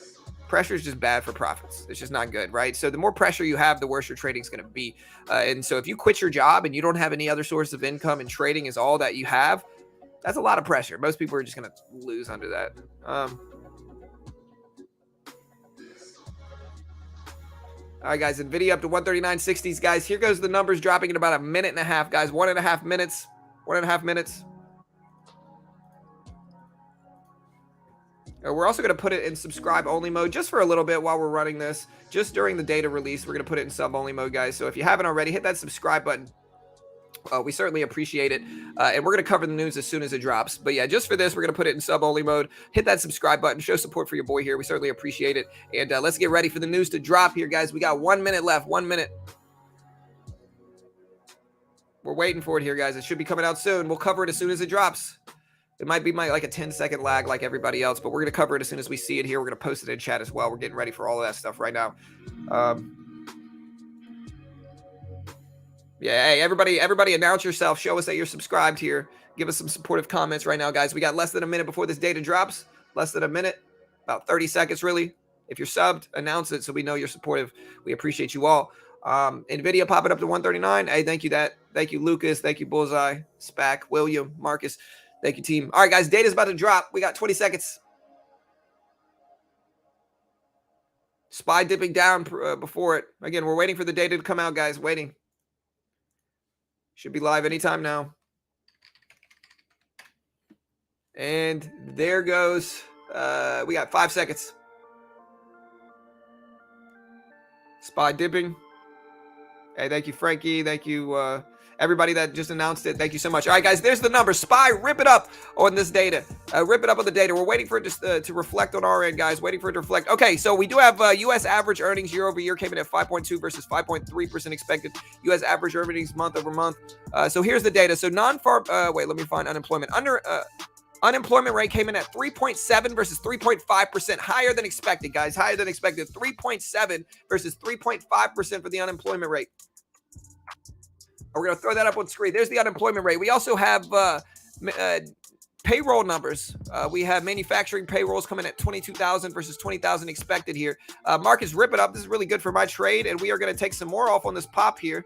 Pressure is just bad for profits. It's just not good, right? So the more pressure you have, the worse your trading is going to be. And so if you quit your job and you don't have any other source of income and trading is all that you have, that's a lot of pressure. Most people are just going to lose under that. All right, guys, Nvidia up to 139.60s, guys. Here goes the numbers dropping in about a minute and a half, guys. 1.5 minutes. 1.5 minutes. We're also going to put it in subscribe-only mode just for a little bit while we're running this. Just during the data release, we're going to put it in sub-only mode, guys. So if you haven't already, hit that subscribe button. We certainly appreciate it. And we're going to cover the news as soon as it drops. But yeah, just for this, we're going to put it in sub-only mode. Hit that subscribe button. Show support for your boy here. We certainly appreciate it. And let's get ready for the news to drop here, guys. We got 1 minute left. 1 minute. We're waiting for it here, guys. It should be coming out soon. We'll cover it as soon as it drops. It might be like a 10-second lag like everybody else, but we're going to cover it as soon as we see it here. We're going to post it in chat as well. We're getting ready for all of that stuff right now. Yeah, hey, everybody announce yourself. Show us that you're subscribed here. Give us some supportive comments right now, guys. We got less than a minute before this data drops. Less than a minute. About 30 seconds, really. If you're subbed, announce it so we know you're supportive. We appreciate you all. Nvidia popping up to 139. Hey, thank you, Thank you, Lucas. Thank you, Bullseye, Spac, William, Marcus. Thank you, team. All right, guys, data's about to drop. We got 20 seconds. SPY dipping down before it. Again, we're waiting for the data to come out, guys. Waiting. Should be live anytime now. And there goes. We got 5 seconds. SPY dipping. Hey, thank you, Frankie. Thank you, everybody that just announced it. Thank you so much. All right, guys, there's the number. SPY, rip it up on this data. Rip it up on the data. We're waiting for it to reflect on our end, guys. Waiting for it to reflect. Okay, so we do have U.S. average earnings year over year came in at 5.2 versus 5.3% expected. U.S. average earnings month over month. So here's the data. So non-farm, wait, let me find unemployment. Unemployment rate came in at 3.7 versus 3.5%. Higher than expected, guys. Higher than expected. 3.7 versus 3.5% for the unemployment rate. We're going to throw that up on screen. There's the unemployment rate. We also have payroll numbers. We have manufacturing payrolls coming at 22,000 versus 20,000 expected here. Marcus, rip it up. This is really good for my trade, and we are going to take some more off on this pop here.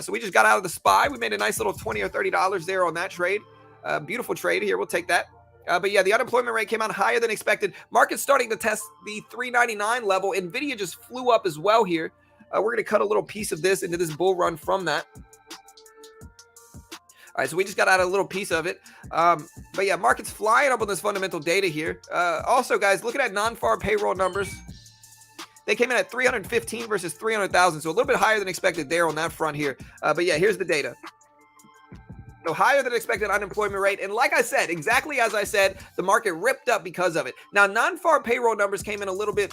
So we just got out of the SPY. We made a nice little $20 or $30 there on that trade. Beautiful trade here. We'll take that. But yeah, the unemployment rate came out higher than expected. Market's starting to test the 399 level. Nvidia just flew up as well here. We're going to cut a little piece of this into this bull run from that. All right, so we just got out a little piece of it. But yeah, market's flying up on this fundamental data here. Also, guys, looking at non-farm payroll numbers. They came in at 315 versus 300,000, so a little bit higher than expected there on that front here. But yeah, here's the data. So higher than expected unemployment rate. And like I said, exactly as I said, the market ripped up because of it. Now, non-farm payroll numbers came in a little bit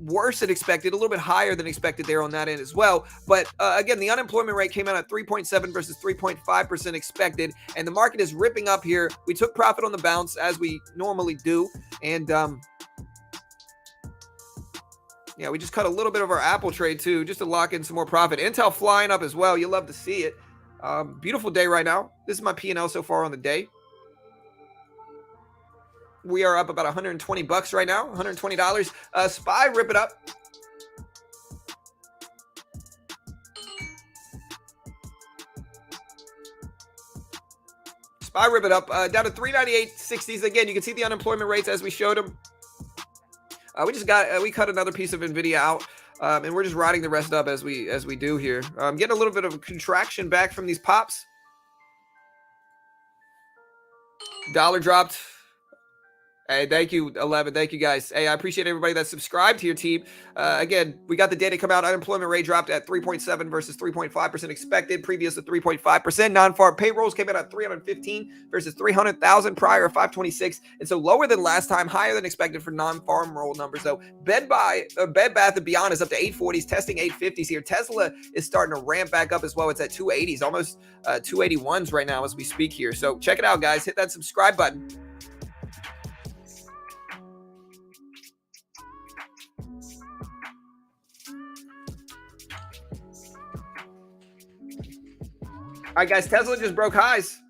worse than expected, a little bit higher than expected there on that end as well. But again, the unemployment rate came out at 3.7 versus 3.5% expected. And the market is ripping up here. We took profit on the bounce as we normally do. And yeah, we just cut a little bit of our Apple trade too, just to lock in some more profit. Intel flying up as well. You love to see it. Beautiful day right now. This is my P&L so far on the day. We are up about 120 bucks right now, $120. SPY, rip it up. SPY, rip it up. Down to 398.60s. Again, you can see the unemployment rates as we showed them. We cut another piece of Nvidia out. And we're just riding the rest up as we do here. Getting a little bit of a contraction back from these pops. Dollar dropped. Hey, thank you, 11. Thank you, guys. Hey, I appreciate everybody that's subscribed to your team. Again, we got the data come out. Unemployment rate dropped at 3.7 versus 3.5% expected, previous to 3.5%. Non-farm payrolls came out at 315 versus 300,000 prior, 526. And so lower than last time, higher than expected for non-farm roll numbers. So Bed Bath & Beyond is up to 840s, testing 850s here. Tesla is starting to ramp back up as well. It's at 280s, almost 281s right now as we speak here. So check it out, guys. Hit that subscribe button. All right, guys, Tesla just broke highs.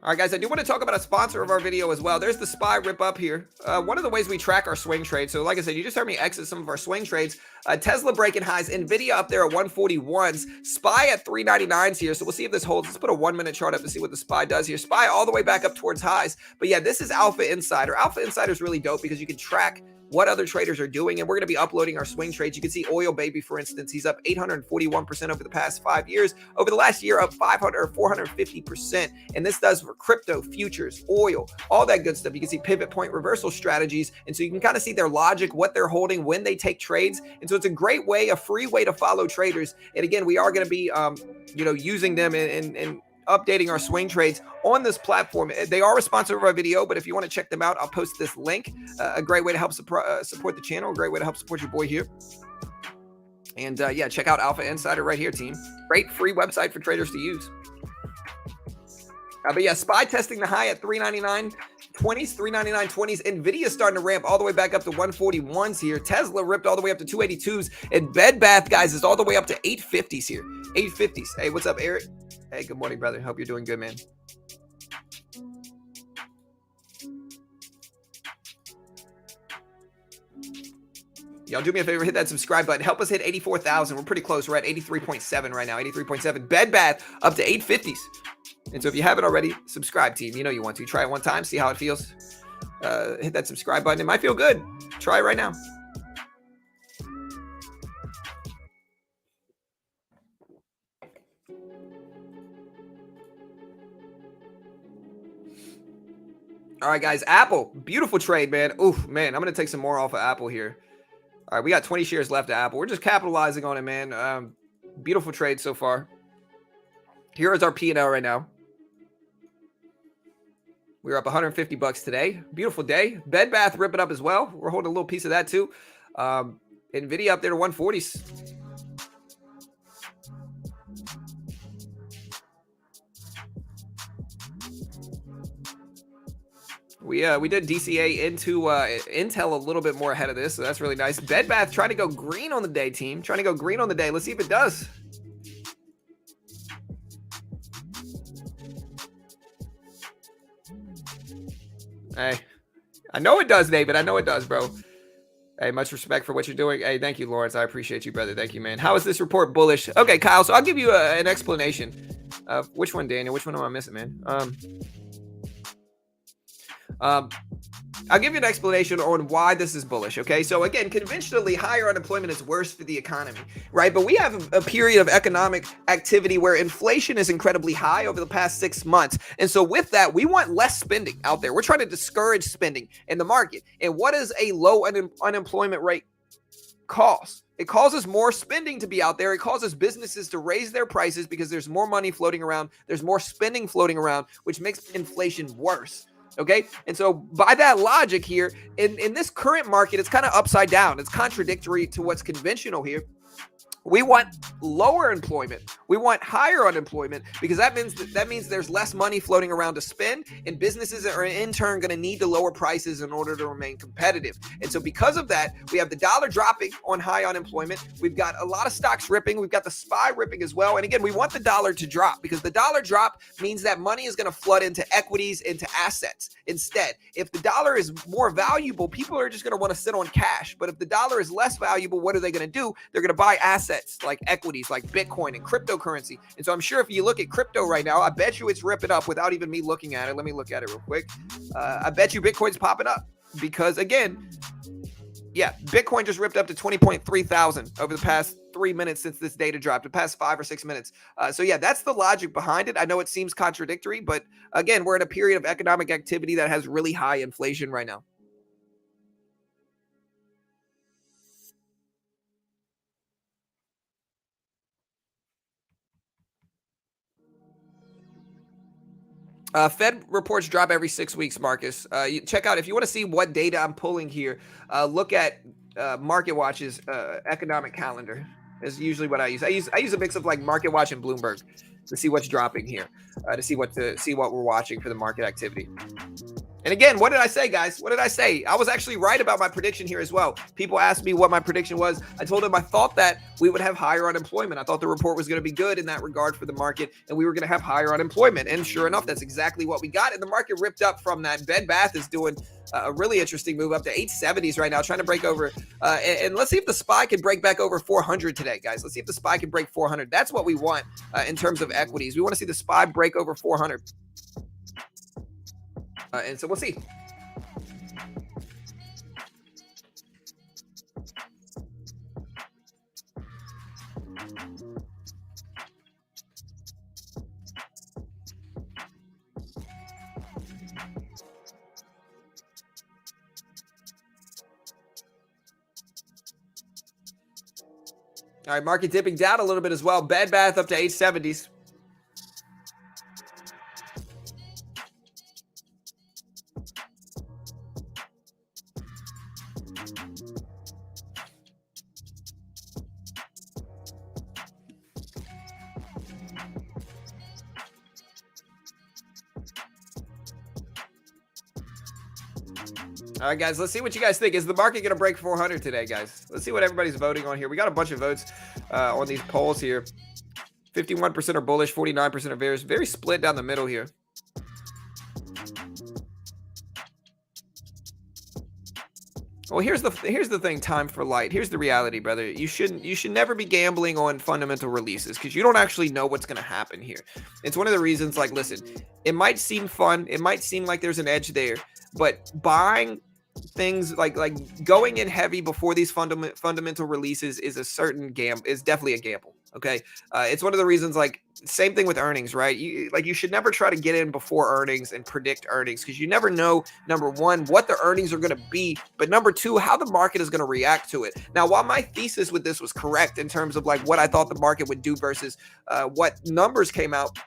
All right, guys, I do want to talk about a sponsor of our video as well. There's the SPY rip up here. One of the ways we track our swing trades. So like I said, you just heard me exit some of our swing trades. Tesla breaking highs, Nvidia up there at 141s, SPY at 399s here. So we'll see if this holds. Let's put a 1 minute chart up to see what the SPY does here. SPY all the way back up towards highs. But yeah, this is Alpha Insider. Alpha Insider is really dope because you can track what other traders are doing, and we're going to be uploading our swing trades. You can see Oil Baby, for instance, he's up 841% over the past 5 years. Over the last year, up 450%. And this does for crypto, futures, oil, all that good stuff. You can see pivot point reversal strategies, and so you can kind of see their logic, what they're holding when they take trades. And so it's a great way, a free way to follow traders. And again, we are going to be, using them and updating our swing trades on this platform. They are a sponsor of our video, but if you want to check them out, I'll post this link. A great way to help support the channel, a great way to help support your boy here. And yeah, check out Alpha Insider right here, team. Great free website for traders to use. But yeah, SPY testing the high at 399.20s, 399.20s. Nvidia starting to ramp all the way back up to 141s here. Tesla ripped all the way up to 282s. And Bed Bath, guys, is all the way up to 850s here. 850s. Hey, what's up, Eric? Hey, good morning, brother. Hope you're doing good, man. Y'all do me a favor, hit that subscribe button. Help us hit 84,000. We're pretty close. We're at 83.7 right now, 83.7. Bed Bath up to 850s. And so if you haven't already, subscribe, team. You know you want to. Try it one time, see how it feels. Hit that subscribe button. It might feel good. Try it right now. All right, guys, Apple, beautiful trade, man. Oof, man, I'm going to take some more off of Apple here. All right, we got 20 shares left of Apple. We're just capitalizing on it, man. Beautiful trade so far. Here is our P&L right now. We're up 150 bucks today. Beautiful day. Bed Bath ripping up as well. We're holding a little piece of that too. Nvidia up there to 140s. We did DCA into Intel a little bit more ahead of this, so that's really nice. Bed Bath trying to go green on the day, team. Trying to go green on the day. Let's see if it does. Hey, I know it does, David. I know it does, bro. Hey, much respect for what you're doing. Hey, thank you, Lawrence. I appreciate you, brother. Thank you, man. How is this report bullish? Okay, Kyle, so I'll give you an explanation. Which one, Daniel? Which one am I missing, man? I'll give you an explanation on why this is bullish, okay? So again, conventionally, higher unemployment is worse for the economy, right? But we have a period of economic activity where inflation is incredibly high over the past 6 months. And so with that, we want less spending out there. We're trying to discourage spending in the market. And what does a low unemployment rate cause? It causes more spending to be out there. It causes businesses to raise their prices because there's more money floating around. There's more spending floating around, which makes inflation worse. Okay. And so by that logic here, in this current market, it's kind of upside down. It's contradictory to what's conventional here. We want lower employment. We want higher unemployment because that means there's less money floating around to spend, and businesses are in turn going to need to lower prices in order to remain competitive. And so because of that, we have the dollar dropping on high unemployment. We've got a lot of stocks ripping. We've got the SPY ripping as well. And again, we want the dollar to drop because the dollar drop means that money is going to flood into equities, into assets instead. If the dollar is more valuable, people are just going to want to sit on cash. But if the dollar is less valuable, what are they going to do? They're going to buy assets like equities, like Bitcoin and cryptocurrency. And so I'm sure if you look at crypto right now, I bet you it's ripping up without even me looking at it. Let me look at it real quick. I bet you Bitcoin's popping up because again, yeah, Bitcoin just ripped up to 20.3 thousand over the past 3 minutes since this data dropped, the past 5 or 6 minutes. So yeah, that's the logic behind it. I know it seems contradictory, but again, we're in a period of economic activity that has really high inflation right now. Fed reports drop every 6 weeks, Marcus. You check out, if you want to see what data I'm pulling here, look at Market Watch's economic calendar. Is usually what I use. I use a mix of like Market Watch and Bloomberg to see what's dropping here, to see what we're watching for the market activity. And again, what did I say, guys? What did I say? I was actually right about my prediction here as well. People asked me what my prediction was. I told them I thought that we would have higher unemployment. I thought the report was going to be good in that regard for the market, and we were going to have higher unemployment. And sure enough, that's exactly what we got. And the market ripped up from that. Bed Bath is doing a really interesting move up to 870s right now, trying to break over. And let's see if the SPY can break back over 400 today, guys. Let's see if the SPY can break 400. That's what we want in terms of equities. We want to see the SPY break over 400. And so we'll see. All right, market dipping down a little bit as well. Bed Bath up to 870s. All right, guys, let's see what you guys think. Is the market going to break 400 today, guys? Let's see what everybody's voting on here. We got a bunch of votes on these polls here. 51% are bullish, 49% are bearish. Very split down the middle here. Well, here's the thing, time for light. Here's the reality, brother. You should never be gambling on fundamental releases because you don't actually know what's going to happen here. It's one of the reasons, like, listen, it might seem fun. It might seem like there's an edge there, but buying things like going in heavy before these fundamental releases is a certain gamble, is definitely a gamble. Okay. It's one of the reasons, like, same thing with earnings, right? You should never try to get in before earnings and predict earnings because you never know, number one, what the earnings are going to be, but number two, how the market is going to react to it. Now, while my thesis with this was correct in terms of like what I thought the market would do versus what numbers came out,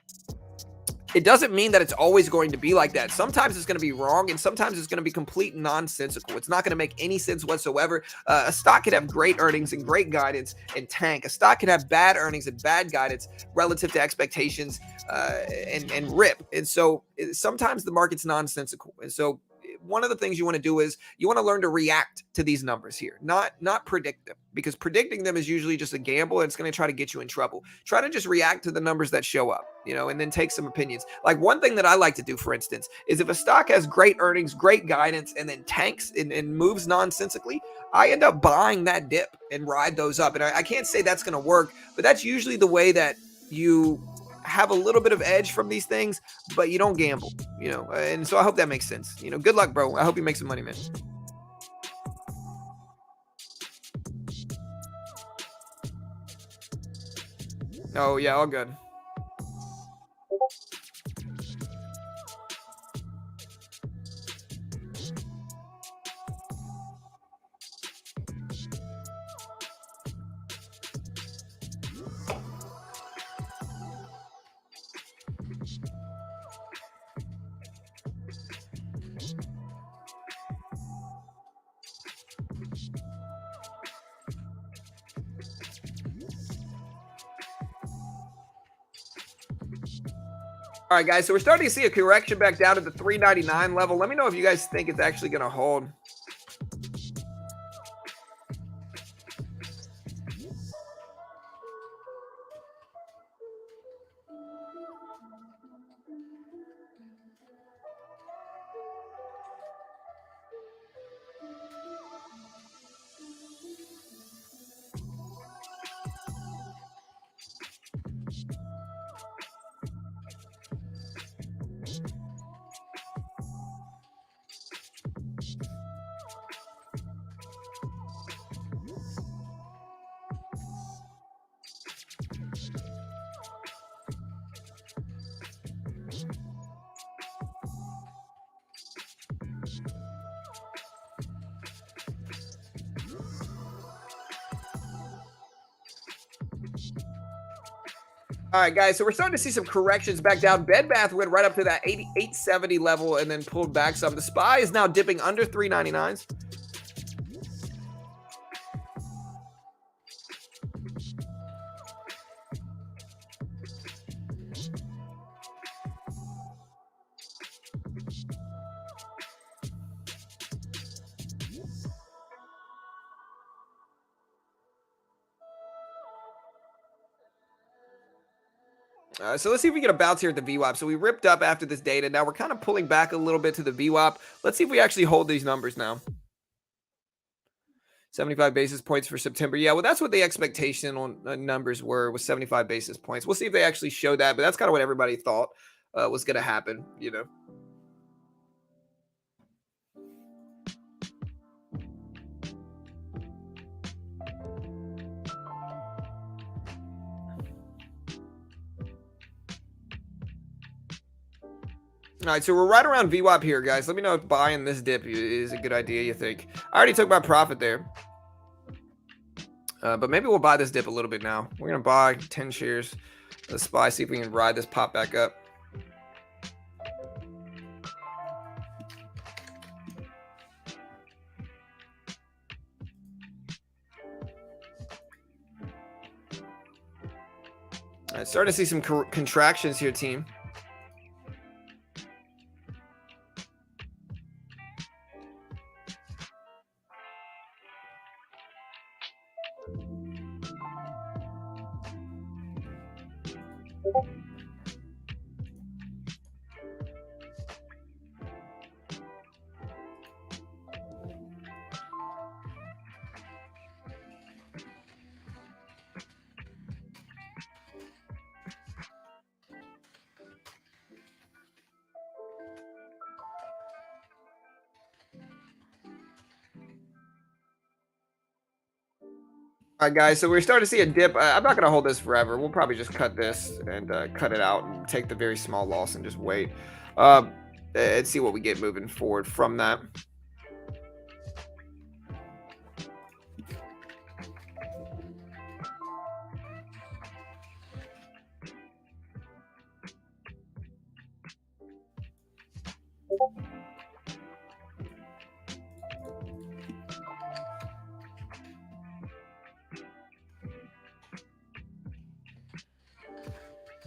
it doesn't mean that it's always going to be like that. Sometimes it's going to be wrong, and sometimes it's going to be complete nonsensical. It's not going to make any sense whatsoever. A stock could have great earnings and great guidance and tank. A stock could have bad earnings and bad guidance relative to expectations and rip. And so sometimes the market's nonsensical. And so one of the things you want to do is you want to learn to react to these numbers here, not predict them, because predicting them is usually just a gamble and it's going to try to get you in trouble. Try to just react to the numbers that show up, and then take some opinions. Like one thing that I like to do, for instance, is if a stock has great earnings, great guidance, and then tanks and moves nonsensically, I end up buying that dip and ride those up. And I can't say that's going to work, but that's usually the way that you have a little bit of edge from these things, but you don't gamble, you know. And so I hope that makes sense. You know, good luck, bro. I hope you make some money, man. Oh yeah, all good. All right, guys. So we're starting to see a correction back down to the 399 level. Let me know if you guys think it's actually going to hold. All right, guys. So we're starting to see some corrections back down. Bed Bath went right up to that 870 level and then pulled back some. The SPY is now dipping under 399s. So let's see if we get a bounce here at the VWAP. So we ripped up after this data. Now we're kind of pulling back a little bit to the VWAP. Let's see if we actually hold these numbers now. 75 basis points for September. Yeah, well, that's what the expectation on numbers were, was 75 basis points. We'll see if they actually show that, but that's kind of what everybody thought was going to happen, you know. All right, so we're right around VWAP here, guys. Let me know if buying this dip is a good idea, you think. I already took my profit there. But maybe we'll buy this dip a little bit now. We're going to buy 10 shares of the SPY, see if we can ride this pop back up. All right, starting to see some contractions here, team. All right, guys, so we're starting to see a dip. I'm not going to hold this forever. We'll probably just cut this and cut it out and take the very small loss and just wait and see what we get moving forward from that.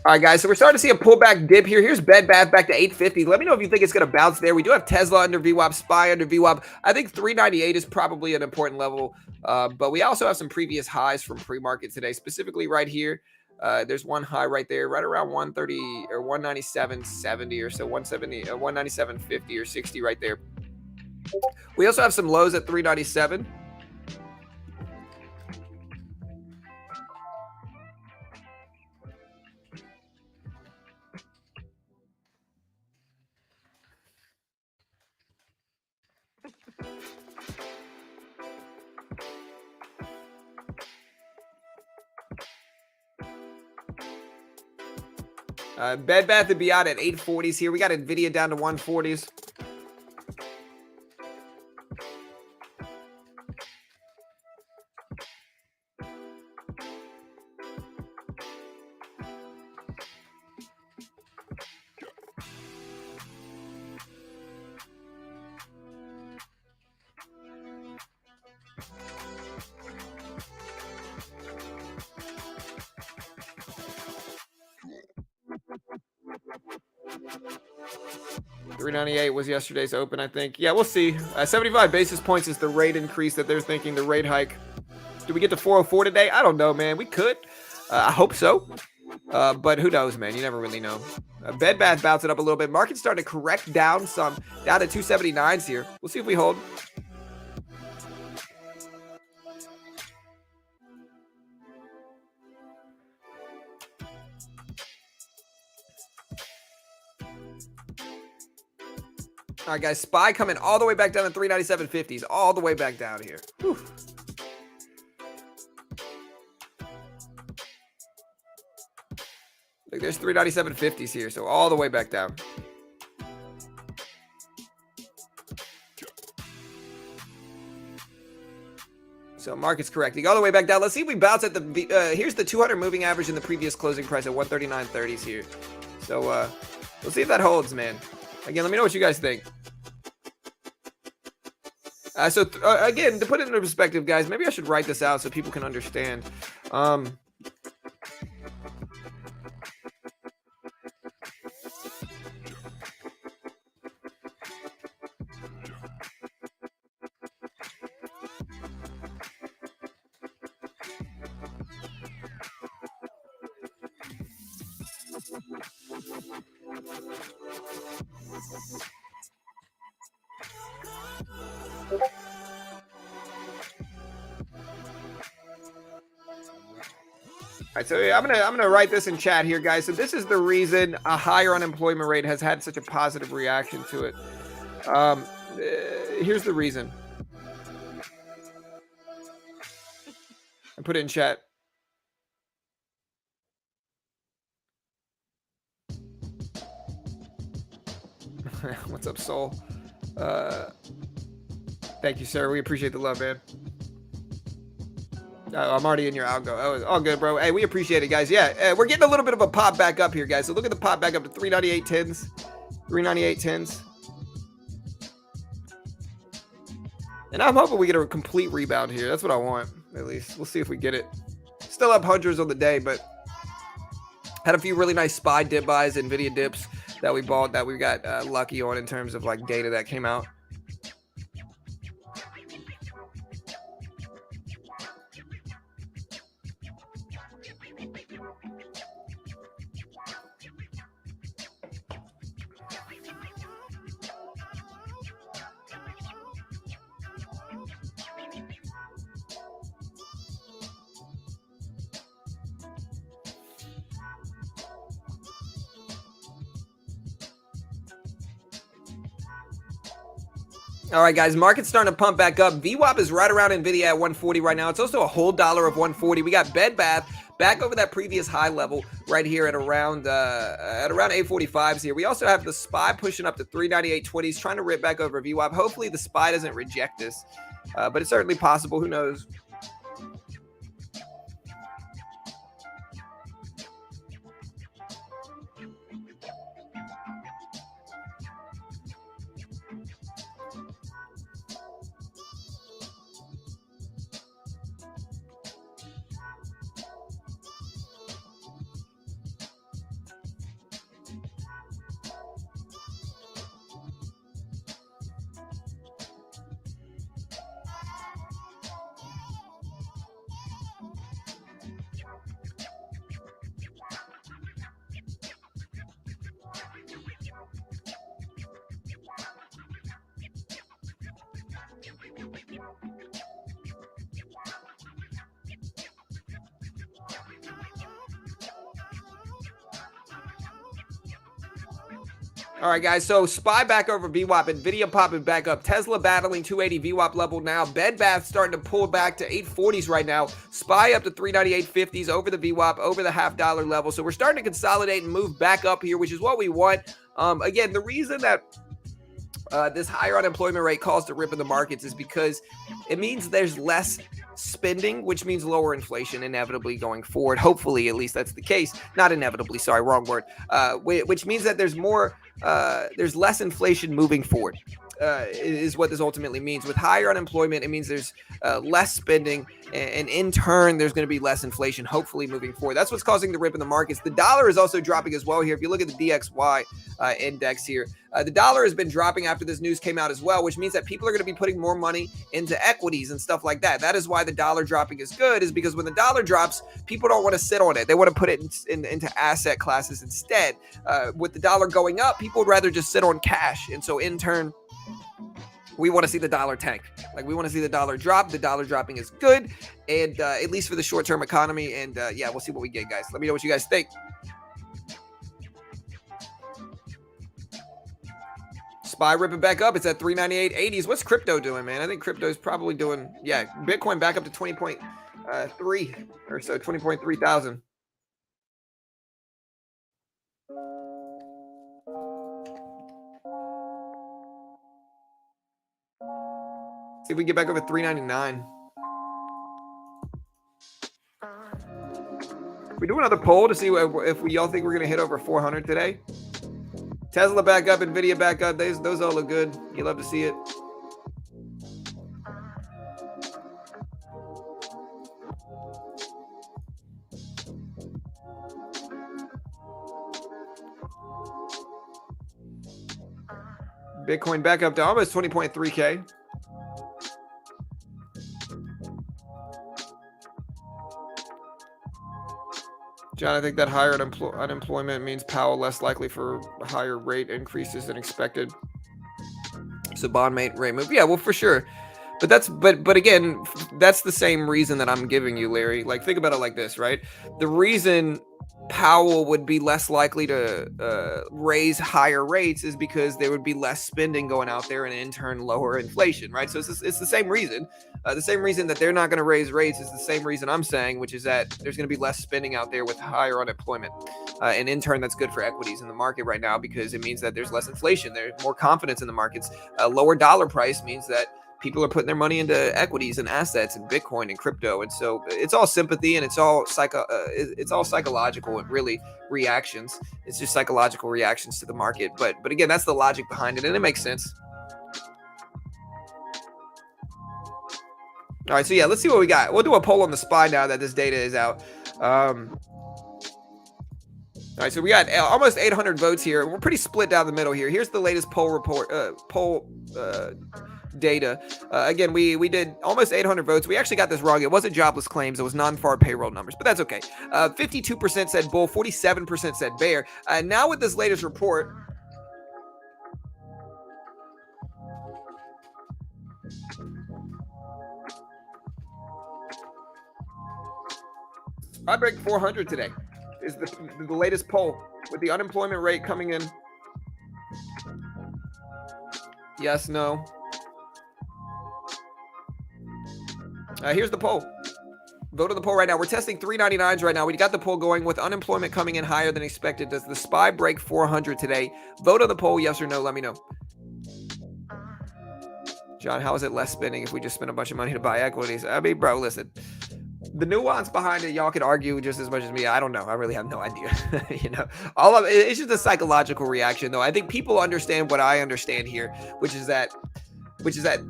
All right, guys, so we're starting to see a pullback dip here. Here's Bed Bath back to 850. Let me know if you think it's going to bounce there. We do have Tesla under VWAP, SPY under VWAP. I think 398 is probably an important level, but we also have some previous highs from pre-market today, specifically right here. There's one high right there, right around 130 or 197.70 or so, 170, 197.50 or 60 right there. We also have some lows at 397. Bed Bath & Beyond at 840s here. We got Nvidia down to 140s. $398 was yesterday's open, I think. Yeah, we'll see. 75 basis points is the rate increase that they're thinking, the rate hike. Do we get to 404 today? I don't know, man. We could. I hope so. But who knows, man? You never really know. Bed Bath bouncing up a little bit. Market's starting to correct down some. Down to 279s here. We'll see if we hold. All right, guys. SPY coming all the way back down to 397.50s. All the way back down here. Whew. Look, there's 397.50s here, so all the way back down. So market's correcting all the way back down. Let's see if we bounce at the, here's the 200 moving average in the previous closing price at 139.30s here. So we'll see if that holds, man. Again, let me know what you guys think. Again, to put it into perspective, guys, maybe I should write this out so people can understand. All right, so I'm gonna write this in chat here, guys. So this is the reason a higher unemployment rate has had such a positive reaction to it. Here's the reason. I put it in chat. What's up, Soul? Thank you, sir. We appreciate the love, man. I'm already in your algo. Oh, all good, bro. Hey, we appreciate it, guys. Yeah, we're getting a little bit of a pop back up here, guys. So look at the pop back up to 398.10s. 398.10s. And I'm hoping we get a complete rebound here. That's what I want, at least. We'll see if we get it. Still up hundreds on the day, but had a few really nice SPY dip buys, Nvidia dips that we bought that we got lucky on in terms of like data that came out. All right, guys, market's starting to pump back up. VWAP is right around Nvidia at 140 right now. It's also a whole dollar of 140. We got Bed Bath back over that previous high level right here at around 845s here. We also have the SPY pushing up to 398.20s, trying to rip back over VWAP. Hopefully the SPY doesn't reject this, but it's certainly possible. Who knows? All right, guys. So SPY back over VWAP, Nvidia popping back up, Tesla battling 280 VWAP level now. Bed Bath starting to pull back to 840s right now. SPY up to 398.50s over the VWAP, over the $half level. So we're starting to consolidate and move back up here, which is what we want. Again, the reason that this higher unemployment rate caused a rip in the markets is because it means there's less spending, which means lower inflation inevitably going forward. Hopefully, at least that's the case. Not inevitably, sorry, wrong word. Which means that there's less inflation moving forward. Is what this ultimately means. With higher unemployment, it means there's less spending, and in turn, there's going to be less inflation, hopefully, moving forward. That's what's causing the rip in the markets. The dollar is also dropping as well here. If you look at the DXY index here, the dollar has been dropping after this news came out as well, which means that people are going to be putting more money into equities and stuff like that. That is why the dollar dropping is good, is because when the dollar drops, people don't want to sit on it. They want to put it into asset classes instead. With the dollar going up, people would rather just sit on cash. And so in turn, we want to see the dollar tank. Like, we want to see the dollar drop. The dollar dropping is good, and at least for the short-term economy. And yeah, we'll see what we get, guys. Let me know what you guys think. SPY ripping back up. It's at 398.80s. What's crypto doing, man? I think crypto is probably doing, yeah, Bitcoin back up to 20.3 or so, 20.3 thousand. See if we get back over 399. We do another poll to see if y'all think we're going to hit over 400 today. Tesla back up, Nvidia back up. Those all look good. You love to see it. Bitcoin back up to almost 20.3K. John, I think that higher unemployment means Powell less likely for higher rate increases than expected. So bond rate move. Yeah, well, for sure. But again, that's the same reason that I'm giving you, Larry. Like, think about it like this, right? The reason Powell would be less likely to raise higher rates is because there would be less spending going out there and in turn lower inflation, right? So it's the same reason. The same reason that they're not going to raise rates is the same reason I'm saying, which is that there's going to be less spending out there with higher unemployment. And in turn, that's good for equities in the market right now because it means that there's less inflation. There's more confidence in the markets. A lower dollar price means that people are putting their money into equities and assets and Bitcoin and crypto. And so it's all sympathy and it's all psychological and really reactions. It's just psychological reactions to the market. But again, that's the logic behind it. And it makes sense. All right. So yeah, let's see what we got. We'll do a poll on the SPY now that this data is out. All right, so we got almost 800 votes here. We're pretty split down the middle here. Here's the latest poll data. Again, we did almost 800 votes. We actually got this wrong. It wasn't jobless claims. It was non-farm payroll numbers, but that's okay. 52% said bull, 47% said bear. Now with this latest report, I break 400 today is the latest poll with the unemployment rate coming in. Yes, no. Here's the poll. Vote on the poll right now. We're testing 399s right now. We got the poll going with unemployment coming in higher than expected. Does the SPY break 400 today? Vote on the poll, yes or no. Let me know. John, how is it less spending if we just spend a bunch of money to buy equities? I mean, bro, listen. The nuance behind it, y'all could argue just as much as me. I don't know. I really have no idea. It's just a psychological reaction, though. I think people understand what I understand here, which is that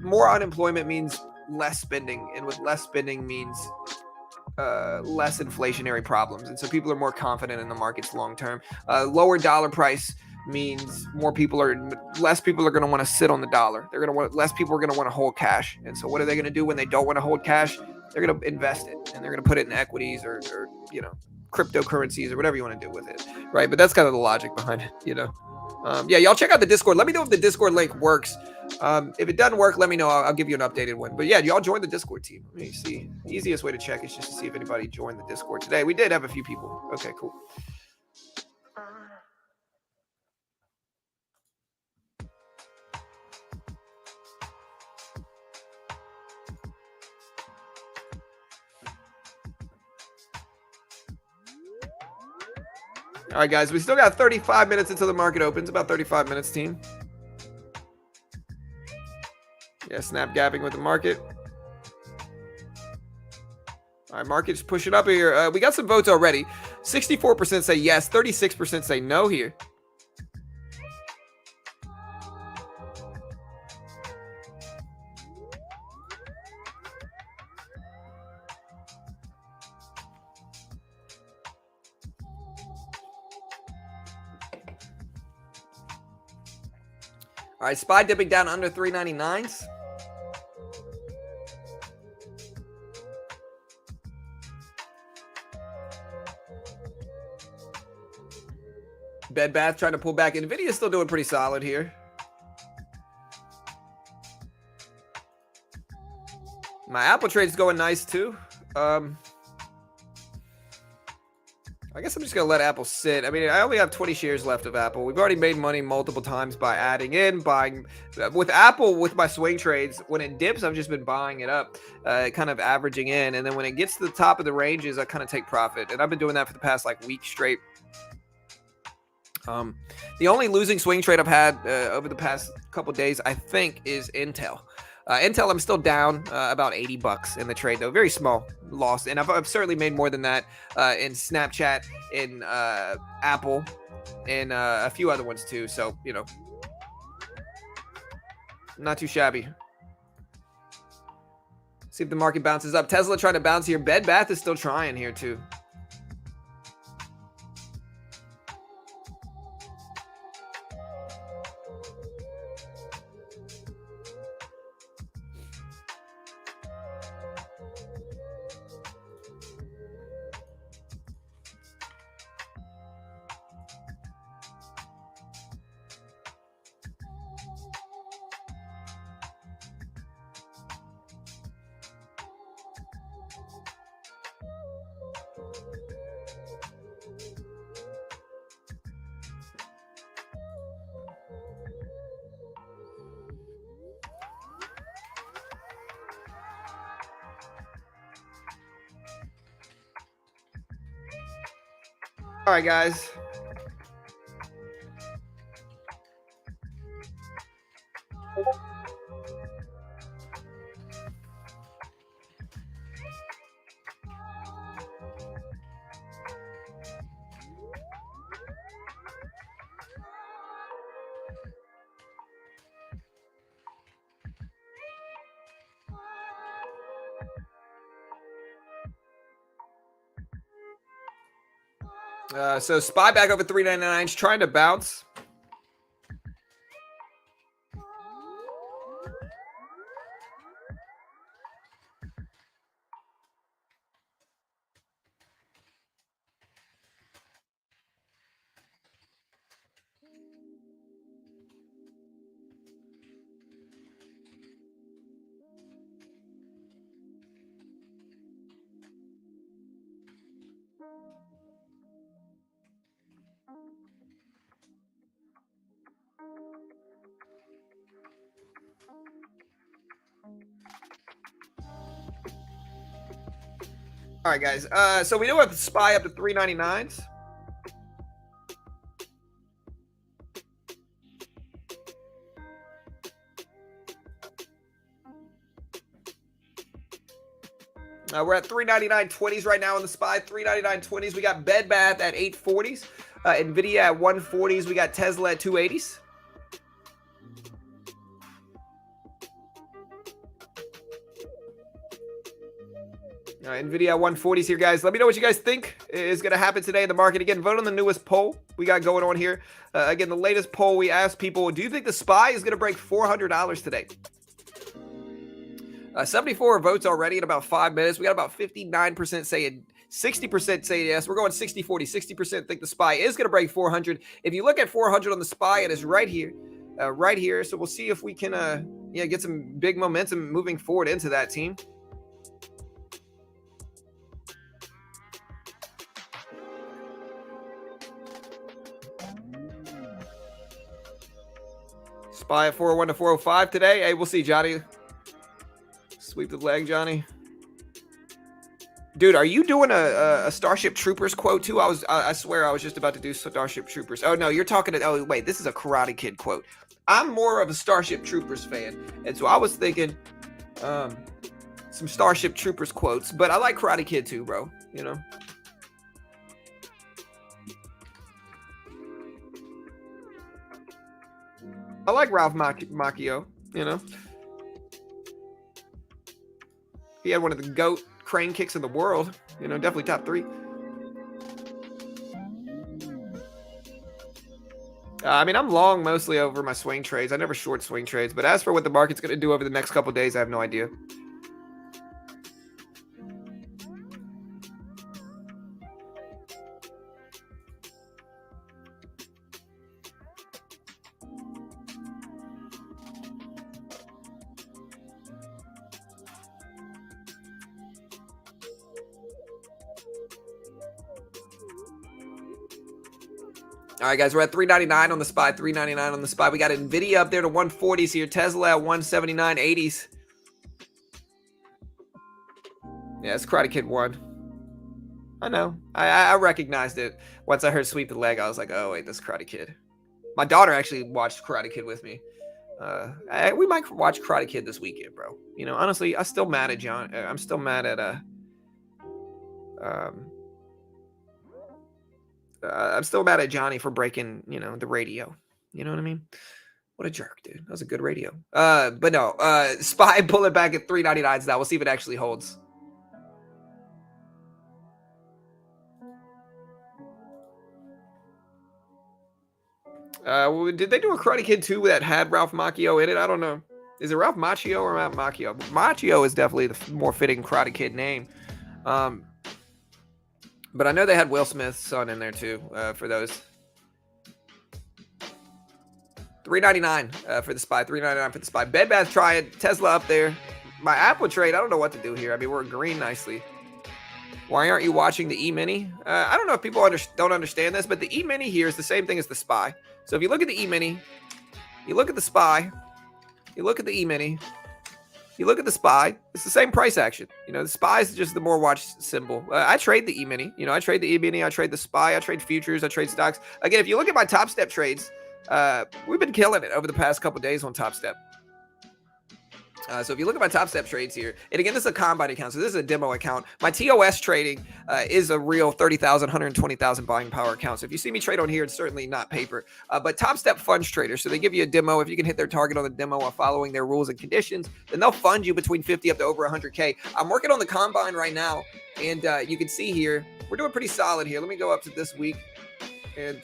more unemployment means less spending, and with less spending means less inflationary problems, and so people are more confident in the markets long term. Lower dollar price means less people are going to want to sit on the dollar. Less people are going to want to hold cash, and so what are they going to do when they don't want to hold cash? They're going to invest it, and they're going to put it in equities or cryptocurrencies or whatever you want to do with it, right? But that's kind of the logic behind it, Yeah, y'all check out the Discord. Let me know if the Discord link works. If it doesn't work, let me know. I'll give you an updated one. But yeah, y'all join the Discord team. Let me see. The easiest way to check is just to see if anybody joined the Discord today. We did have a few people. Okay, cool. All right, guys, we still got 35 minutes until the market opens. About 35 minutes, team. Yeah, snap gapping with the market. All right, market's pushing up here. We got some votes already. 64% say yes, 36% say no here. All right, SPY dipping down under 399s. Bed Bath trying to pull back. Nvidia is still doing pretty solid here. My Apple trade is going nice too. I guess I'm just going to let Apple sit. I mean, I only have 20 shares left of Apple. We've already made money multiple times by adding in, buying. With Apple, with my swing trades, when it dips, I've just been buying it up, kind of averaging in. And then when it gets to the top of the ranges, I kind of take profit. And I've been doing that for the past like week straight. The only losing swing trade I've had over the past couple days, I think, is Intel. Intel, I'm still down about $80 in the trade, though. Very small loss. And I've certainly made more than that in Snapchat, in Apple, and a few other ones, too. So, you know, not too shabby. See if the market bounces up. Tesla trying to bounce here. Bed Bath is still trying here, too. All right, guys. So SPY back over 399, trying to bounce. All right, guys. So we do have the SPY up to 399s. We're at 399.20s right now in the SPY. 399.20s. We got Bed Bath at 840s. Nvidia at 140s. We got Tesla at 280s. Nvidia 140s here, guys. Let me know what you guys think is going to happen today in the market. Again, vote on the newest poll we got going on here. Again, the latest poll, we asked people, do you think the SPY is going to break $400 today? 74 votes already in about 5 minutes. We got about 59% saying, 60% say yes. We're going 60-40. 60% think the SPY is going to break 400. If you look at 400 on the SPY, it is right here. Right here. So we'll see if we can get some big momentum moving forward into that, team. SPY at 401 to 405 today. Hey, we'll see, Johnny. Sweep the leg, Johnny. Dude, are you doing a Starship Troopers quote too? I swear I was just about to do Starship Troopers. Oh no, you're talking to. Oh wait, this is a Karate Kid quote. I'm more of a Starship Troopers fan, and so I was thinking, some Starship Troopers quotes. But I like Karate Kid too, bro. You know. I like Ralph Macchio. You know. He had one of the GOAT crane kicks in the world. You know, definitely top 3. I mean, I'm long mostly over my swing trades. I never short swing trades. But as for what the market's going to do over the next couple days, I have no idea. All right, guys, we're at 399 on the SPY, 399 on the SPY. We got Nvidia up there to 140s here. Tesla at 179.80s. Yeah, it's Karate Kid 1. I know. I recognized it. Once I heard sweep the leg, I was like, oh, wait, this is Karate Kid. My daughter actually watched Karate Kid with me. We might watch Karate Kid this weekend, bro. You know, honestly, I'm still mad at John. I'm still mad at I'm still mad at Johnny for breaking, you know, the radio. You know what I mean? What a jerk, dude. That was a good radio. But no, SPY pull it back at 399s now. We'll see if it actually holds. Did they do a Karate Kid 2 that had Ralph Macchio in it? I don't know. Is it Ralph Macchio or Ralph Macchio? Macchio is definitely the more fitting Karate Kid name. But I know they had Will Smith's son in there too, for those. 399 for the SPY, 399 for the SPY. Bed Bath Triad, Tesla up there. My Apple trade, I don't know what to do here. I mean, we're green nicely. Why aren't you watching the E-mini? I don't know if people don't understand this, but the E-mini here is the same thing as the SPY. So if you look at the E-mini, you look at the SPY, you look at the E-mini, you look at the SPY, it's the same price action. You know, the SPY is just the more watched symbol. I trade the E-mini. You know, I trade the E-mini, I trade the SPY, I trade futures, I trade stocks. Again, if you look at my Top Step trades, we've been killing it over the past couple days on Top Step. So if you look at my Top Step trades here, and again, this is a combine account, so this is a demo account. My TOS trading is a real 30,000, 120,000 buying power account. So if you see me trade on here, it's certainly not paper. But Top Step funds traders, so they give you a demo. If you can hit their target on the demo while following their rules and conditions, then they'll fund you between 50 up to over 100K. I'm working on the combine right now, and you can see here, we're doing pretty solid here. Let me go up to this week, and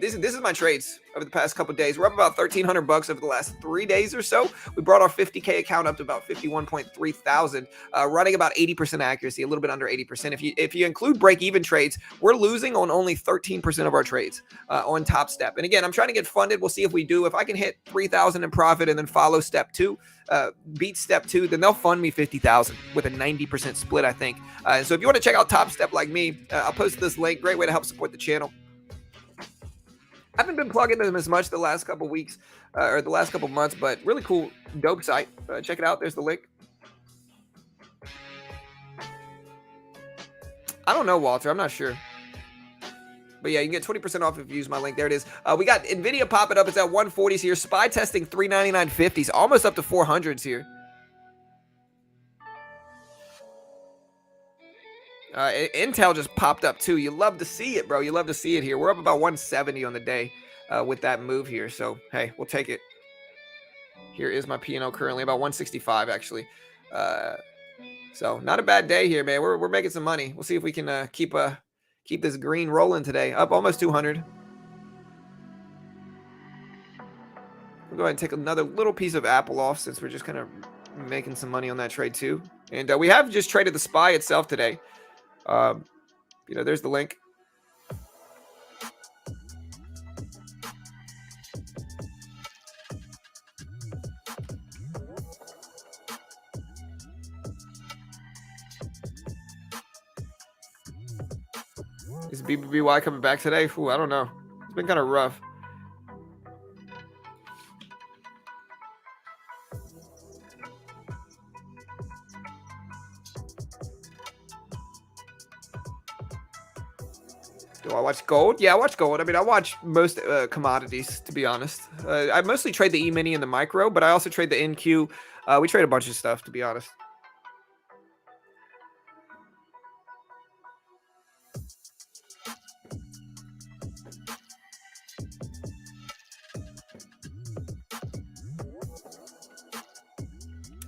this is my trades over the past couple of days. We're up about $1,300 over the last 3 days or so. We brought our 50K account up to about 51.3 thousand, running about 80% accuracy, a little bit under 80%. If you include break-even trades, we're losing on only 13% of our trades on Top Step. And again, I'm trying to get funded. We'll see if we do. If I can hit 3,000 in profit and then follow step 2, beat step 2, then they'll fund me 50,000 with a 90% split, I think. So if you want to check out Top Step like me, I'll post this link. Great way to help support the channel. I haven't been plugging them as much the last couple weeks or the last couple months, but really cool, dope site. Check it out. There's the link. I don't know, Walter. I'm not sure. But yeah, you can get 20% off if you use my link. There it is. We got Nvidia popping up. It's at 140s here. SPY testing 399.50s, almost up to 400s here. Intel just popped up too. You love to see it, bro. You love to see it here. We're up about 170 on the day with that move here. So, hey, we'll take it. Here is my P&L currently, about 165 actually. So, not a bad day here, man. We're making some money. We'll see if we can keep this green rolling today. Up almost 200. We'll go ahead and take another little piece of Apple off since we're just kind of making some money on that trade too. And we have just traded the SPY itself today. You know, there's the link. Is BBY coming back today? Ooh, I don't know. It's been kind of rough. Do I watch gold? Yeah, I watch gold. I mean, I watch most commodities, to be honest. I mostly trade the E-mini and the micro, but I also trade the NQ. We trade a bunch of stuff, to be honest.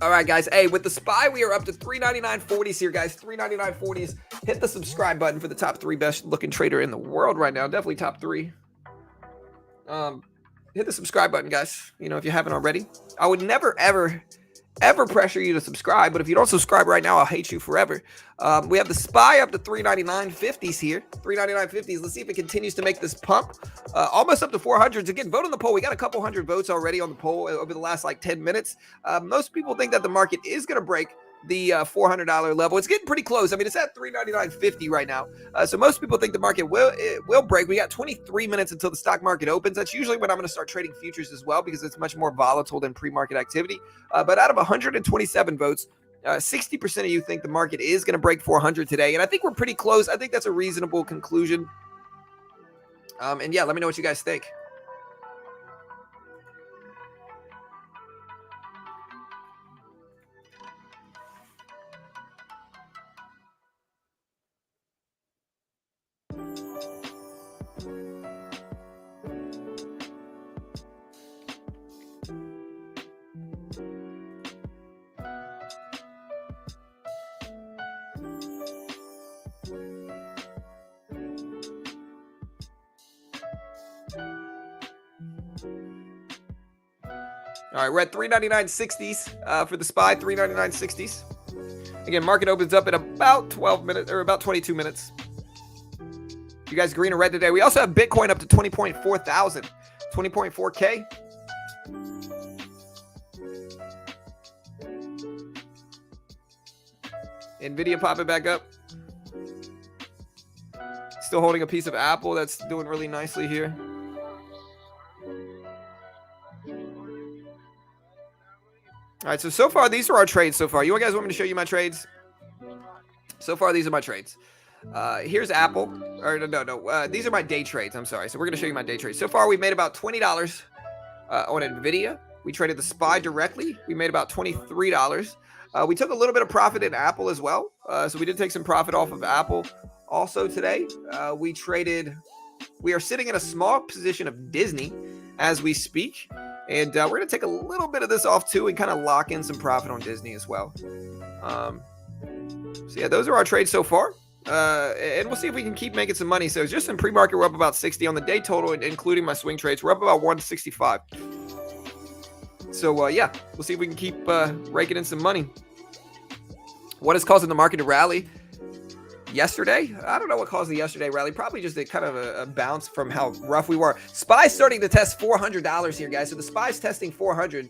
All right, guys. Hey, with the SPY, we are up to 399.40s here, guys. 399.40s. Hit the subscribe button for the top 3 best looking trader in the world right now. Definitely top 3. Hit the subscribe button, guys. You know, if you haven't already. I would never, ever pressure you to subscribe, but if you don't subscribe right now, I'll hate you forever. We have the SPY up to 399.50s here. 399.50s. Let's see if it continues to make this pump. Almost up to 400s. Again, vote on the poll. We got a couple hundred votes already on the poll over the last like 10 minutes. Most people think that the market is going to break the $400 level. It's getting pretty close. I mean, it's at 399.50 right now. So most people think the market will break. We got 23 minutes until the stock market opens. That's usually when I'm going to start trading futures as well, because it's much more volatile than pre-market activity. But out of 127 votes, 60% of you think the market is going to break 400 today. And I think we're pretty close. I think that's a reasonable conclusion. And yeah, let me know what you guys think. All right, we're at 399.60s for the SPY, 399.60s. Again, market opens up in about 12 minutes or about 22 minutes. You guys green or red today? We also have Bitcoin up to 20.4 thousand, 20.4K. Nvidia popping back up. Still holding a piece of Apple that's doing really nicely here. All right, so far, these are our trades so far. You guys want me to show you my trades? So far, these are my trades. Here's Apple. Or no. These are my day trades. I'm sorry. So we're going to show you my day trades. So far, we've made about $20 on Nvidia. We traded the SPY directly. We made about $23. We took a little bit of profit in Apple as well. So we did take some profit off of Apple also today. We are sitting in a small position of Disney as we speak. And we're going to take a little bit of this off too and kind of lock in some profit on Disney as well. So yeah, those are our trades so far. And we'll see if we can keep making some money. So just in pre-market, we're up about 60 on the day total, including my swing trades. We're up about 165. So yeah, we'll see if we can keep raking in some money. What is causing the market to rally? Yesterday, I don't know what caused the yesterday rally. Probably just a bounce from how rough we were. SPY's starting to test $400 here, guys. So the SPY's testing 400.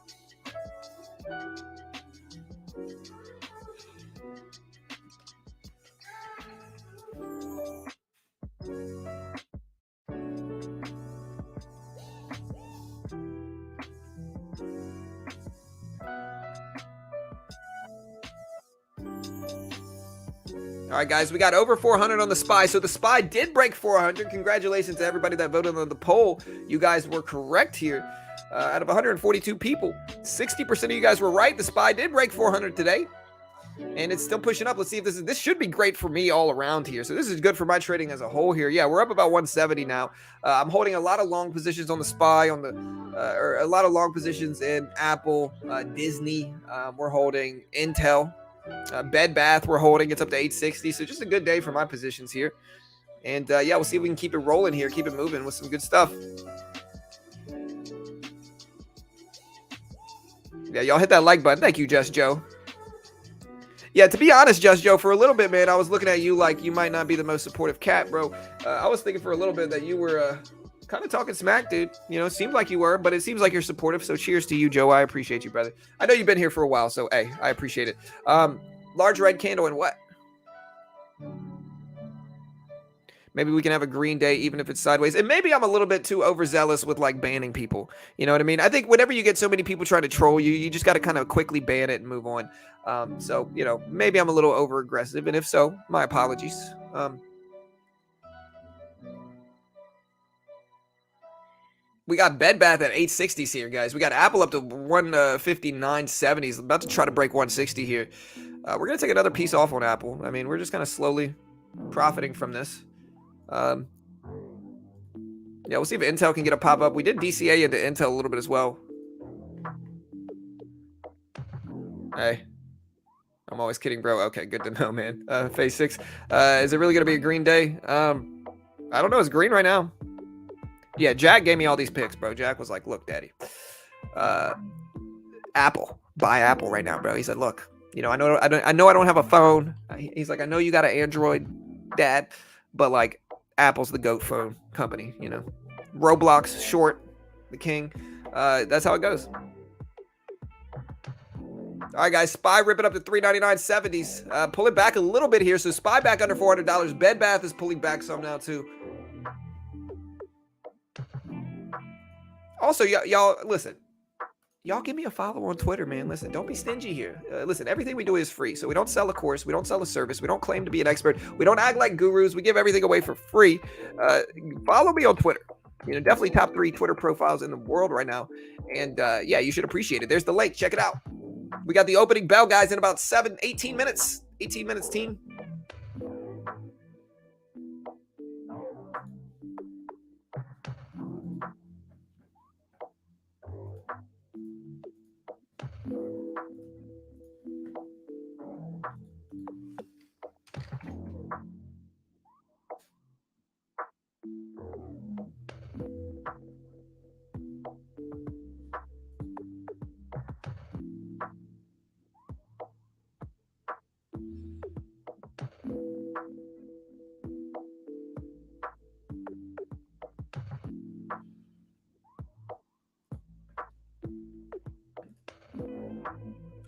All right, guys, we got over 400 on the SPY. So the SPY did break 400. Congratulations to everybody that voted on the poll. You guys were correct here. Out of 142 people, 60% of you guys were right. The SPY did break 400 today, and it's still pushing up. Let's see if this should be great for me all around here. So this is good for my trading as a whole here. Yeah, we're up about 170 now. I'm holding a lot of long positions on the SPY, or a lot of long positions in Apple, Disney. We're holding Intel. Bed Bath we're holding. It's up to 860. So just a good day for my positions here. And yeah, we'll see if we can keep it rolling here, keep it moving with some good stuff. Yeah, y'all hit that like button. Thank you, Just Joe. Yeah, to be honest, Just Joe, for a little bit, man, I was looking at you like you might not be the most supportive cat, bro. I was thinking for a little bit that you were kind of talking smack, dude. You know, it seemed like you were, but it seems like you're supportive. So cheers to you, Joe. I appreciate you, brother. I know you've been here for a while, so hey, I appreciate it. Large red candle and what? Maybe we can have a green day, even if it's sideways. And maybe I'm a little bit too overzealous with like banning people. You know what I mean? I think whenever you get so many people trying to troll you, you just got to kind of quickly ban it and move on. So, you know, maybe I'm a little over aggressive. And if so, my apologies. We got Bed Bath at 860s here, guys. We got Apple up to 159.70s. About to try to break 160 here. We're going to take another piece off on Apple. I mean, we're just kind of slowly profiting from this. Yeah, we'll see if Intel can get a pop-up. We did DCA into Intel a little bit as well. Hey. I'm always kidding, bro. Okay, good to know, man. Phase 6. Is it really going to be a green day? I don't know. It's green right now. Yeah, Jack gave me all these picks, bro. Jack was like, look, daddy. Apple. Buy Apple right now, bro. He said, look, you know, I know I don't have a phone. He's like, I know you got an Android, dad, but like Apple's the GOAT phone company, you know. Roblox, short, the king. That's how it goes. All right, guys. SPY ripping up to 399.70s. Pull it back a little bit here. So SPY back under $400. Bed Bath is pulling back some now too. Also, y'all listen. Y'all give me a follow on Twitter, man. Listen, don't be stingy here. Listen, everything we do is free. So we don't sell a course. We don't sell a service. We don't claim to be an expert. We don't act like gurus. We give everything away for free. Follow me on Twitter. You know, definitely top 3 Twitter profiles in the world right now. And yeah, you should appreciate it. There's the link. Check it out. We got the opening bell, guys, in about 18 minutes. 18 minutes, team.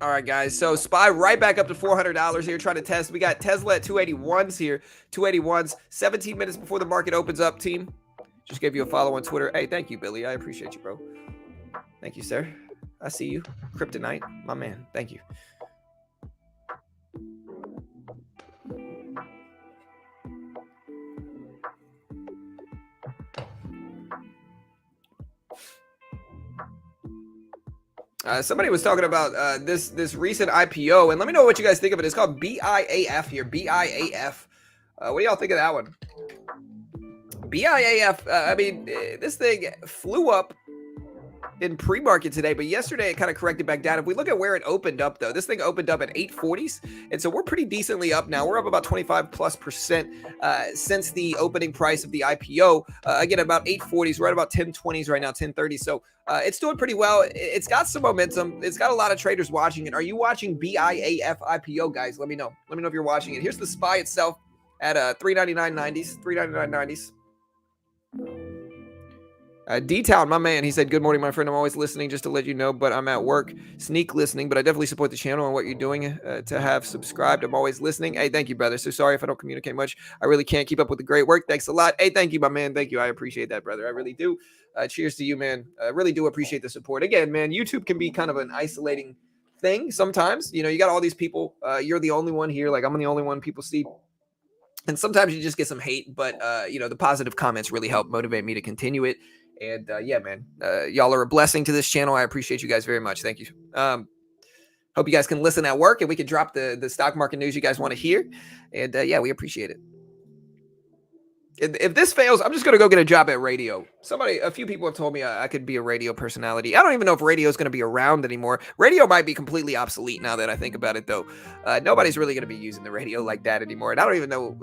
All right, guys. So SPY right back up to $400 here, trying to test. We got Tesla at 281s here, 281s, 17 minutes before the market opens up, team. Just gave you a follow on Twitter. Hey, thank you, Billy. I appreciate you, bro. Thank you, sir. I see you. Kryptonite, my man. Thank you. Somebody was talking about this recent IPO, and let me know what you guys think of it. It's called BIAF here, BIAF. What do y'all think of that one? BIAF, I mean, this thing flew up in pre-market today, but yesterday it kind of corrected back down. If we look at where it opened up, though, this thing opened up at 840s, and so we're pretty decently up now. We're up about 25+% since the opening price of the IPO. Again, about 840s, right about 1020s right now, 1030s. So it's doing pretty well. It's got some momentum. It's got a lot of traders watching it. Are you watching BIAF IPO, guys? Let me know. Let me know if you're watching it. Here's the SPY itself at 399.90s, 399.90s. D-Town, my man, he said, good morning, my friend. I'm always listening just to let you know, but I'm at work. Sneak listening, but I definitely support the channel and what you're doing to have subscribed. I'm always listening. Hey, thank you, brother. So sorry if I don't communicate much. I really can't keep up with the great work. Thanks a lot. Hey, thank you, my man. Thank you. I appreciate that, brother. I really do. Cheers to you, man. I really do appreciate the support. Again, man, YouTube can be kind of an isolating thing sometimes. You know, you got all these people. You're the only one here. Like, I'm the only one people see. And sometimes you just get some hate, but, you know, the positive comments really help motivate me to continue it. And yeah, man, y'all are a blessing to this channel. I appreciate you guys very much. Thank you. Hope you guys can listen at work and we can drop the stock market news you guys want to hear. And yeah, we appreciate it. If this fails, I'm just going to go get a job at radio. A few people have told me I could be a radio personality. I don't even know if radio is going to be around anymore. Radio might be completely obsolete now that I think about it, though. Nobody's really going to be using the radio like that anymore. And I don't even know,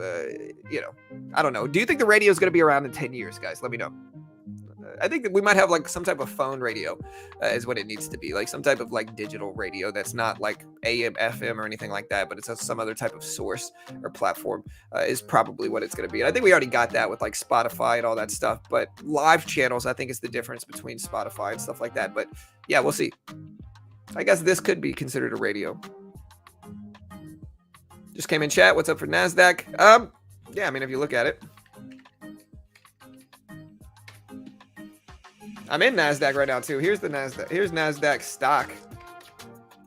you know, I don't know. Do you think the radio is going to be around in 10 years, guys? Let me know. I think that we might have like some type of phone radio is what it needs to be, like some type of like digital radio that's not like AM, FM or anything like that, but it's some other type of source or platform is probably what it's going to be. And I think we already got that with like Spotify and all that stuff, but live channels, I think is the difference between Spotify and stuff like that. But yeah, we'll see. I guess this could be considered a radio. Just came in chat. What's up for Nasdaq? Yeah, I mean, if you look at it, I'm in Nasdaq right now too. Here's the Nasdaq. Here's Nasdaq stock.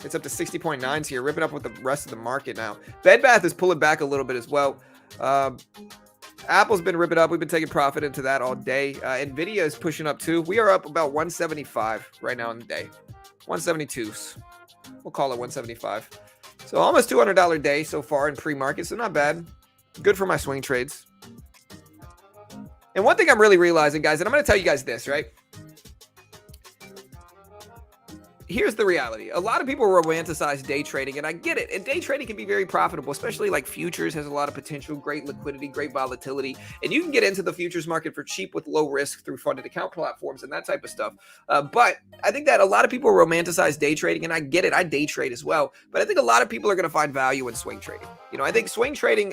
It's up to 60.9s here, ripping up with the rest of the market now. Bed Bath is pulling back a little bit as well. Apple's been ripping up. We've been taking profit into that all day. Nvidia is pushing up too. We are up about 175 right now in the day. 172s. We'll call it 175. So almost $200 day so far in pre-market. So not bad. Good for my swing trades. And one thing I'm really realizing, guys, and I'm going to tell you guys this, right? Here's the reality. A lot of people romanticize day trading, and I get it. And day trading can be very profitable, especially like futures has a lot of potential, great liquidity, great volatility. And you can get into the futures market for cheap with low risk through funded account platforms and that type of stuff. But I think that a lot of people romanticize day trading, and I get it. I day trade as well. But I think a lot of people are going to find value in swing trading. You know, I think swing trading,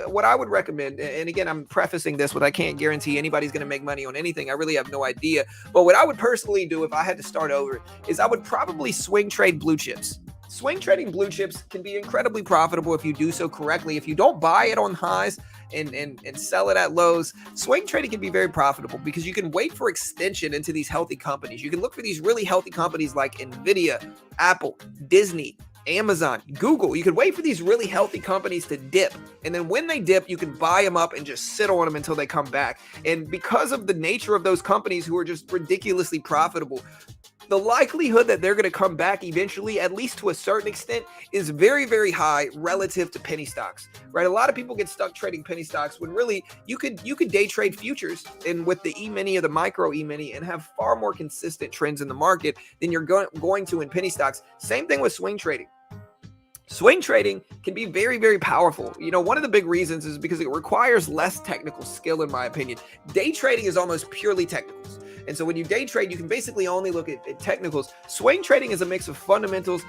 what I would recommend, and again, I'm prefacing this with I can't guarantee anybody's going to make money on anything. I really have no idea. But what I would personally do if I had to start over is I would probably swing trade blue chips. Swing trading blue chips can be incredibly profitable if you do so correctly. If you don't buy it on highs and sell it at lows, swing trading can be very profitable because you can wait for extension into these healthy companies. You can look for these really healthy companies like Nvda, Apple, Disney, Amazon, Google. You could wait for these really healthy companies to dip. And then when they dip, you can buy them up and just sit on them until they come back. And because of the nature of those companies who are just ridiculously profitable, the likelihood that they're going to come back eventually, at least to a certain extent, is very, very high relative to penny stocks, right? A lot of people get stuck trading penny stocks when really you could day trade futures and with the E-mini or the micro E-mini and have far more consistent trends in the market than you're going to in penny stocks. Same thing with swing trading. Swing trading can be very, very powerful. You know, one of the big reasons is because it requires less technical skill, in my opinion. Day trading is almost purely technicals. And so when you day trade, you can basically only look at technicals. Swing trading is a mix of fundamentals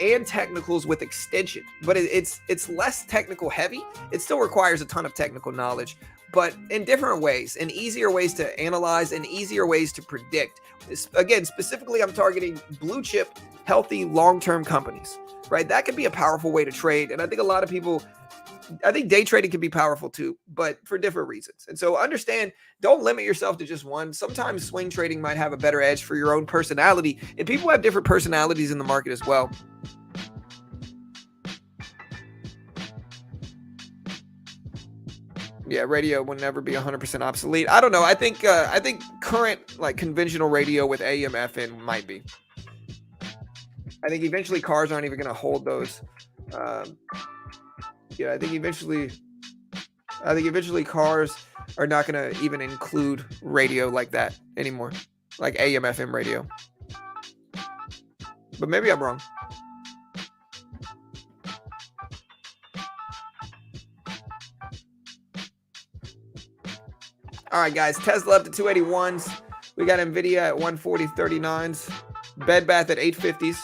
and technicals with extension, but it's less technical heavy. It still requires a ton of technical knowledge, but in different ways, and easier ways to analyze and easier ways to predict. Again, specifically, I'm targeting blue chip, healthy, long-term companies, right? That could be a powerful way to trade. And I think a lot of people, I think day trading can be powerful too, but for different reasons. And so understand, don't limit yourself to just one. Sometimes swing trading might have a better edge for your own personality, and people have different personalities in the market as well. Yeah, radio will never be 100% obsolete. I don't know. I think current like conventional radio with AM FM might be. I think eventually cars aren't even going to hold those. Yeah, I think eventually cars are not going to even include radio like that anymore, like AM FM radio. But maybe I'm wrong. All right, guys, Tesla up to 281s. We got Nvidia at 140.39s. Bed Bath at 850s.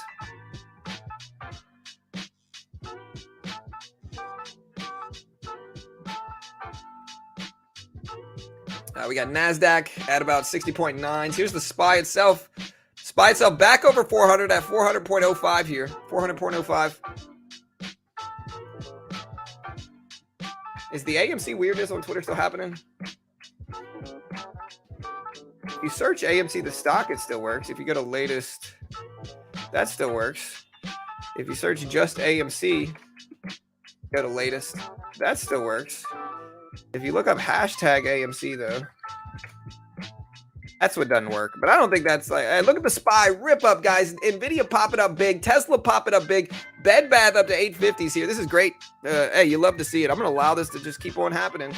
We got Nasdaq at about 60.9s. Here's the SPY itself. SPY itself back over 400 at 400.05 here. 400.05. Is the AMC weirdness on Twitter still happening? If you search AMC the stock, it still works. If you go to latest, that still works. If you search just AMC, go to latest, that still works. If you look up hashtag AMC though, that's what doesn't work. But I don't think that's like, hey, look at the SPY rip up, guys. Nvidia popping up big, Tesla popping up big, Bed Bath up to 850s here. This is great. Hey, you love to see it. I'm going to allow this to just keep on happening.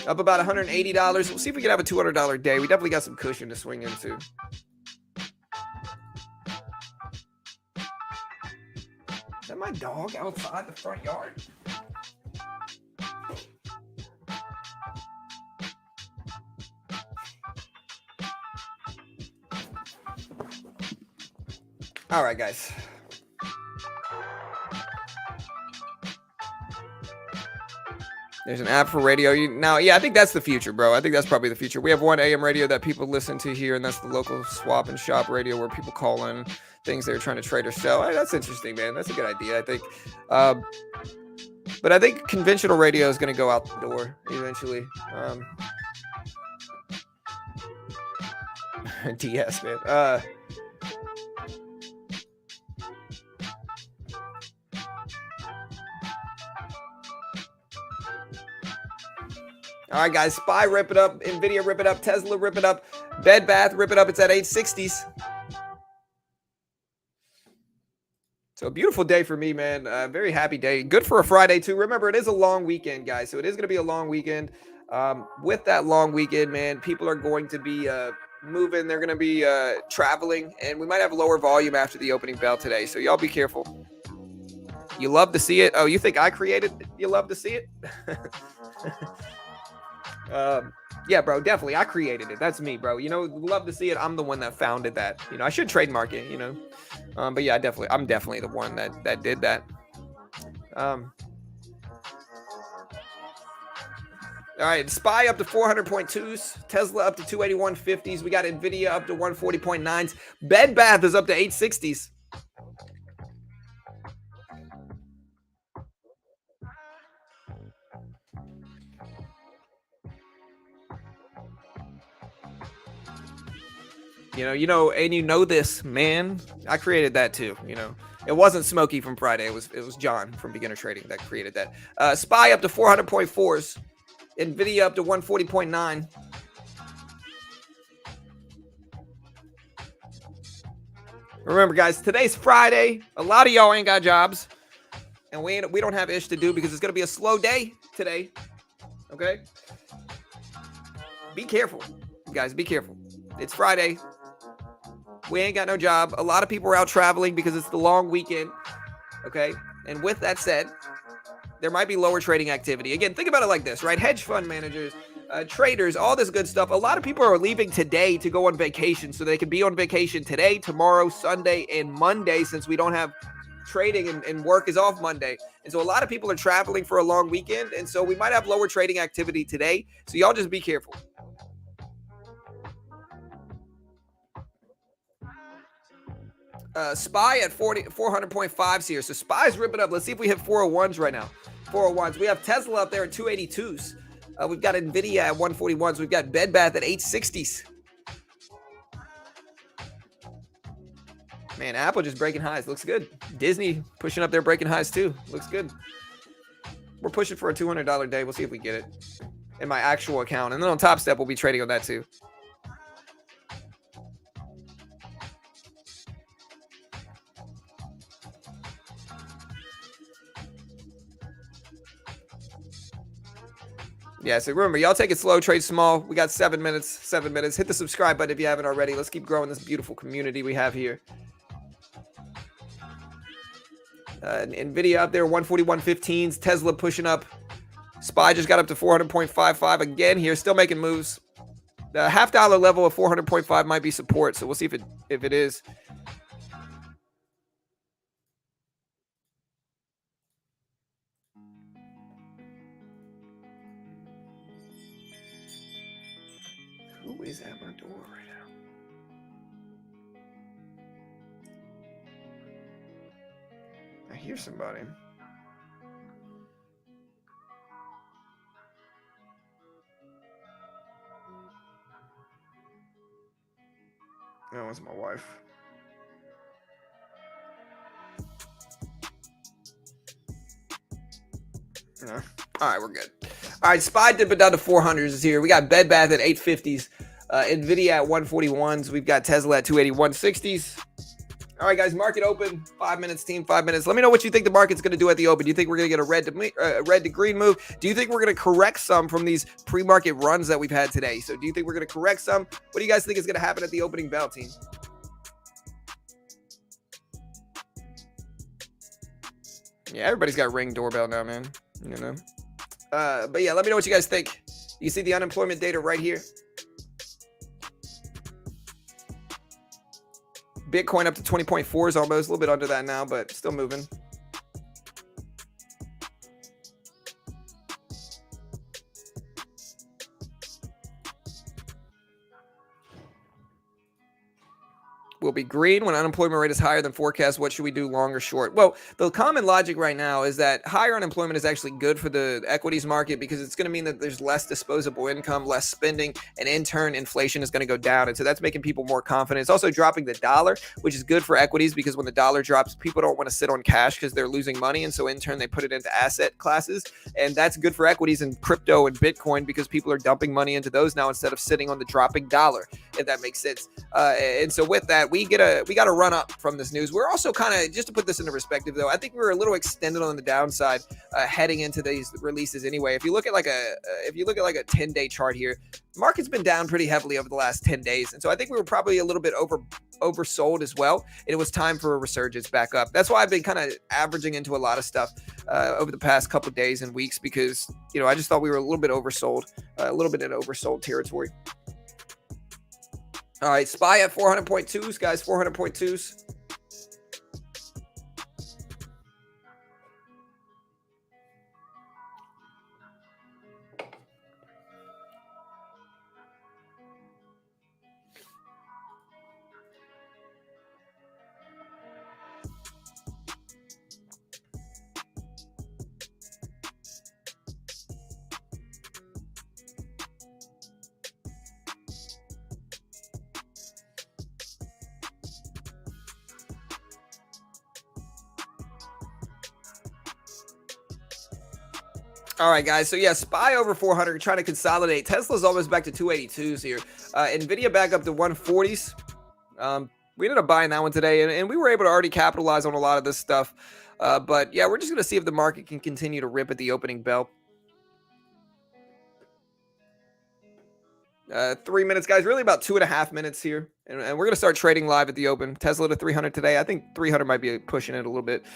Up about $180. We'll see if we can have a $200 day. We definitely got some cushion to swing into. Is that my dog outside the front yard? All right, guys. There's an app for radio. Now, yeah, I think that's the future, bro. I think that's probably the future. We have one AM radio that people listen to here, and that's the local swap and shop radio where people call in things they're trying to trade or sell. Hey, that's interesting, man. That's a good idea, I think. But I think conventional radio is going to go out the door eventually. DS, man. All right, guys. SPY rip it up. Nvidia rip it up. Tesla rip it up. Bed Bath rip it up. It's at 860s. So a beautiful day for me, man. Very happy day. Good for a Friday too. Remember, it is a long weekend, guys. So it is going to be a long weekend. With that long weekend, man, people are going to be moving. They're going to be traveling, and we might have lower volume after the opening bell today. So y'all be careful. You love to see it. Oh, you think I created? You love to see it? Yeah, bro, definitely. I created it. That's me, bro. Love to see it. I'm the one that founded that. I should trademark it. But yeah, I'm definitely the one that did that. All right, SPY up to 400.2s, Tesla up to 281.50s. We got Nvidia up to 140.9s. Bed Bath is up to 860s. And this, man. I created that too. It wasn't Smokey from Friday. It was John from Beginner Trading that created that. SPY up to 400.4s, Nvidia up to 140.9. Remember, guys, today's Friday. A lot of y'all ain't got jobs, and we don't have ish to do because it's gonna be a slow day today. Okay, be careful, guys. Be careful. It's Friday. We ain't got no job. A lot of people are out traveling because it's the long weekend. Okay, and with that said, there might be lower trading activity. Again, think about it like this, right? Hedge fund managers, traders, all this good stuff. A lot of people are leaving today to go on vacation so they can be on vacation today, tomorrow, Sunday, and Monday since we don't have trading and work is off Monday. And so a lot of people are traveling for a long weekend. And so we might have lower trading activity today. So y'all just be careful. SPY at 400.5s here. So SPY's ripping up. Let's see if we hit 401s right now. 401s. We have Tesla up there at 282s. We've got Nvidia at 141s. We've got Bed Bath at 860s. Man, Apple just breaking highs. Looks good. Disney pushing up there, breaking highs too. Looks good. We're pushing for a $200 day. We'll see if we get it in my actual account. And then on Top Step, we'll be trading on that too. Yeah, so remember, y'all take it slow, trade small. We got 7 minutes. 7 minutes. Hit the subscribe button if you haven't already. Let's keep growing this beautiful community we have here. Nvidia up there, 141.15s. Tesla pushing up. SPY just got up to 400.55 again here, still making moves. The $half level of 400.5 might be support, so we'll see if it is. Who is at my door right now? I hear somebody. No, it's my wife. No. All right, we're good. All right, SPY dipping down to 400s here. We got Bed Bath at 850s. Nvidia at 141s. We've got Tesla at 281.60s. All right, guys, market open. 5 minutes, team, 5 minutes. Let me know what you think the market's going to do at the open. Do you think we're going to get a red to green move? Do you think we're going to correct some from these pre-market runs that we've had today? So do you think we're going to correct some? What do you guys think is going to happen at the opening bell, team? Yeah, everybody's got Ring doorbell now, man. But yeah, let me know what you guys think. You see the unemployment data right here. Bitcoin up to 20.4s almost, a little bit under that now, but still moving. will be green. When unemployment rate is higher than forecast, what should we do, long or short? Well, the common logic right now is that higher unemployment is actually good for the equities market because it's going to mean that there's less disposable income, less spending, and in turn, inflation is going to go down. And so that's making people more confident. It's also dropping the dollar, which is good for equities because when the dollar drops, people don't want to sit on cash because they're losing money. And so in turn, they put it into asset classes. And that's good for equities and crypto and Bitcoin because people are dumping money into those now instead of sitting on the dropping dollar, if that makes sense. And so with that, we got a run up from this news. We're also kind of, just to put this into perspective though, I think we were a little extended on the downside heading into these releases anyway. If you look at like a 10-day chart here, market's been down pretty heavily over the last 10 days. And so I think we were probably a little bit oversold as well. And it was time for a resurgence back up. That's why I've been kind of averaging into a lot of stuff over the past couple of days and weeks because, I just thought we were a little bit oversold, a little bit in oversold territory. All right, SPY at 400.2s, guys, 400.2s. All right, guys. So yeah, SPY over 400, trying to consolidate. Tesla's almost back to 282s here. Nvidia back up to 140s. We ended up buying that one today, and we were able to already capitalize on a lot of this stuff. But yeah, we're just going to see if the market can continue to rip at the opening bell. 3 minutes, guys. Really about 2.5 minutes here. And we're going to start trading live at the open. Tesla to 300 today. I think 300 might be pushing it a little bit.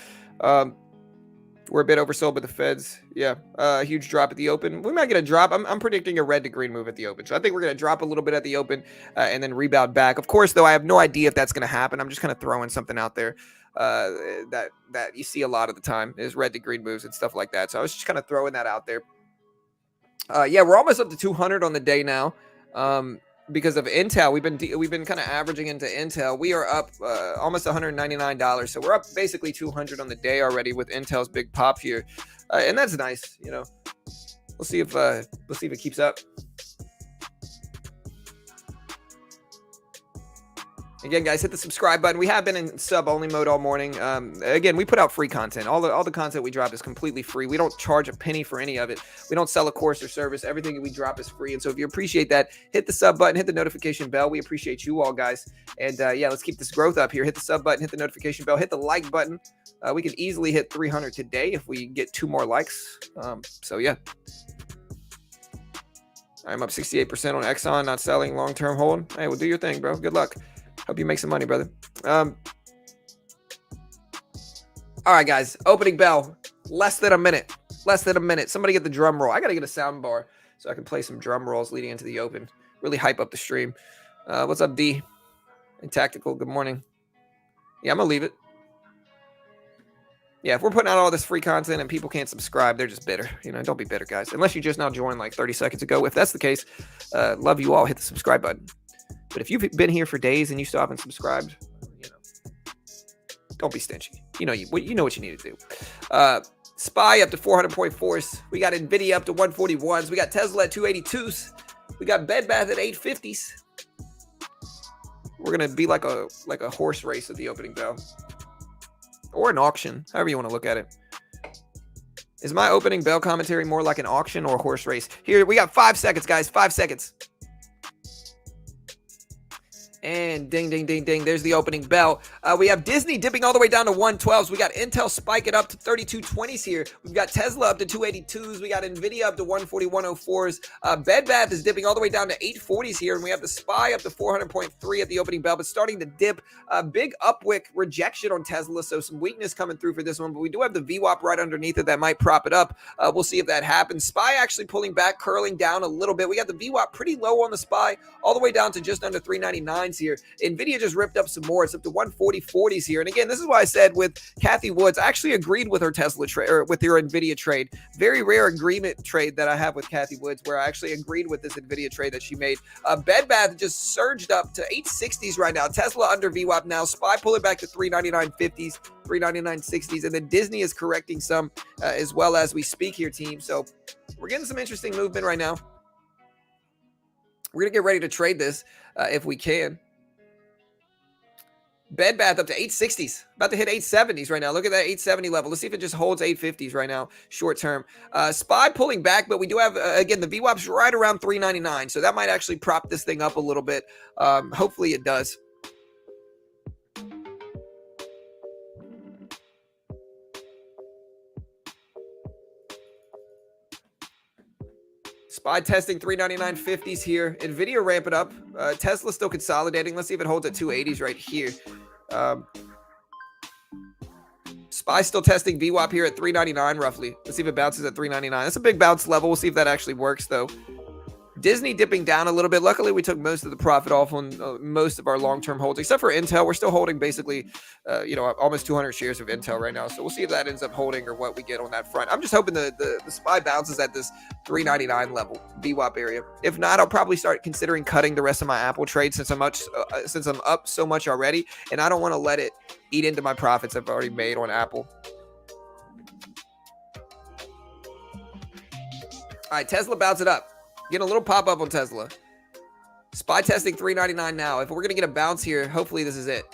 We're a bit oversold by the Feds. Yeah, a huge drop at the open. We might get a drop. I'm predicting a red to green move at the open. So I think we're going to drop a little bit at the open and then rebound back. Of course, though, I have no idea if that's going to happen. I'm just kind of throwing something out there that you see a lot of the time is red to green moves and stuff like that. So I was just kind of throwing that out there. Yeah, we're almost up to 200 on the day now. Because of Intel, we've been kind of averaging into Intel. We are up almost $199, so we're up basically 200 on the day already with Intel's big pop here, and that's nice. We'll see if it keeps up. Again, guys, hit the subscribe button. We have been in sub-only mode all morning. Again, we put out free content. All the content we drop is completely free. We don't charge a penny for any of it. We don't sell a course or service. Everything we drop is free. And so if you appreciate that, hit the sub button, hit the notification bell. We appreciate you all, guys. And yeah, let's keep this growth up here. Hit the sub button, hit the notification bell, hit the like button. We could easily hit 300 today if we get 2 more likes. So yeah. I'm up 68% on Exxon, not selling, long-term hold. Hey, well, do your thing, bro. Good luck. Hope you make some money, brother. All right, guys. Opening bell. Less than a minute. Somebody get the drum roll. I got to get a sound bar so I can play some drum rolls leading into the open. Really hype up the stream. What's up, D? And Tactical, good morning. Yeah, I'm going to leave it. Yeah, if we're putting out all this free content and people can't subscribe, they're just bitter. Don't be bitter, guys. Unless you just now joined like 30 seconds ago. If that's the case, love you all. Hit the subscribe button. But if you've been here for days and you still haven't subscribed, don't be stingy. You know what you need to do. SPY up to 400.4s. We got Nvidia up to 141s. We got Tesla at 282s. We got Bed Bath at 850s. We're gonna be like a horse race at the opening bell, or an auction, however you want to look at it. Is my opening bell commentary more like an auction or a horse race? Here we got 5 seconds, guys. 5 seconds. And ding, ding, ding, ding. There's the opening bell. We have Disney dipping all the way down to 112s. We got Intel spiking up to 3220s here. We've got Tesla up to 282s. We got Nvidia up to 14104s. Bed Bath is dipping all the way down to 840s here. And we have the SPY up to 400.3 at the opening bell, but starting to dip. Big upwick rejection on Tesla. So some weakness coming through for this one. But we do have the VWAP right underneath it that might prop it up. We'll see if that happens. SPY actually pulling back, curling down a little bit. We got the VWAP pretty low on the SPY, all the way down to just under 399. points here. Nvidia just ripped up some more. It's up to 140.40s here. And again, this is why I said with Kathy Woods, I actually agreed with her Tesla trade, or with your Nvidia trade. Very rare agreement trade that I have with Kathy Woods, where I actually agreed with this Nvidia trade that she made. Bed Bath just surged up to 860s right now. Tesla under VWAP now. SPY pulling back to 399.50s, 399.60s, and then Disney is correcting some as well as we speak here, team. So we're getting some interesting movement right now. We're going to get ready to trade this if we can. Bed Bath up to 860s, about to hit 870s right now. Look at that 870 level. Let's see if it just holds 850s right now, short term. SPY pulling back, but we do have, again, the VWAP's right around 399, so that might actually prop this thing up a little bit. Hopefully it does. SPY testing 399.50s here. Nvidia ramping up. Tesla still consolidating. Let's see if it holds at 280s right here. SPY still testing VWAP here at 399 roughly. Let's see if it bounces at 399. That's a big bounce level. We'll see if that actually works though. Disney dipping down a little bit. Luckily, we took most of the profit off on most of our long-term holds, except for Intel. We're still holding basically, almost 200 shares of Intel right now. So we'll see if that ends up holding or what we get on that front. I'm just hoping the SPY bounces at this 399 level, VWAP area. If not, I'll probably start considering cutting the rest of my Apple trade since I'm up so much already, and I don't want to let it eat into my profits I've already made on Apple. All right, Tesla bounce it up. Getting a little pop up on Tesla. SPY testing 399 now. If we're going to get a bounce here, hopefully this is it.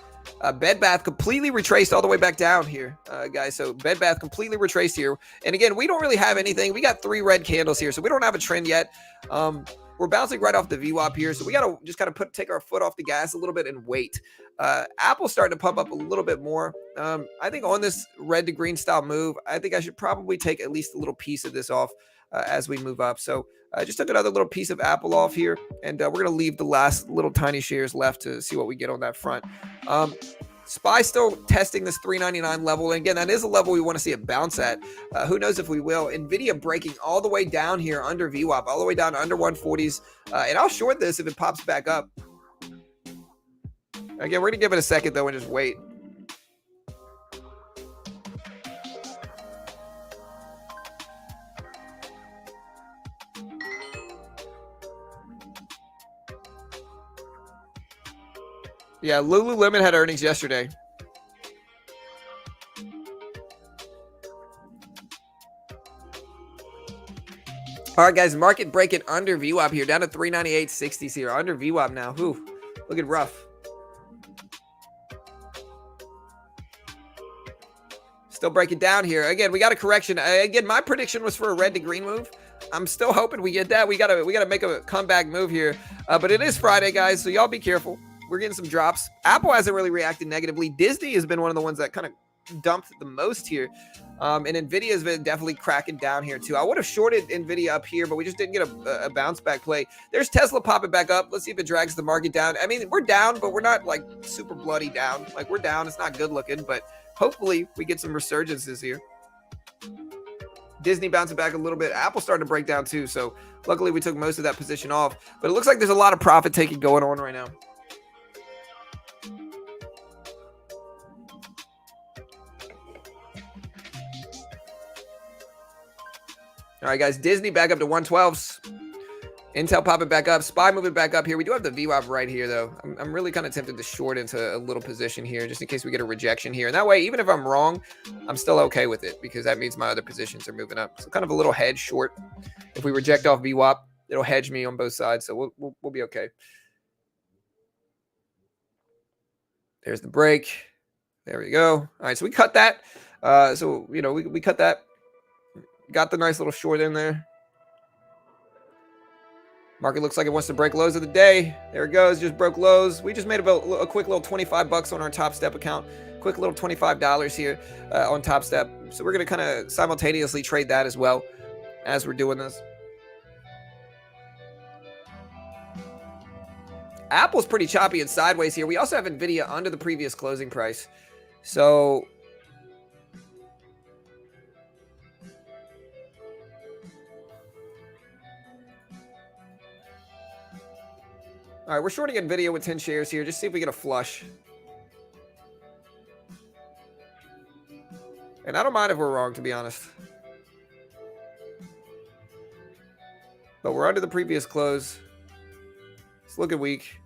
Bed Bath completely retraced all the way back down here, guys. So Bed Bath completely retraced here. And again, we don't really have anything. We got 3 red candles here, so we don't have a trend yet. We're bouncing right off the VWAP here, so we got to just kind of take our foot off the gas a little bit and wait. Apple's starting to pump up a little bit more. I think on this red to green style move, I think I should probably take at least a little piece of this off as we move up. So I just took another little piece of Apple off here, and we're going to leave the last little tiny shares left to see what we get on that front. SPY still testing this 399 level. And again, that is a level we want to see it bounce at. Who knows if we will. Nvidia breaking all the way down here under VWAP, all the way down to under 140s. And I'll short this if it pops back up. Again, we're going to give it a second, though, and just wait. Yeah, Lululemon had earnings yesterday. All right, guys, market breaking under VWAP here, down to 398.60s here, under VWAP now. Whew, looking rough. Still breaking down here. Again, we got a correction. Again, my prediction was for a red to green move. I'm still hoping we get that. We gotta make a comeback move here. But it is Friday, guys, so y'all be careful. We're getting some drops. Apple hasn't really reacted negatively. Disney has been one of the ones that kind of dumped the most here. And Nvidia has been definitely cracking down here too. I would have shorted Nvidia up here, but we just didn't get a bounce back play. There's Tesla popping back up. Let's see if it drags the market down. I mean, we're down, but we're not like super bloody down. Like, we're down. It's not good looking, but hopefully we get some resurgences here. Disney bouncing back a little bit. Apple starting to break down too. So luckily we took most of that position off, but it looks like there's a lot of profit taking going on right now. All right, guys, Disney back up to 112s. Intel popping back up. SPY moving back up here. We do have the VWAP right here, though. I'm really kind of tempted to short into a little position here just in case we get a rejection here. And that way, even if I'm wrong, I'm still okay with it because that means my other positions are moving up. So kind of a little hedge short. If we reject off VWAP, it'll hedge me on both sides. So we'll be okay. There's the break. There we go. All right, so we cut that. We cut that. Got the nice little short in there. Market looks like it wants to break lows of the day. There it goes. Just broke lows. We just made about a quick little 25 bucks on our Top Step account. Quick little $25 here on Top Step. So we're going to kind of simultaneously trade that as well as we're doing this. Apple's pretty choppy and sideways here. We also have Nvidia under the previous closing price. So All right, we're shorting Nvidia with 10 shares here. Just see if we get a flush. And I don't mind if we're wrong, to be honest. But we're under the previous close. It's looking weak.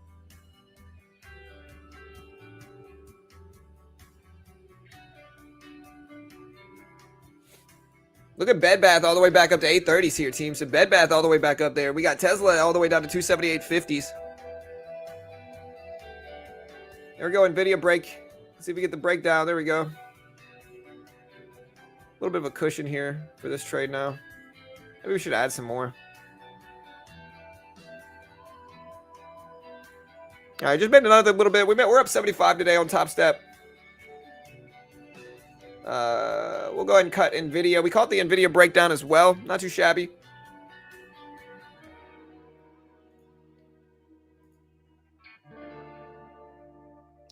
Look at Bed Bath all the way back up to 830s here, team. So Bed Bath all the way back up there. We got Tesla all the way down to 278.50s. There we go, Nvidia break. Let's see if we get the breakdown. There we go. A little bit of a cushion here for this trade now. Maybe we should add some more. All right, just been another little bit. We're up 75 today on Top Step. We'll go ahead and cut Nvidia. We caught the Nvidia breakdown as well. Not too shabby.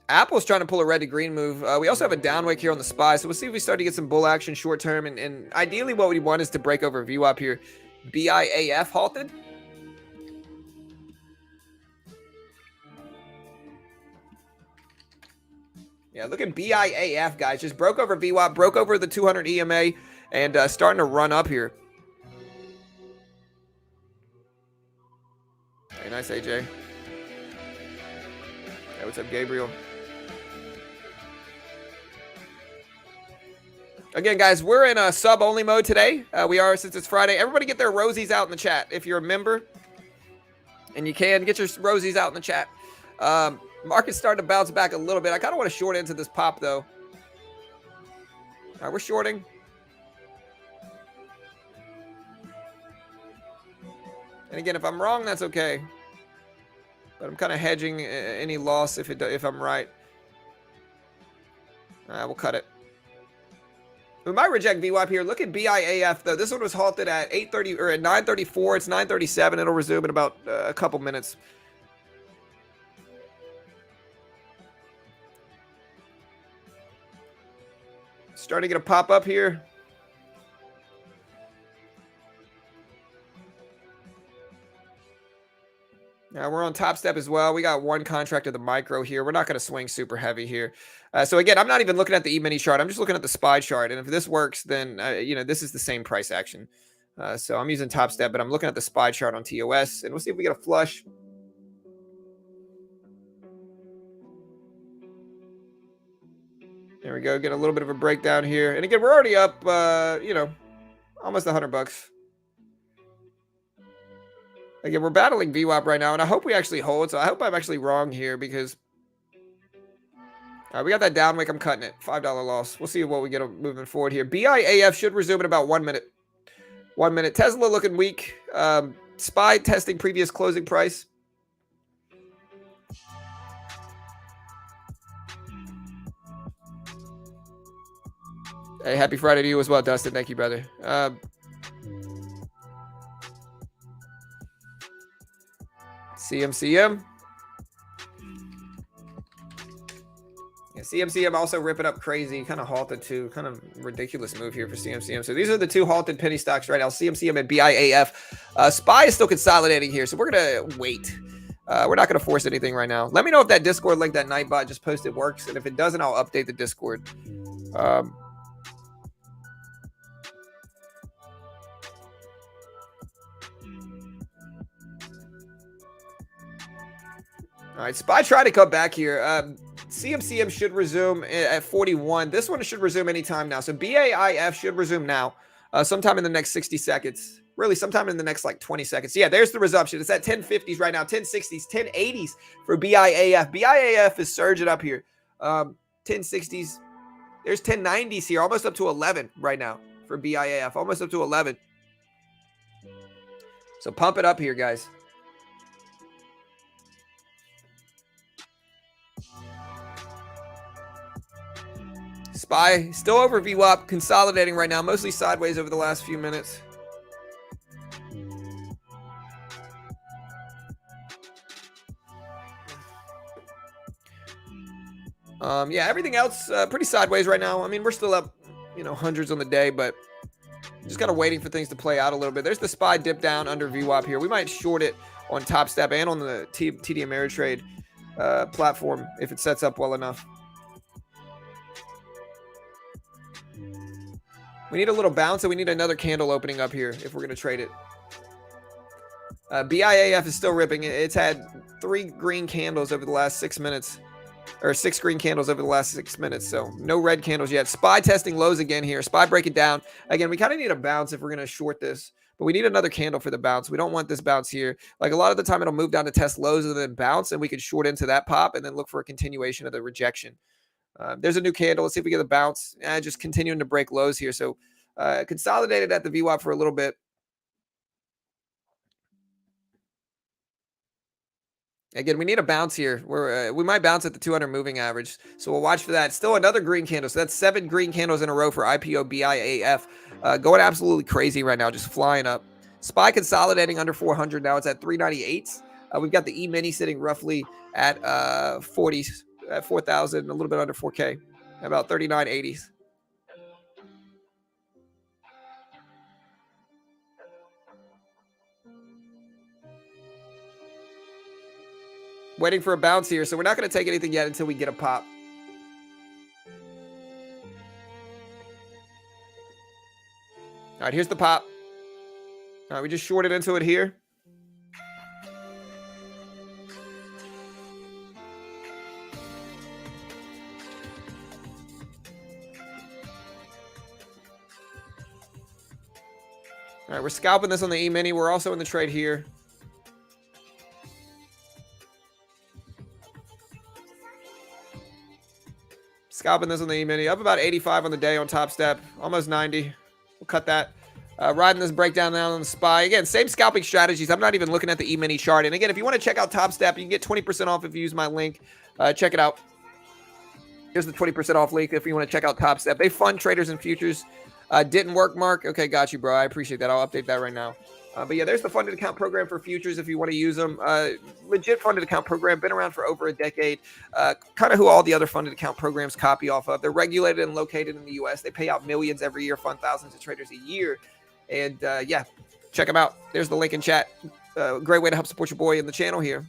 Apple's trying to pull a red to green move. We also have a down wick here on the SPY, so we'll see if we start to get some bull action short term. And ideally, what we want is to break over VWAP here. BIAF halted. Yeah, look at BIAF, guys. Just broke over VWAP, broke over the 200 EMA, and starting to run up here. Hey, nice, AJ. Hey, what's up, Gabriel? Again, guys, we're in a sub-only mode today. We are, since it's Friday. Everybody get their rosies out in the chat if you're a member. And you can get your rosies out in the chat. Market's starting to bounce back a little bit. I kind of want to short into this pop, though. All right, we're shorting. And again, if I'm wrong, that's okay. But I'm kind of hedging any loss if I'm right. We'll cut it. We might reject VWAP here. Look at BIAF, though. This one was halted at 8:30 or at 9:34. It's 9:37. It'll resume in about a couple minutes. Starting to get a pop up here. Now we're on Top Step as well. We got one contract of the micro here. We're not going to swing super heavy here. So again, I'm not even looking at the E-mini chart. I'm just looking at the SPY chart. And if this works, then, this is the same price action. So I'm using Top Step, but I'm looking at the SPY chart on TOS. And we'll see if we get a flush. There we go. Get a little bit of a breakdown here. And again, we're already up, almost $100. Again, we're battling VWAP right now, and I hope we actually hold. So I hope I'm actually wrong here because we got that down wick. I'm cutting it. $5 loss. We'll see what we get moving forward here. BIAF should resume in about 1 minute. 1 minute. Tesla looking weak. SPY testing previous closing price. Hey, happy Friday to you as well, Dustin. Thank you, brother. CMCM. Yeah, CMCM also ripping up crazy. Kind of halted too. Kind of ridiculous move here for CMCM. So these are the two halted penny stocks right now. CMCM and BIAF. SPY is still consolidating here. So we're going to wait. We're not going to force anything right now. Let me know if that Discord link that Nightbot just posted works. And if it doesn't, I'll update the Discord. All right, SPY try to come back here. CMCM should resume at 41. This one should resume anytime now. So BAIF should resume now, sometime in the next 60 seconds. Really, sometime in the next like 20 seconds. Yeah, there's the resumption. It's at 1050s right now, 1060s, 1080s for BIAF. BIAF is surging up here. 1060s. There's 1090s here, almost up to 11 right now for BIAF. Almost up to 11. So pump it up here, guys. SPY still over VWAP, consolidating right now, mostly sideways over the last few minutes. Yeah, everything else pretty sideways right now. I mean, we're still up, hundreds on the day, but just kind of waiting for things to play out a little bit. There's the SPY dip down under VWAP here. We might short it on Top Step and on the TD Ameritrade platform if it sets up well enough. We need a little bounce, and we need another candle opening up here if we're going to trade it. BIAF is still ripping. It's had 3 green candles over the last 6 minutes. Or 6 green candles over the last 6 minutes. So no red candles yet. SPY testing lows again here. SPY break it down. Again, we kind of need a bounce if we're going to short this. But we need another candle for the bounce. We don't want this bounce here. Like a lot of the time, it'll move down to test lows and then bounce. And we could short into that pop and then look for a continuation of the rejection. There's a new candle. Let's see if we get a bounce. Just continuing to break lows here. So consolidated at the VWAP for a little bit. Again, we need a bounce here. We might bounce at the 200 moving average. So we'll watch for that. Still another green candle. So that's 7 green candles in a row for IPO BIAF. Going absolutely crazy right now, just flying up. SPY consolidating under 400 now. It's at 398. We've got the E-mini sitting roughly at 4,000, a little bit under 4K, about 39.80s. Waiting for a bounce here, so we're not going to take anything yet until we get a pop. All right, here's the pop. All right, we just shorted into it here. All right, we're scalping this on the E-mini. We're also in the trade here. Scalping this on the E-mini. Up about 85 on the day on Top Step. Almost 90. We'll cut that. Riding this breakdown down on the SPY. Again, same scalping strategies. I'm not even looking at the E-mini chart. And again, if you want to check out Top Step, you can get 20% off if you use my link. Check it out. Here's the 20% off link if you want to check out Top Step. They fund traders and futures. Didn't work, Mark. Okay, got you, bro. I appreciate that. I'll update that right now. But yeah, there's the funded account program for futures if you want to use them. Legit funded account program, been around for over a decade. Kind of who all the other funded account programs copy off of. They're regulated and located in the U.S. They pay out millions every year, fund thousands of traders a year. And yeah, check them out. There's the link in chat. Great way to help support your boy in the channel here.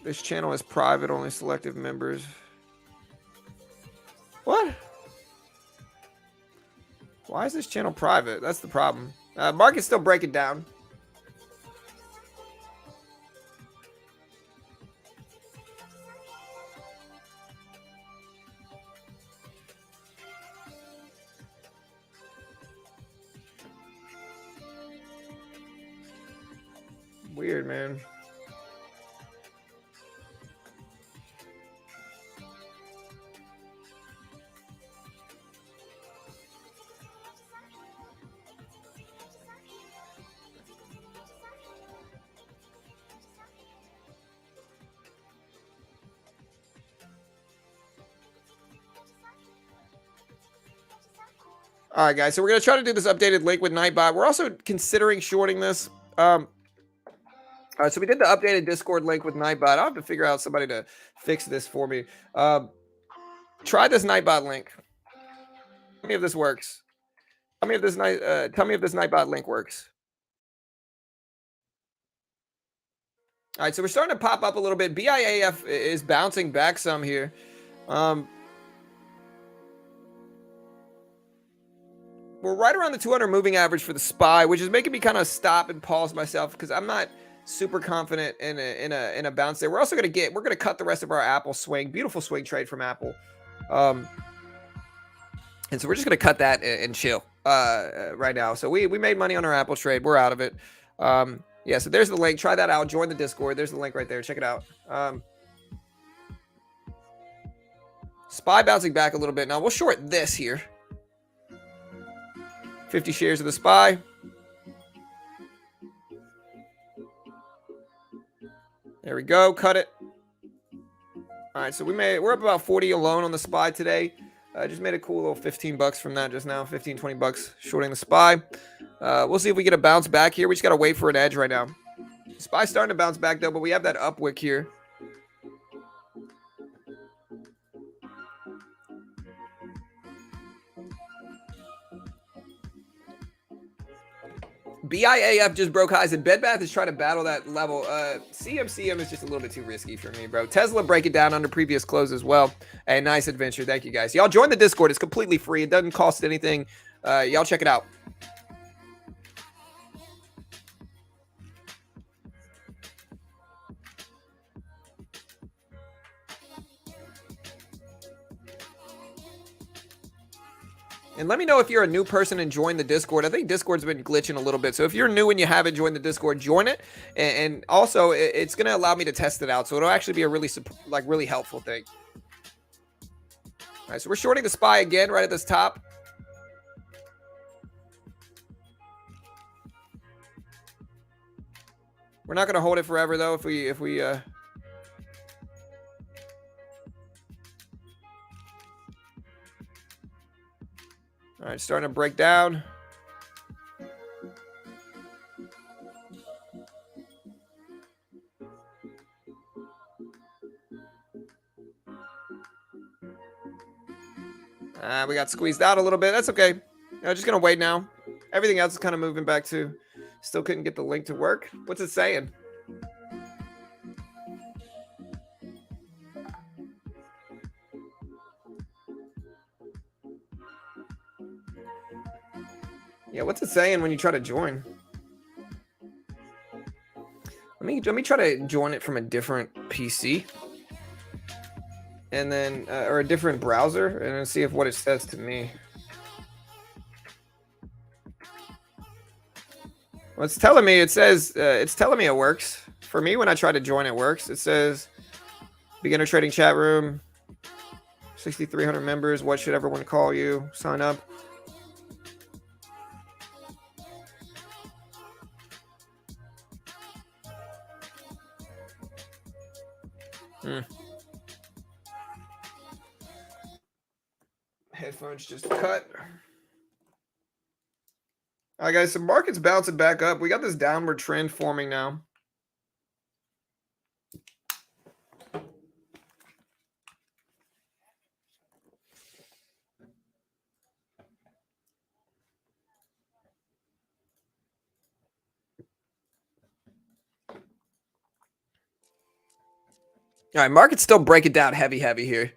This channel is private, only selective members. What? Why is this channel private? That's the problem. Market's still breaking down. Weird, man. All right, guys. So we're going to try to do this updated link with Nightbot. We're also considering shorting this. All right, so we did the updated Discord link with Nightbot. I'll have to figure out somebody to fix this for me. Try this Nightbot link. Tell me if this works. Tell me if this Nightbot link works. All right, so we're starting to pop up a little bit. BIAF is bouncing back some here. We're right around the 200 moving average for the SPY, which is making me kind of stop and pause myself because I'm not super confident in a bounce there. We're also we're gonna cut the rest of our Apple swing. Beautiful swing trade from Apple. And so we're just gonna cut that and chill right now. So we made money on our Apple trade. We're out of it. Yeah, so there's the link. Try that out. Join the Discord. There's the link right there. Check it out. SPY bouncing back a little bit. Now we'll short this here. 50 shares of the SPY. There we go. Cut it. All right, so we're up about 40 alone on the SPY today. Just made a cool little 15 bucks from that just now, 15, 20 bucks shorting the SPY. We'll see if we get a bounce back here. We just got to wait for an edge right now. SPY's starting to bounce back though, but we have that up wick here. BIAF just broke highs, and Bed Bath is trying to battle that level. CMCM is just a little bit too risky for me, bro. Tesla break it down under previous close as well. A nice adventure. Thank you, guys. Y'all join the Discord. It's completely free. It doesn't cost anything. Y'all check it out. And let me know if you're a new person and join the Discord. I think Discord's been glitching a little bit. So if you're new and you haven't joined the Discord, join it. And also, it's going to allow me to test it out. So it'll actually be a really helpful thing. All right, so we're shorting the SPY again right at this top. We're not going to hold it forever, though, if we all right, starting to break down. We got squeezed out a little bit. That's okay. Just going to wait now. Everything else is kind of moving back to. Still couldn't get the link to work. What's it saying? Yeah, what's it saying when you try to join? Let me try to join it from a different PC. And then, or a different browser, and then see if what it says to me. Well, it's telling me, it's telling me it works. For me, when I try to join, it works. It says, beginner trading chat room, 6,300 members. What should everyone call you? Sign up. Headphones just cut. All right, guys, so market's bouncing back up. We got this downward trend forming now. All right, market's still breaking down heavy here.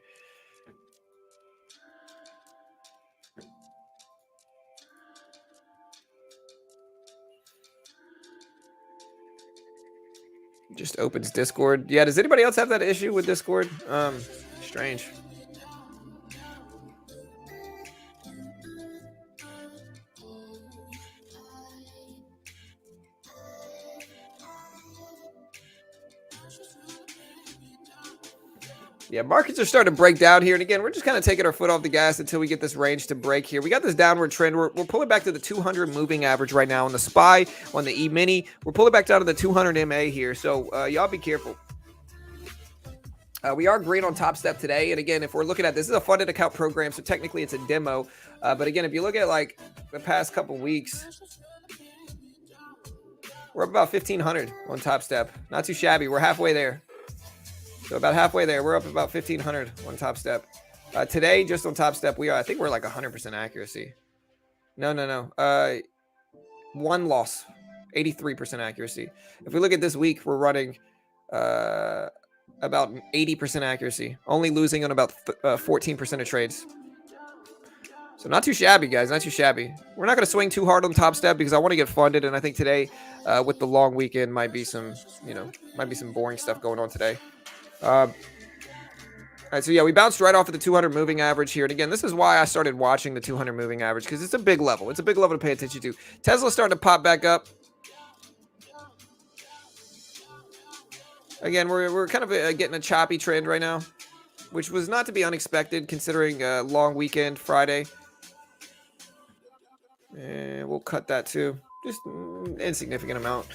Just opens Discord. Yeah, does anybody else have that issue with Discord? Strange. Yeah, markets are starting to break down here. And again, we're just kind of taking our foot off the gas until we get this range to break here. We got this downward trend. We're pulling back to the 200 moving average right now on the SPY, on the E-mini. We're pulling back down to the 200 MA here. So y'all be careful. We are green on Top Step today. And again, if we're looking at this is a funded account program, so technically it's a demo. But again, if you look at like the past couple weeks, we're up about 1,500 on Top Step. Not too shabby. We're halfway there. So about halfway there. We're up about 1,500 on Top Step. Today, just on Top Step, I think we're like 100% accuracy. No. One loss, 83% accuracy. If we look at this week, we're running about 80% accuracy, only losing on about 14% of trades. So not too shabby, guys. Not too shabby. We're not going to swing too hard on Top Step because I want to get funded, and I think today, with the long weekend, might be some boring stuff going on today. All right, so yeah, we bounced right off of the 200 moving average here. And again, this is why I started watching the 200 moving average, because it's a big level. It's a big level to pay attention to. Tesla's starting to pop back up. Again, we're kind of getting a choppy trend right now, which was not to be unexpected considering long weekend Friday. And we'll cut that too. just insignificant amount.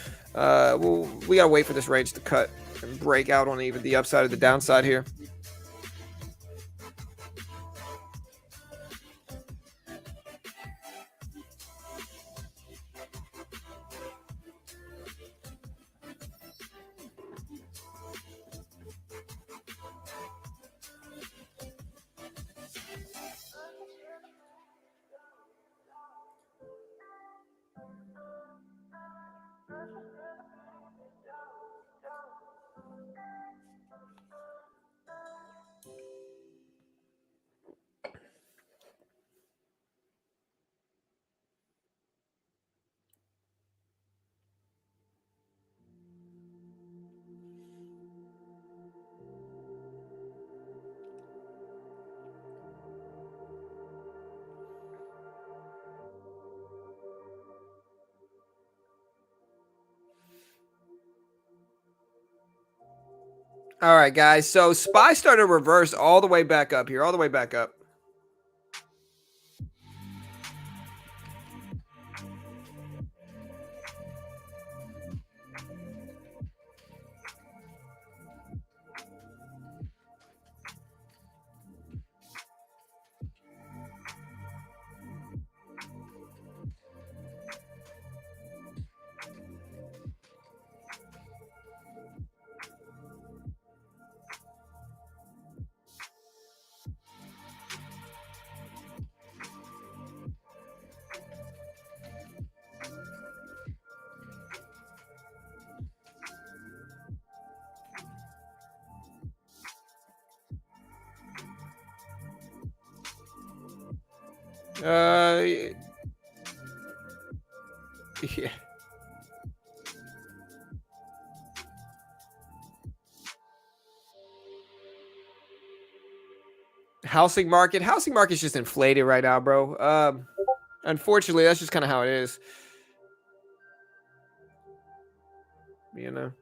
We gotta wait for this range to cut and break out on even the upside or the downside here. All right, guys. So SPY started to reverse all the way back up here, all the way back up. Yeah. Housing market's just inflated right now, bro. Unfortunately, that's just kind of how it is. You know.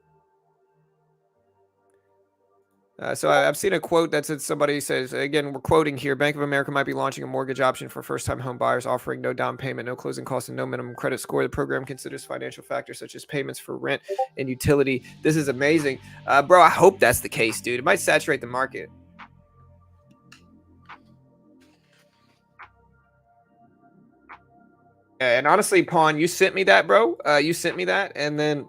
So I've seen a quote that said somebody says, again, we're quoting here, Bank of America might be launching a mortgage option for first-time home buyers, offering no down payment, no closing costs, and no minimum credit score. The program considers financial factors such as payments for rent and utility. This is amazing. Bro, I hope that's the case, dude. It might saturate the market. And honestly, Pawn, you sent me that, bro. You sent me that, and then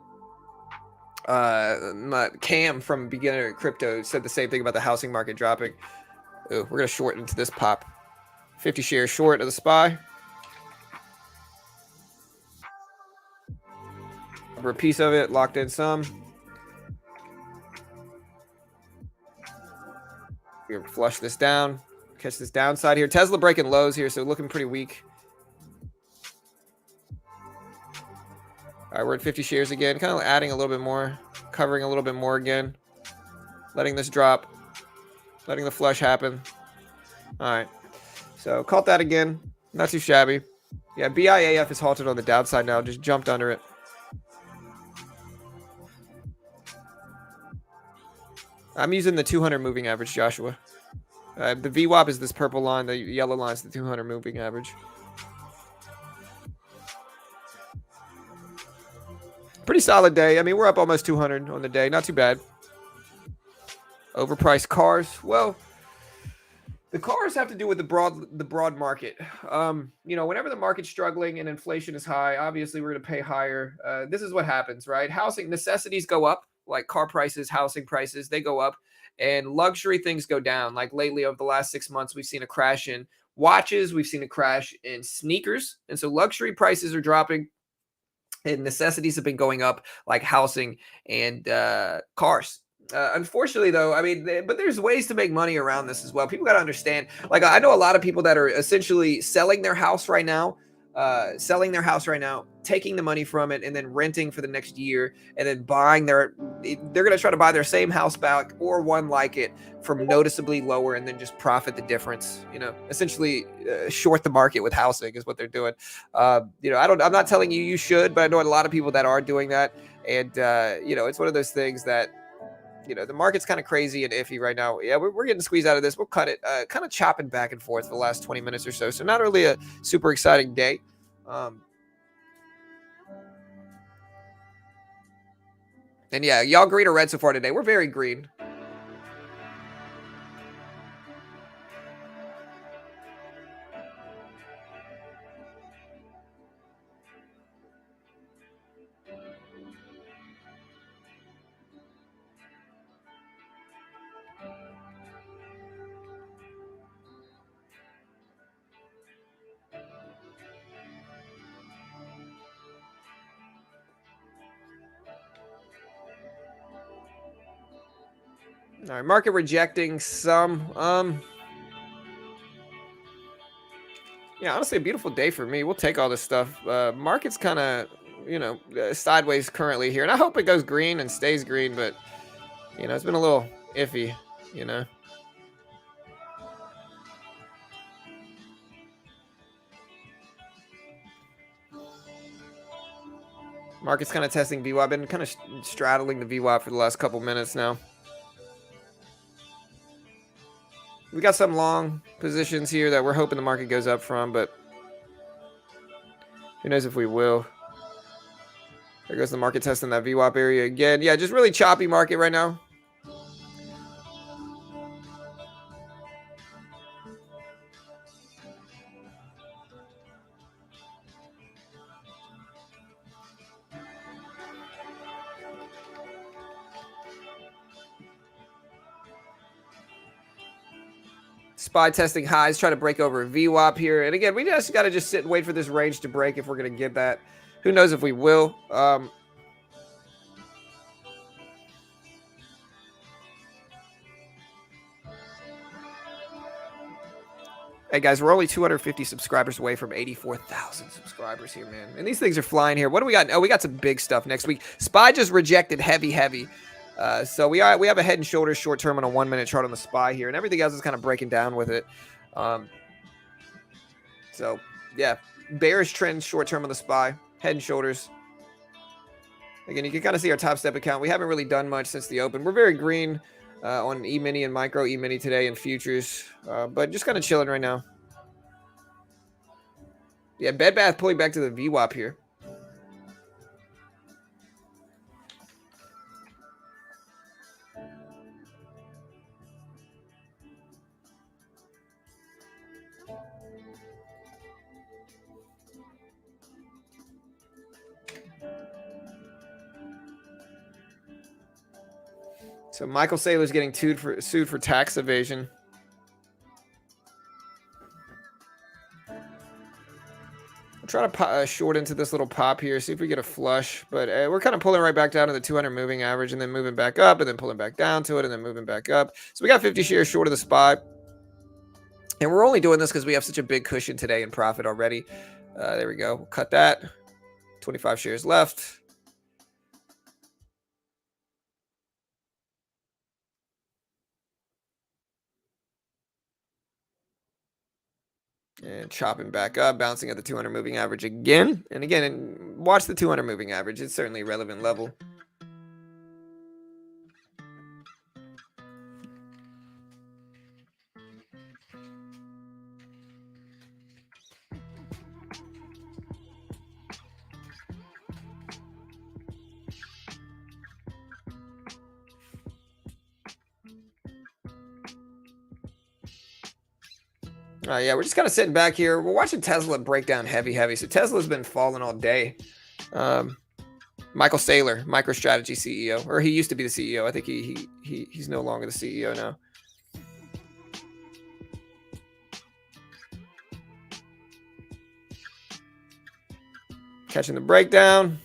Cam from Beginner Crypto said the same thing about the housing market dropping. Ooh, we're gonna short into this pop. 50 shares short of the SPY. For a piece of it, locked in some. We're gonna flush this down, catch this downside here. Tesla breaking lows here, so looking pretty weak. All right, we're at 50 shares again, kind of adding a little bit more, covering a little bit more again, letting this drop, letting the flush happen. All right, so caught that again, not too shabby. Yeah, BIAF is halted on the downside now, just jumped under it. I'm using the 200 moving average, Joshua. The VWAP is this purple line, the yellow line is the 200 moving average. Pretty solid day. I mean, we're up almost 200 on the day. Not too bad. Overpriced cars. Well, the cars have to do with the broad market. Whenever the market's struggling and inflation is high, obviously we're going to pay higher. This is what happens, right? Housing necessities go up, like car prices, housing prices, they go up, and luxury things go down. Like lately, over the last 6 months, we've seen a crash in watches, we've seen a crash in sneakers, and so luxury prices are dropping. And necessities have been going up, like housing and cars. Unfortunately, though, I mean, but there's ways to make money around this as well. People got to understand. Like, I know a lot of people that are essentially selling their house right now, taking the money from it, and then renting for the next year, and then buying they're going to try to buy their same house back or one like it from noticeably lower, and then just profit the difference. Essentially short the market with housing is what they're doing. I'm not telling you should, but I know a lot of people that are doing that, and it's one of those things that. The market's kind of crazy and iffy right now. Yeah, we're getting squeezed out of this. We'll cut it, kind of chopping back and forth for the last 20 minutes or so. So not really a super exciting day. And yeah, y'all green or red so far today? We're very green. All right, market rejecting some. Yeah, honestly, a beautiful day for me. We'll take all this stuff. Market's kind of, sideways currently here, and I hope it goes green and stays green. But it's been a little iffy. You know, market's kind of testing VWAP. I've been kind of straddling the VWAP for the last couple minutes now. We got some long positions here that we're hoping the market goes up from, but who knows if we will. There goes the market testing that VWAP area again. Yeah, just really choppy market right now. SPY testing highs, trying to break over a VWAP here. And again, we just got to sit and wait for this range to break if we're going to get that. Who knows if we will. Hey guys, we're only 250 subscribers away from 84,000 subscribers here, man. And these things are flying here. What do we got? Oh, we got some big stuff next week. SPY just rejected heavy. So we have a head and shoulders short term on a 1 minute chart on the SPY here, and everything else is kind of breaking down with it. So yeah, bearish trend short term on the SPY, head and shoulders. Again, you can kind of see our top step account. We haven't really done much since the open. We're very green on E-mini and micro E-mini today and futures, but just kind of chilling right now. Yeah, Bed Bath pulling back to the VWAP here. So Michael Saylor's getting sued for tax evasion. I'll try to short into this little pop here, see if we get a flush. But we're kind of pulling right back down to the 200 moving average and then moving back up and then pulling back down to it and then moving back up. So we got 50 shares short of the SPY. And we're only doing this because we have such a big cushion today in profit already. There we go. We'll cut that. 25 shares left. And chopping back up, bouncing at the 200 moving average again. And again, watch the 200 moving average. It's certainly a relevant level. Yeah, we're just kind of sitting back here. We're watching Tesla break down heavy. So Tesla's been falling all day. Michael Saylor, MicroStrategy CEO, or he used to be the CEO. I think he's no longer the CEO now. Catching the breakdown.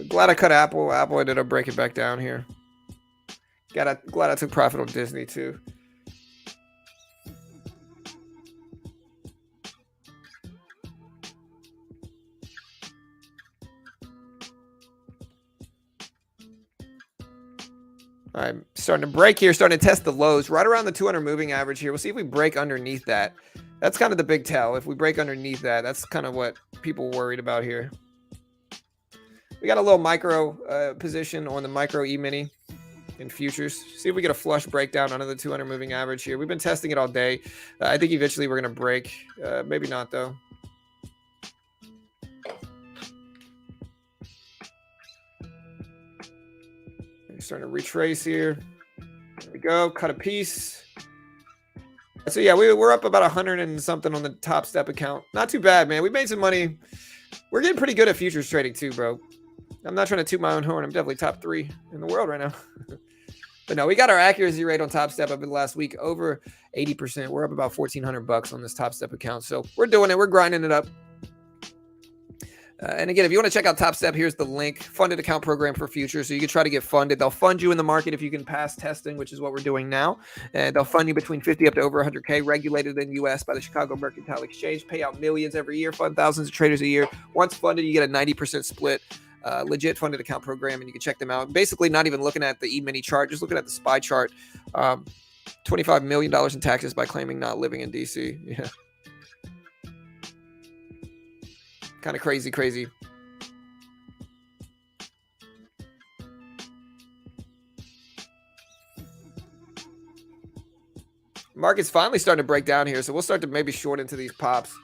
Glad I cut Apple. Apple ended up breaking back down here. Glad I took profit on Disney too. I'm starting to break here, starting to test the lows right around the 200 moving average here. We'll see if we break underneath that. That's kind of the big tell. If we break underneath that, that's kind of what people worried about here. We got a little micro position on the micro E-mini. in futures. See if we get a flush breakdown under the 200 moving average here. We've been testing it all day. I think eventually we're going to break. Maybe not, though. Starting to retrace here. There we go. Cut a piece. So yeah, we're up about 100 and something on the Top Step account. Not too bad, man. We made some money. We're getting pretty good at futures trading too, bro. I'm not trying to toot my own horn. I'm definitely top 3 in the world right now. But no, we got our accuracy rate on Top Step over the last week over 80%. We're up about $1,400 on this Top Step account. So we're doing it. We're grinding it up. And again, if you want to check out Top Step, here's the link. Funded account program for futures. So you can try to get funded. They'll fund you in the market if you can pass testing, which is what we're doing now. And they'll fund you between 50 up to over 100K, regulated in the U.S. by the Chicago Mercantile Exchange. Pay out millions every year, fund thousands of traders a year. Once funded, you get a 90% split. Legit funded account program, and you can check them out. Basically, not even looking at the E-mini chart, just looking at the SPY chart. $25 million in taxes by claiming not living in D.C. Yeah. Kind of crazy. Market's finally starting to break down here, so we'll start to maybe short into these pops.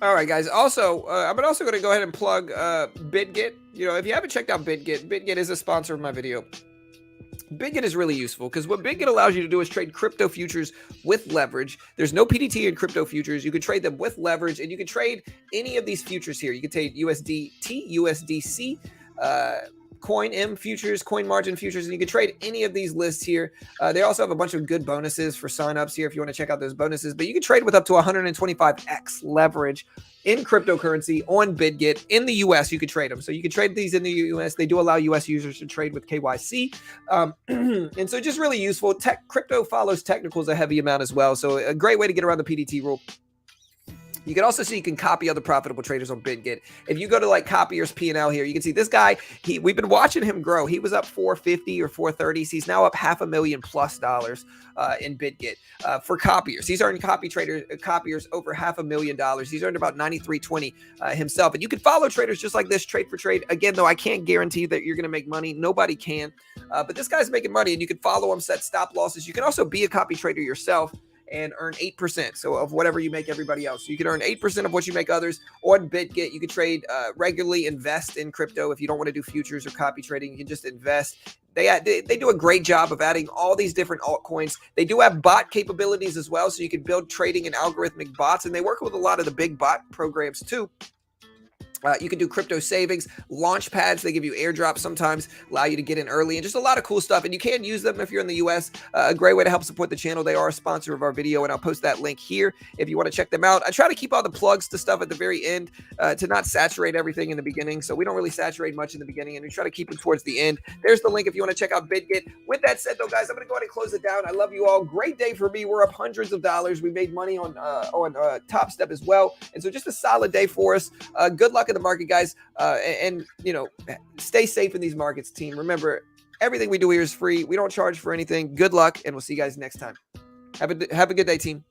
All right, guys. Also, I'm also going to go ahead and plug BitGet. You know, if you haven't checked out BitGet, BitGet is a sponsor of my video. BitGet is really useful because what BitGet allows you to do is trade crypto futures with leverage. There's no PDT in crypto futures. You can trade them with leverage, and you can trade any of these futures here. You can trade USDT, USDC, Coin M futures, Coin Margin futures, and you can trade any of these lists here. They also have a bunch of good bonuses for signups here if you want to check out those bonuses. But you can trade with up to 125x leverage in cryptocurrency on BitGet in the US. You can trade them. So you can trade these in the US. They do allow US users to trade with KYC. And so just really useful. Crypto follows technicals a heavy amount as well. So a great way to get around the PDT rule. You can also see you can copy other profitable traders on BitGet. If you go to like copier's P&L here, you can see this guy, we've been watching him grow. He was up 450 or 430. He's now up $500,000+ in BitGet for copiers. He's earned copiers over $500,000. He's earned about 93.20 himself. And you can follow traders just like this, trade for trade. Again, though, I can't guarantee that you're going to make money. Nobody can. But this guy's making money, and you can follow him, set stop losses. You can also be a copy trader yourself and earn 8%. So of whatever you make everybody else. So you can earn 8% of what you make others on BitGet. You can trade regularly, invest in crypto. If you don't want to do futures or copy trading, you can just invest. They do a great job of adding all these different altcoins. They do have bot capabilities as well. So you can build trading and algorithmic bots, and they work with a lot of the big bot programs too. You can do crypto savings, launch pads. They give you airdrops sometimes, allow you to get in early, and just a lot of cool stuff. And you can use them if you're in the US. A great way to help support the channel. They are a sponsor of our video, and I'll post that link here if you want to check them out. I try to keep all the plugs to stuff at the very end to not saturate everything in the beginning. So we don't really saturate much in the beginning, and we try to keep them towards the end. There's the link if you want to check out BitGet. With that said, though, guys, I'm going to go ahead and close it down. I love you all. Great day for me. We're up hundreds of dollars. We made money on Top Step as well. And so just a solid day for us. Good luck in the market, guys. And you know, stay safe in these markets, team. Remember, everything we do here is free. We don't charge for anything. Good luck, and we'll see you guys next time. Have a good day, team.